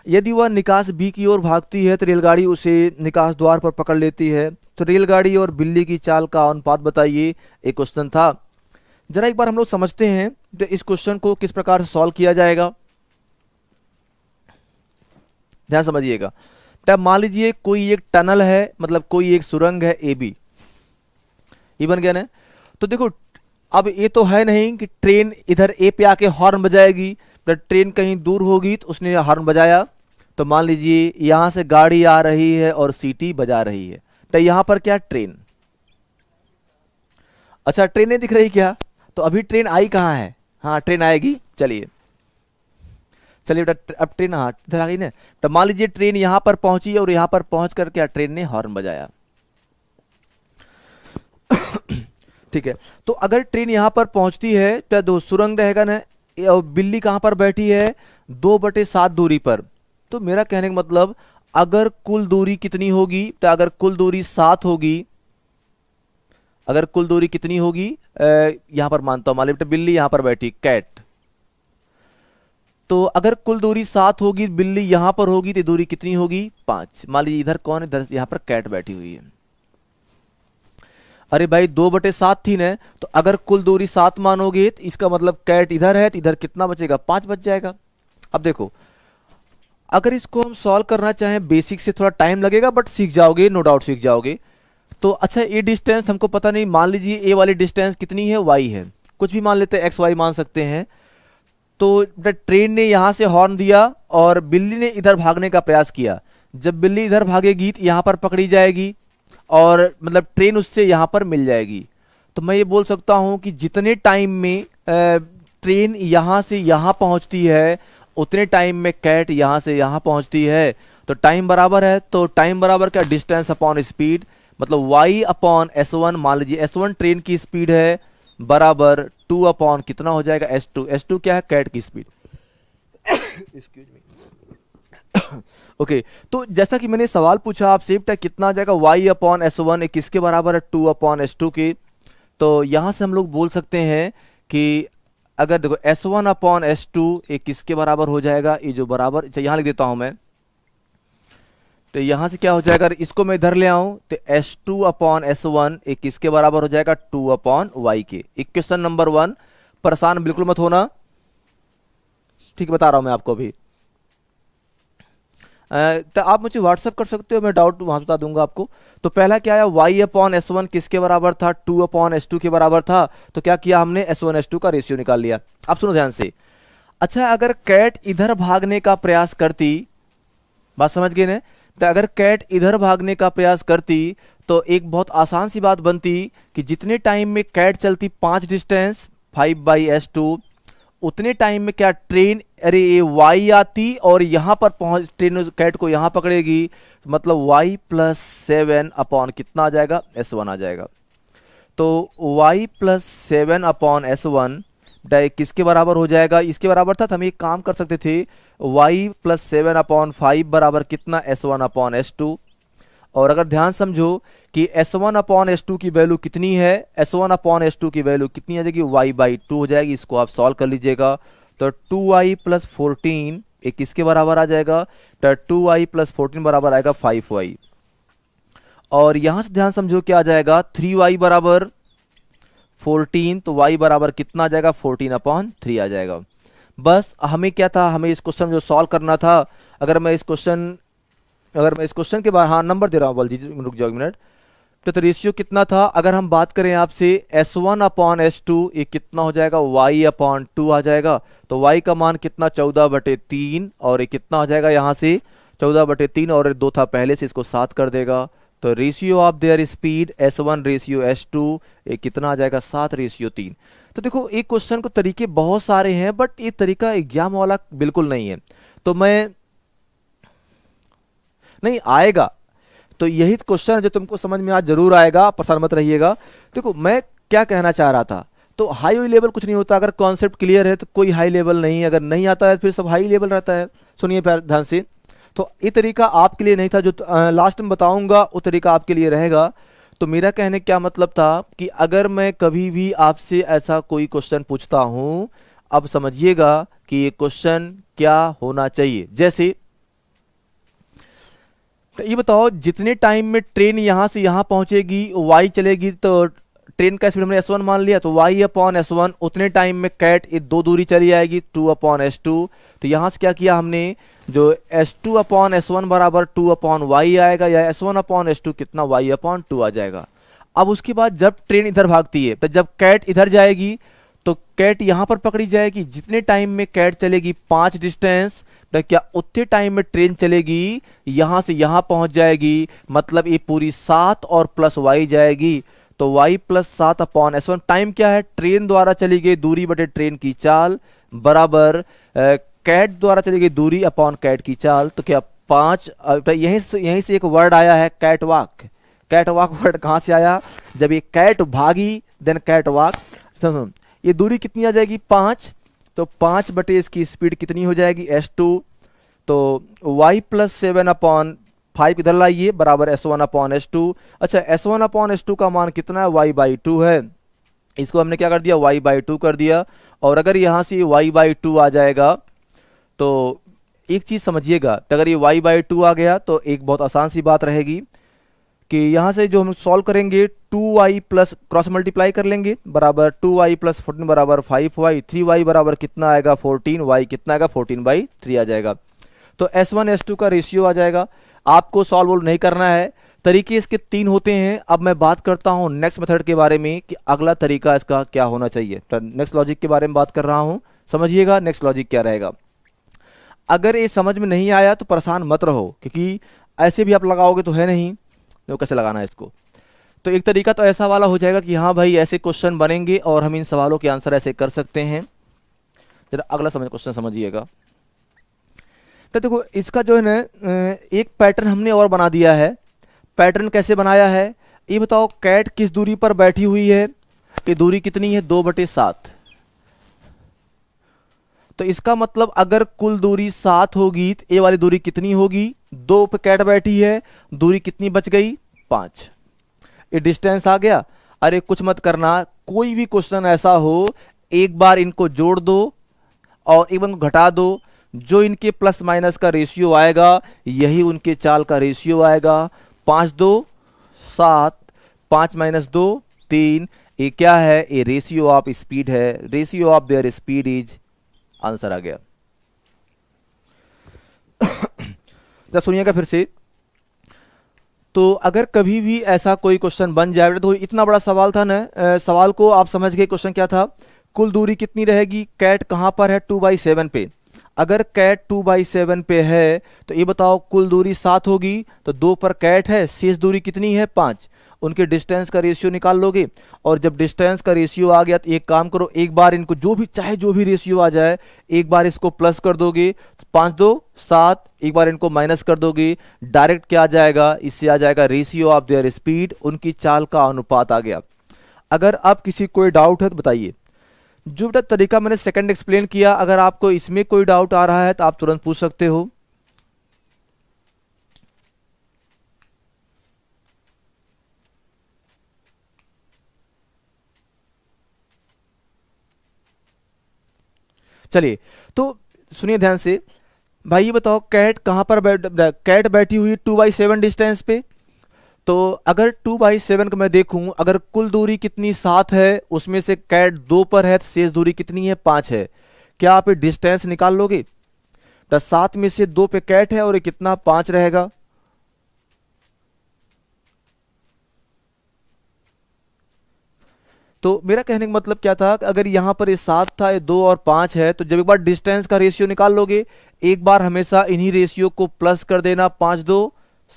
[SPEAKER 1] यदि वह निकास बी की ओर भागती है तो रेलगाड़ी उसे निकास द्वार पर पकड़ लेती है। तो रेलगाड़ी और बिल्ली की चाल का अनुपात बताइए, एक क्वेश्चन था। जरा एक बार हम लोग समझते हैं तो इस क्वेश्चन को किस प्रकार से सॉल्व किया जाएगा, ध्यान समझिएगा। तब मान लीजिए कोई एक टनल है, मतलब कोई एक सुरंग है ए बी, ये बन गया ना। तो देखो अब ये तो है नहीं कि ट्रेन इधर ए पे आके हॉर्न बजाएगी, जब ट्रेन कहीं दूर होगी तो उसने हॉर्न बजाया। तो मान लीजिए यहां से गाड़ी आ रही है और सीटी बजा रही है, तो यहां पर क्या ट्रेन, अच्छा ट्रेन नहीं दिख रही क्या? तो अभी ट्रेन आई कहाँ है? हाँ ट्रेन आएगी, चलिए चलिए बेटा अब ट्रेन हाँ इधर आ गई ना। तो मान लीजिए ट्रेन यहां पर पहुंची और यहां पर पहुंच कर क्या ट्रेन ने हॉर्न बजाया। ठीक है, तो अगर ट्रेन यहां पर पहुंचती है तो दो सुरंग रहेगा ना, और बिल्ली कहां पर बैठी है? 2/7 दूरी पर। तो मेरा कहने का मतलब अगर कुल दूरी कितनी होगी, तो अगर कुल दूरी 7 होगी, अगर कुल दूरी कितनी होगी, यहां पर मानता हूं मान लीजिए बिल्ली यहां पर बैठी कैट, तो अगर कुल दूरी 7 होगी, बिल्ली यहां पर होगी तो दूरी कितनी होगी? 5। मान लीजिए इधर कौन है? इधर यहां पर कैट बैठी हुई है। अरे भाई 2/7 थी ना, तो अगर कुल दूरी 7 मानोगे तो इसका मतलब कैट इधर है, तो इधर कितना बचेगा? 5 बच जाएगा। अब देखो अगर इसको हम सॉल्व करना चाहें, बेसिक से थोड़ा टाइम लगेगा बट सीख जाओगे, नो डाउट सीख जाओगे। तो अच्छा ये डिस्टेंस हमको पता नहीं, मान लीजिए ए वाली डिस्टेंस कितनी है? वाई है, कुछ भी मान लेते हैं, एक्स वाई मान सकते हैं। तो ट्रेन ने यहां से हॉर्न दिया और बिल्ली ने इधर भागने का प्रयास किया। जब बिल्ली इधर भागेगी तो यहां पर पकड़ी जाएगी और मतलब ट्रेन उससे यहां पर मिल जाएगी। तो मैं ये बोल सकता हूं कि जितने टाइम में ट्रेन यहां से यहां पहुंचती है उतने टाइम में कैट यहां से यहां पहुंचती है। तो टाइम बराबर है, तो टाइम बराबर क्या? डिस्टेंस अपॉन स्पीड, मतलब y अपॉन S1। मान लीजिए S1 ट्रेन की स्पीड है बराबर 2 अपॉन कितना हो जाएगा? S2। S2 क्या है? कैट की स्पीड। Excuse me. ओके, तो जैसा कि मैंने सवाल पूछा आपसे कितना आ जाएगा? y अपॉन S1 किसके बराबर है? 2 अपॉन S2 के। तो यहां से हम लोग बोल सकते हैं कि अगर देखो S1 अपॉन S2 किसके बराबर हो जाएगा? ये जो बराबर, यहां लिख देता हूं मैं, तो यहां से क्या हो जाएगा? अगर इसको मैं इधर ले आऊं तो S2 अपॉन S1 किसके बराबर हो जाएगा? 2 अपॉन y के। Equation number 1। परेशान बिल्कुल मत होना, ठीक बता रहा हूं मैं आपको अभी। तो आप मुझे व्हाट्सअप कर सकते हो, मैं डाउट वहां बता दूंगा आपको। तो पहला क्या आया? y अपॉन S1 किसके बराबर था? 2 अपॉन S2 के बराबर था। तो क्या किया हमने? S1 S2 का रेशियो निकाल लिया। अब सुनो ध्यान से, अच्छा अगर कैट इधर भागने का प्रयास करती, बात समझ गए ना? तो अगर कैट इधर भागने का प्रयास करती तो एक बहुत आसान सी बात बनती कि जितने टाइम में कैट चलती 5 डिस्टेंस 5/S2, उतने टाइम में क्या ट्रेन, अरे ये y आती और यहां पर पहुंच, ट्रेन कैट को यहां पकड़ेगी, मतलब y प्लस 7 अपॉन कितना आ जाएगा? S1 आ जाएगा। तो y प्लस 7 अपॉन S1 किसके बराबर हो जाएगा? इसके बराबर था, तो हम एक काम कर सकते थे, y प्लस 7 अपॉन 5 बराबर कितना? S1 upon S2। और अगर ध्यान समझो कि S1 अपॉन S2 की वैल्यू कितनी है? S1 अपॉन S2 की वैल्यू कितनी आ जाएगी? y/2 हो जाएगी। इसको आप सॉल्व कर लीजिएगा। तो 2y प्लस 14 किसके बराबर आ जाएगा? तो 2y प्लस 14 बराबर आएगा 5y। और यहां से ध्यान समझो क्या आ जाएगा? 3y बराबर 14, तो y बराबर कितना आ जाएगा 14/3 आ जाएगा। बस हमें क्या था, हमें इस क्वेश्चन जो सॉल्व करना था, अगर मैं इस क्वेश्चन के बाद, हाँ नंबर दे रहा हूँ, बोल जी रुक जाओ एक मिनट। तो रेशियो कितना था, अगर हम बात करें आपसे S1/S2, ये कितना हो जाएगा y/2 आ जाएगा। तो y का मान कितना 14/3, और ये कितना हो जाएगा यहाँ से 14/3, और 2 था पहले से, इसको 7 कर देगा। तो ratio of their speed S1/S2 ये कितना आ जाएगा 7/3। तो देखो एक क्वेश्चन को तरीके बहुत सारे हैं, बट ये तरीका एग्जाम वाला बिल्कुल नहीं है। तो मैं नहीं आएगा, तो यही क्वेश्चन है जो तुमको समझ में आज जरूर आएगा, परेशान मत रहिएगा। देखो मैं क्या कहना चाह रहा था, तो हाई लेवल कुछ नहीं होता, अगर कॉन्सेप्ट क्लियर है तो कोई हाई लेवल नहीं, अगर नहीं आता है फिर सब हाई लेवल रहता है। सुनिए प्यार ध्यान से, तो ये तरीका आपके लिए नहीं था, जो लास्ट में बताऊंगा वो तरीका आपके लिए रहेगा। तो मेरा कहने क्या मतलब था कि अगर मैं कभी भी आपसे ऐसा कोई क्वेश्चन पूछता हूं, अब समझिएगा कि ये क्वेश्चन क्या होना चाहिए। जैसे ये बताओ, जितने टाइम में ट्रेन यहां से यहां पहुंचेगी y चलेगी, तो ट्रेन का स्पीड हमने S1 मान लिया, तो y/S1 उतने टाइम में कैट ये 2 दूरी चली आएगी 2/S2। तो यहां से क्या किया हमने, जो S2/S1 बराबर 2/y आएगा, या S1/S2 कितना y/2 आ जाएगा। अब उसके बाद जब ट्रेन इधर भागती है, तो जब कैट इधर जाएगी तो कैट यहां पर पकड़ी जाएगी, जितने टाइम में कैट चलेगी 5 डिस्टेंस, तो क्या उतने टाइम में ट्रेन चलेगी यहां से यहां पहुंच जाएगी, मतलब ये पूरी 7 और प्लस y जाएगी। तो y + 7/S1 टाइम क्या है, ट्रेन द्वारा चली गई दूरी बटे ट्रेन की चाल, बराबर कैट द्वारा चली गई दूरी अपॉन कैट की चाल। तो क्या 5, यहीं से एक वर्ड आया है cat walk. Cat walk word कहां से आया, जब ये कैट भागी देन कैट वॉक। ये दूरी कितनी आ जाएगी 5, तो 5 बटे इसकी स्पीड कितनी हो जाएगी S2। तो y + 7/5 इधर लाइए, बराबर S1/S2। अच्छा S1/S2 का मान कितना है, y/2 है, इसको हमने क्या कर दिया y/2 कर दिया। और अगर यहां से y/2 आ जाएगा, तो एक चीज समझिएगा, अगर ये y/2 आ गया तो एक बहुत आसान सी बात रहेगी कि यहां से जो हम सॉल्व करेंगे 2y प्लस क्रॉस मल्टीप्लाई कर लेंगे, बराबर 2y + 14 बराबर 5y, 3y बराबर कितना आएगा 14, y कितना आएगा 14/3 आ जाएगा। तो S1/S2 का रेशियो आ जाएगा। आपको सॉल्व नहीं करना है, तरीके इसके 3 होते हैं। अब मैं बात करता हूं नेक्स्ट मेथड के बारे में कि अगला तरीका इसका क्या होना चाहिए। तो नेक्स्ट लॉजिक के बारे में बात कर रहा हूं, समझिएगा नेक्स्ट लॉजिक क्या रहेगा। अगर ये समझ में नहीं आया तो परेशान मत रहो, क्योंकि ऐसे भी आप लगाओगे तो है नहीं, तो कैसे लगाना है इसको। तो एक तरीका तो ऐसा वाला हो जाएगा कि हाँ भाई ऐसे क्वेश्चन बनेंगे और हम इन सवालों के आंसर ऐसे कर सकते हैं। जरा अगला क्वेश्चन समझिएगा। तो देखो इसका जो है ना, एक पैटर्न हमने और बना दिया है। पैटर्न कैसे बनाया है ये बताओ, कैट किस दूरी पर बैठी हुई है, ये दूरी कितनी है 2/7। तो इसका मतलब अगर कुल दूरी 7 होगी तो ये वाली दूरी कितनी होगी, 2 पे कैट बैठी है, दूरी कितनी बच गई 5। ये डिस्टेंस आ गया। अरे कुछ मत करना, कोई भी क्वेश्चन ऐसा हो एक बार इनको जोड़ दो और एक बार घटा दो, जो इनके प्लस माइनस का रेशियो आएगा यही उनके चाल का रेशियो आएगा। 5 2 7, 5 - 2 3, ये क्या है, ये रेशियो ऑफ स्पीड है। Ratio of their speed is, answer आ गया। तो सुनिएगा फिर से। तो अगर कभी भी ऐसा कोई क्वेश्चन बन जाए, तो इतना बड़ा सवाल था ना, सवाल को आप समझ गए क्वेश्चन क्या था। कुल दूरी कितनी रहेगी, कैट कहां पर है 2/7 पे। अगर कैट 2/7 पे है तो ये बताओ कुल दूरी 7 होगी, तो 2 पर कैट है, शेष दूरी कितनी है 5। उनके डिस्टेंस का रेशियो निकाल लोगे, और जब डिस्टेंस का रेशियो आ गया तो एक काम करो, एक बार इनको जो भी चाहे जो भी रेशियो आ जाए एक बार इसको प्लस कर दोगे, तो 5 2 7, एक बार इनको माइनस कर दोगे, डायरेक्ट क्या आ जाएगा, इससे आ जाएगा रेशियो ऑफ देयर स्पीड, उनकी चाल का अनुपात आ गया। अगर आप किसी कोई डाउट है तो बताइए। जो बेटा तरीका मैंने सेकंड एक्सप्लेन किया, अगर आपको इसमें कोई डाउट आ रहा है तो आप तुरंत पूछ सकते हो। चलिए तो सुनिए ध्यान से भाई, ये बताओ कैट कहां पर कैट बैठी हुई 2/7 डिस्टेंस पे। तो अगर 2/7 का मैं देखूं, अगर कुल दूरी कितनी 7 है, उसमें से कैट 2 पर है, तो शेष दूरी कितनी है, 5 है। क्या आप ये डिस्टेंस निकाल लोगे? तो 7 में से 2 पे कैट है और ये कितना, 5 रहेगा। तो मेरा कहने का मतलब क्या था कि अगर यहां पर ये 7 था, ये 2 और 5 है, तो जब एक बार डिस्टेंस का रेशियो निकाल लोगे, एक बार हमेशा इन्हीं रेशियो को प्लस कर देना, 5 2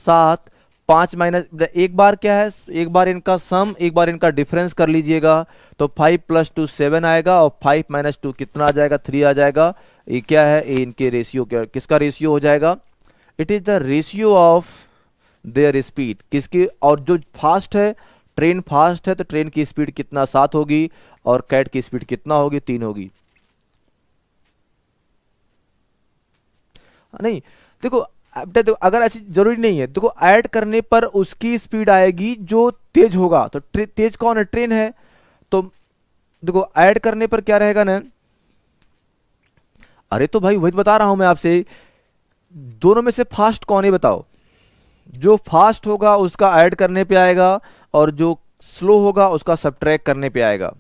[SPEAKER 1] 7, 5 माइनस, एक बार क्या है, एक बार इनका सम, एक बार इनका डिफरेंस कर लीजिएगा, तो 5 + 2 7 आएगा, और 5 - 2 कितना आ जाएगा, 3 आ जाएगा। ये क्या है, ये इनके रेशियो, क्या किसका रेशियो हो जाएगा, it is the ratio of their speed, किसकी, और जो फास्ट है, ट्रेन फास्ट है, तो ट्रेन की स्पीड कितना, 7 होगी, और कैट की स्पीड कितना होगी, 3 होगी। नहीं, देखो, अब देखो, अगर ऐसी जरूरी नहीं है, देखो ऐड करने पर उसकी स्पीड आएगी जो तेज होगा, तो तेज कौन है, ट्रेन है। तो देखो ऐड करने पर क्या रहेगा ना, अरे तो भाई वही तो बता रहा हूं मैं आपसे, दोनों में से फास्ट कौन है बताओ। जो फास्ट होगा उसका ऐड करने पे आएगा, और जो स्लो होगा उसका सब्ट्रैक्ट करने पे आएगा।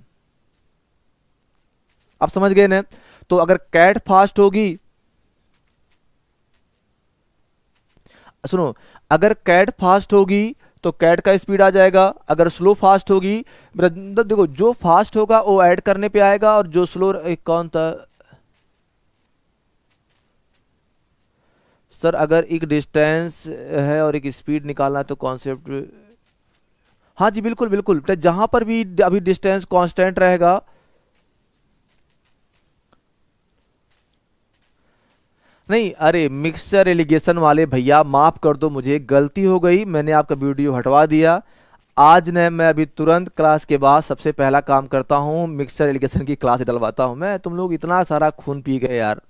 [SPEAKER 1] आप समझ गए ना। तो अगर कैट फास्ट होगी, सुनो, अगर कैट फास्ट होगी तो कैट का स्पीड आ जाएगा, अगर स्लो फास्ट होगी, मतलब देखो जो फास्ट होगा वो ऐड करने पे आएगा, और जो स्लो, एक कौन था सर, अगर एक डिस्टेंस है और एक स्पीड निकालना है तो कॉन्सेप्ट, हाँ जी बिल्कुल बिल्कुल, तो जहां पर भी अभी डिस्टेंस कांस्टेंट रहेगा, नहीं अरे मिक्सचर एलिगेशन वाले भैया माफ कर दो, मुझे गलती हो गई, मैंने आपका वीडियो हटवा दिया। आज ने मैं अभी तुरंत क्लास के बाद सबसे पहला काम करता हूँ, मिक्सचर एलिगेशन की क्लास डलवाता हूँ मैं। तुम लोग इतना सारा खून पी गए यार,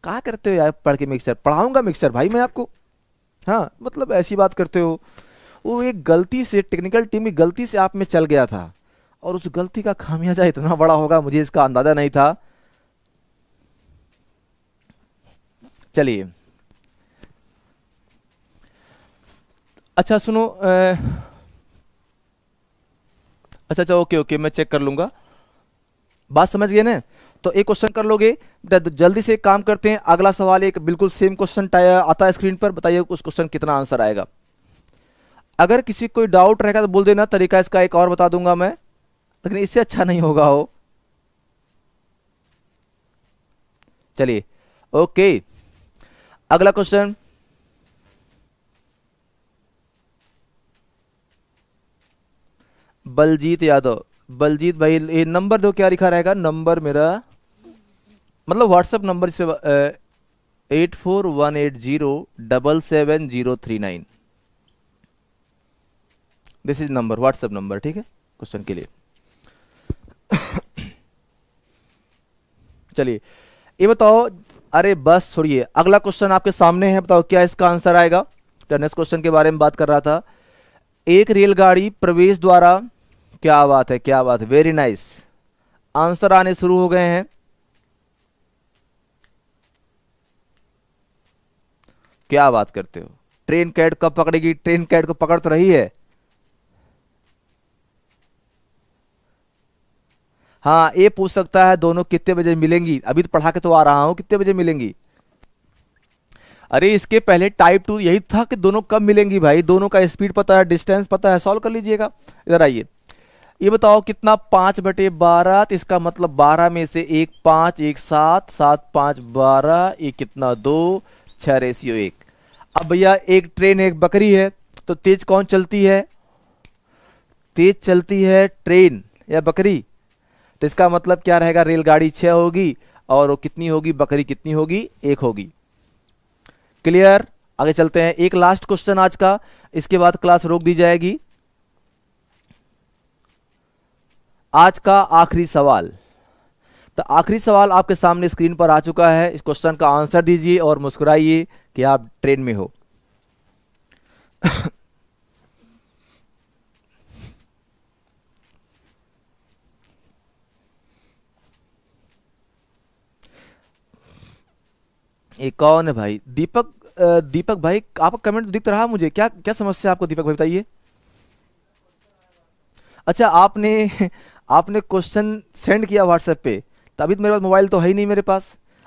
[SPEAKER 1] क्या करते हो यार, पढ़ के मिक्सचर पढ़ाऊंगा मिक्सचर भाई मैं आपको, हाँ मतलब ऐसी बात करते हो। वो एक गलती से, टेक्निकल टीम की गलती से आप में चल गया था, और उस गलती का खामियाजा इतना बड़ा होगा मुझे इसका अंदाजा नहीं था। चलिए, अच्छा सुनो, अच्छा अच्छा, ओके ओके, मैं चेक कर लूंगा, बात समझ गए ना। तो एक क्वेश्चन कर लोगे, जल्दी से एक काम करते हैं, अगला सवाल एक बिल्कुल सेम क्वेश्चन आता है स्क्रीन पर, बताइए उस क्वेश्चन कितना आंसर आएगा। अगर किसी को कोई डाउट रहेगा तो बोल देना, तरीका इसका एक और बता दूंगा मैं, लेकिन इससे अच्छा नहीं होगा हो। चलिए, ओके, अगला क्वेश्चन, बलजीत यादव, बलजीत भाई ये नंबर दो, क्या लिखा रहेगा नंबर मेरा, मतलब व्हाट्सएप नंबर से, 8418077039, this is number, WhatsApp number, ठीक है क्वेश्चन के लिए। चलिए, ये बताओ, अरे बस छोड़िए, अगला क्वेश्चन आपके सामने है, बताओ क्या इसका आंसर आएगा। नेक्स्ट क्वेश्चन के बारे में बात कर रहा था, एक रेलगाड़ी प्रवेश द्वारा, क्या बात है क्या बात है, वेरी नाइस, आंसर आने शुरू हो गए हैं। क्या बात करते हो, ट्रेन कैट कब पकड़ेगी, ट्रेन कैट को पकड़ तो रही है। हाँ, ये पूछ सकता है दोनों कितने बजे मिलेंगी, अभी तो पढ़ा के तो आ रहा हूं, कितने बजे मिलेंगी। अरे इसके पहले टाइप 2 यही था कि दोनों कब मिलेंगी भाई, दोनों का स्पीड पता है, डिस्टेंस पता है, सॉल्व कर लीजिएगा। इधर आइए, ये बताओ कितना, 5/12, तो इसका मतलब 12 में से एक 5, एक 7, 7 5 12, एक कितना 2, 6 रेशियो 1। अब भैया एक ट्रेन एक बकरी है, तो तेज कौन चलती है, तेज चलती है ट्रेन या बकरी, तो इसका मतलब क्या रहेगा, रेलगाड़ी 6 होगी, और वो कितनी होगी, बकरी कितनी होगी, 1 होगी। क्लियर, आगे चलते हैं, एक लास्ट क्वेश्चन आज का, इसके बाद क्लास रोक दी जाएगी। आज का आखिरी सवाल, तो आखिरी सवाल आपके सामने स्क्रीन पर आ चुका है, इस क्वेश्चन का आंसर दीजिए और मुस्कुराइए कि आप ट्रेन में हो। ये कौन है भाई, दीपक, दीपक भाई आपका कमेंट दिख रहा मुझे, क्या क्या समस्या आपको दीपक भाई बताइए। अच्छा आपने आपने क्वेश्चन सेंड किया व्हाट्सएप पे, तो अभी तो मेरे पास मोबाइल तो है ही नहीं मेरे पास।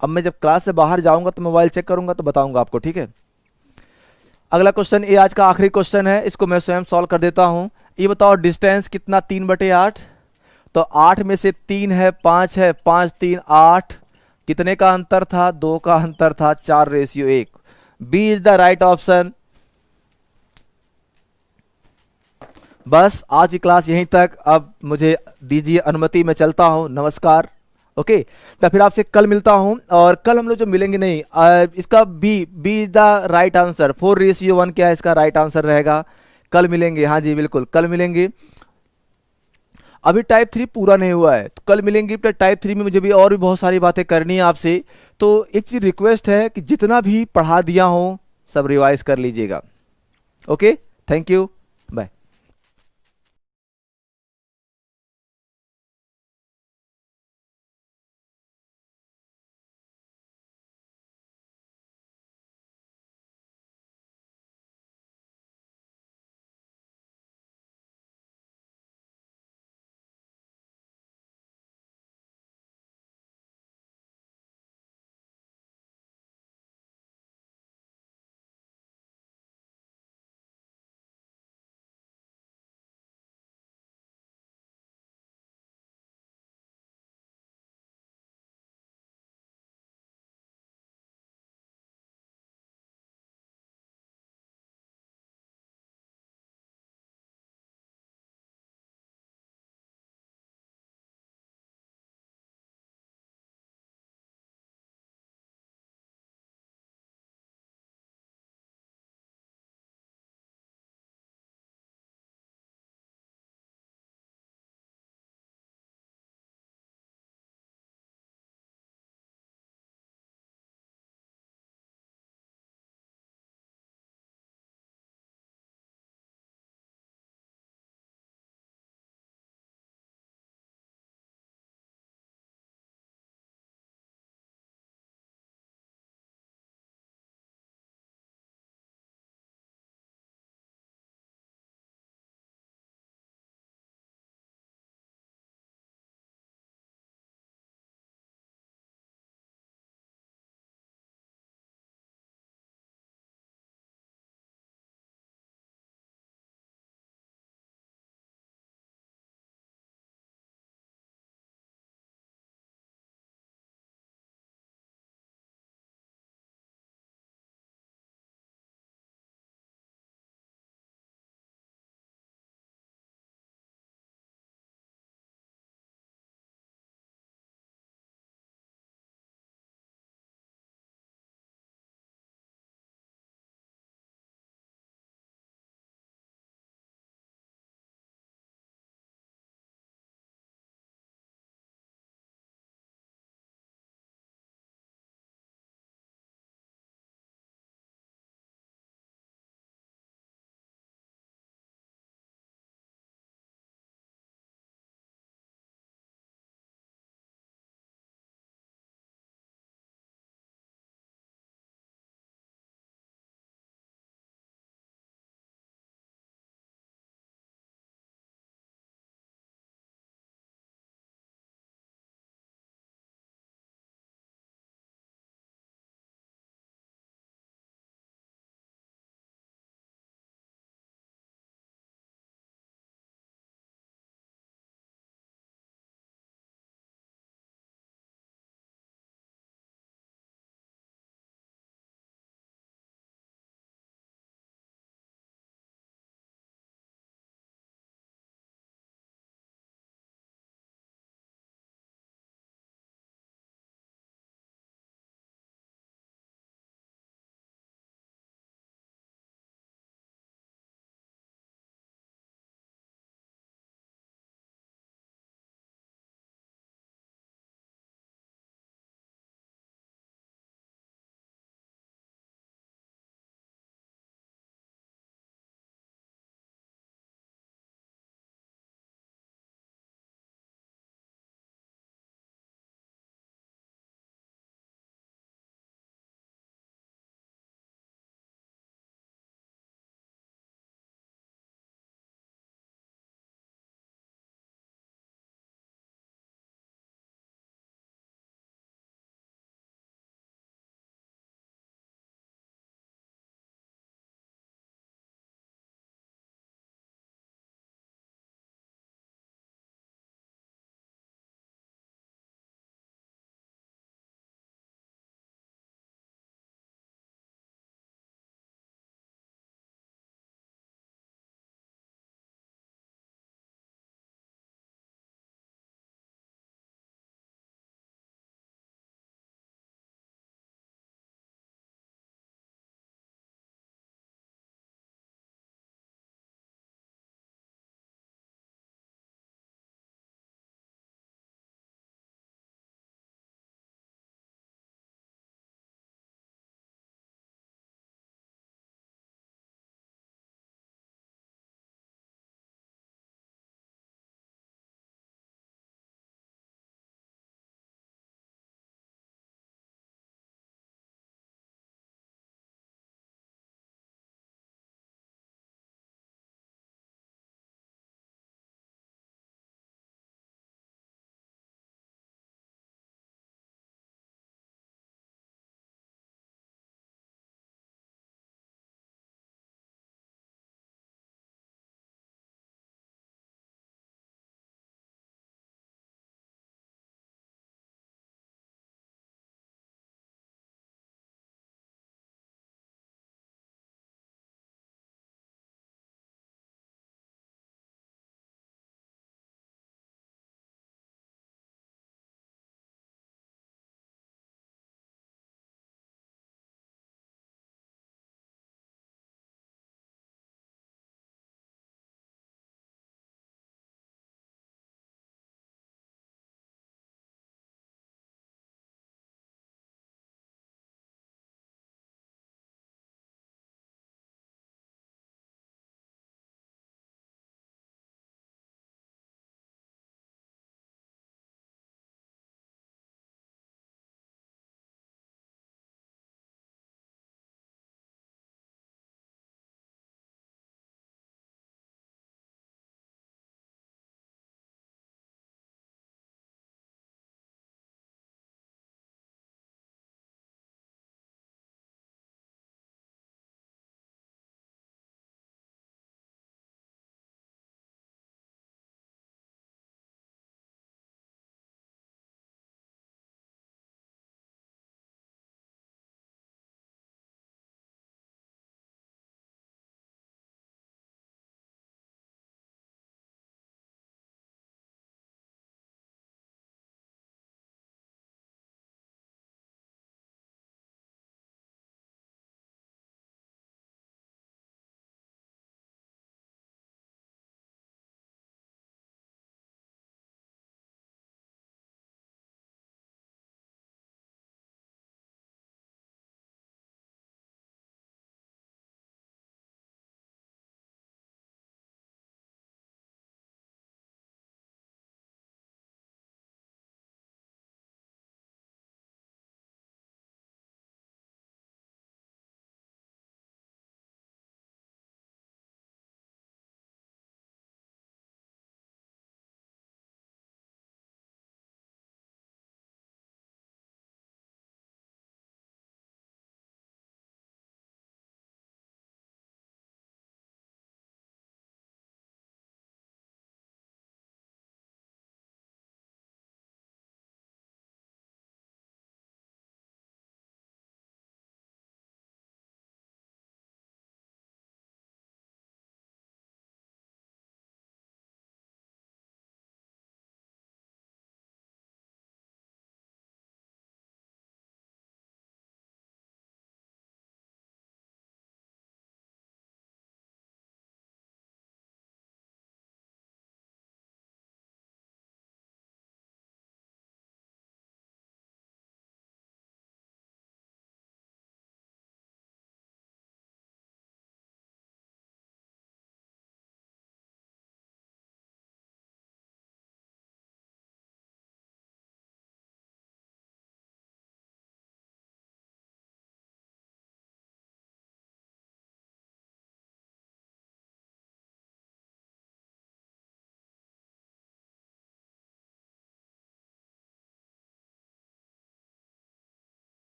[SPEAKER 1] अब मैं जब क्लास से बाहर जाऊंगा तो मोबाइल चेक करूंगा तो बताऊंगा आपको, ठीक है। अगला क्वेश्चन, ये आज का आखिरी क्वेश्चन है, इसको मैं स्वयं सॉल्व कर देता हूं। ये बताओ डिस्टेंस कितना, 3/8। तो 8 में से 3 है, 5 है, 5 3 8, कितने का अंतर था, 2 का अंतर था, 4:1। B is the right option. बस आज की क्लास यहीं तक, अब मुझे दीजिए अनुमति, मैं चलता हूं, नमस्कार। ओके, मैं फिर आपसे कल मिलता हूं, और कल हम लोग जो मिलेंगे नहीं, इसका b is the right answer, 4:1 क्या है इसका राइट आंसर रहेगा। कल मिलेंगे, हाँ जी बिल्कुल कल मिलेंगे। अभी टाइप 3 पूरा नहीं हुआ है, तो कल मिलेंगे। तो टाइप 3 में मुझे भी और भी बहुत सारी बातें करनी है आपसे। तो एक चीज रिक्वेस्ट है कि जितना भी पढ़ा दिया हो सब रिवाइज कर लीजिएगा। Okay, thank you.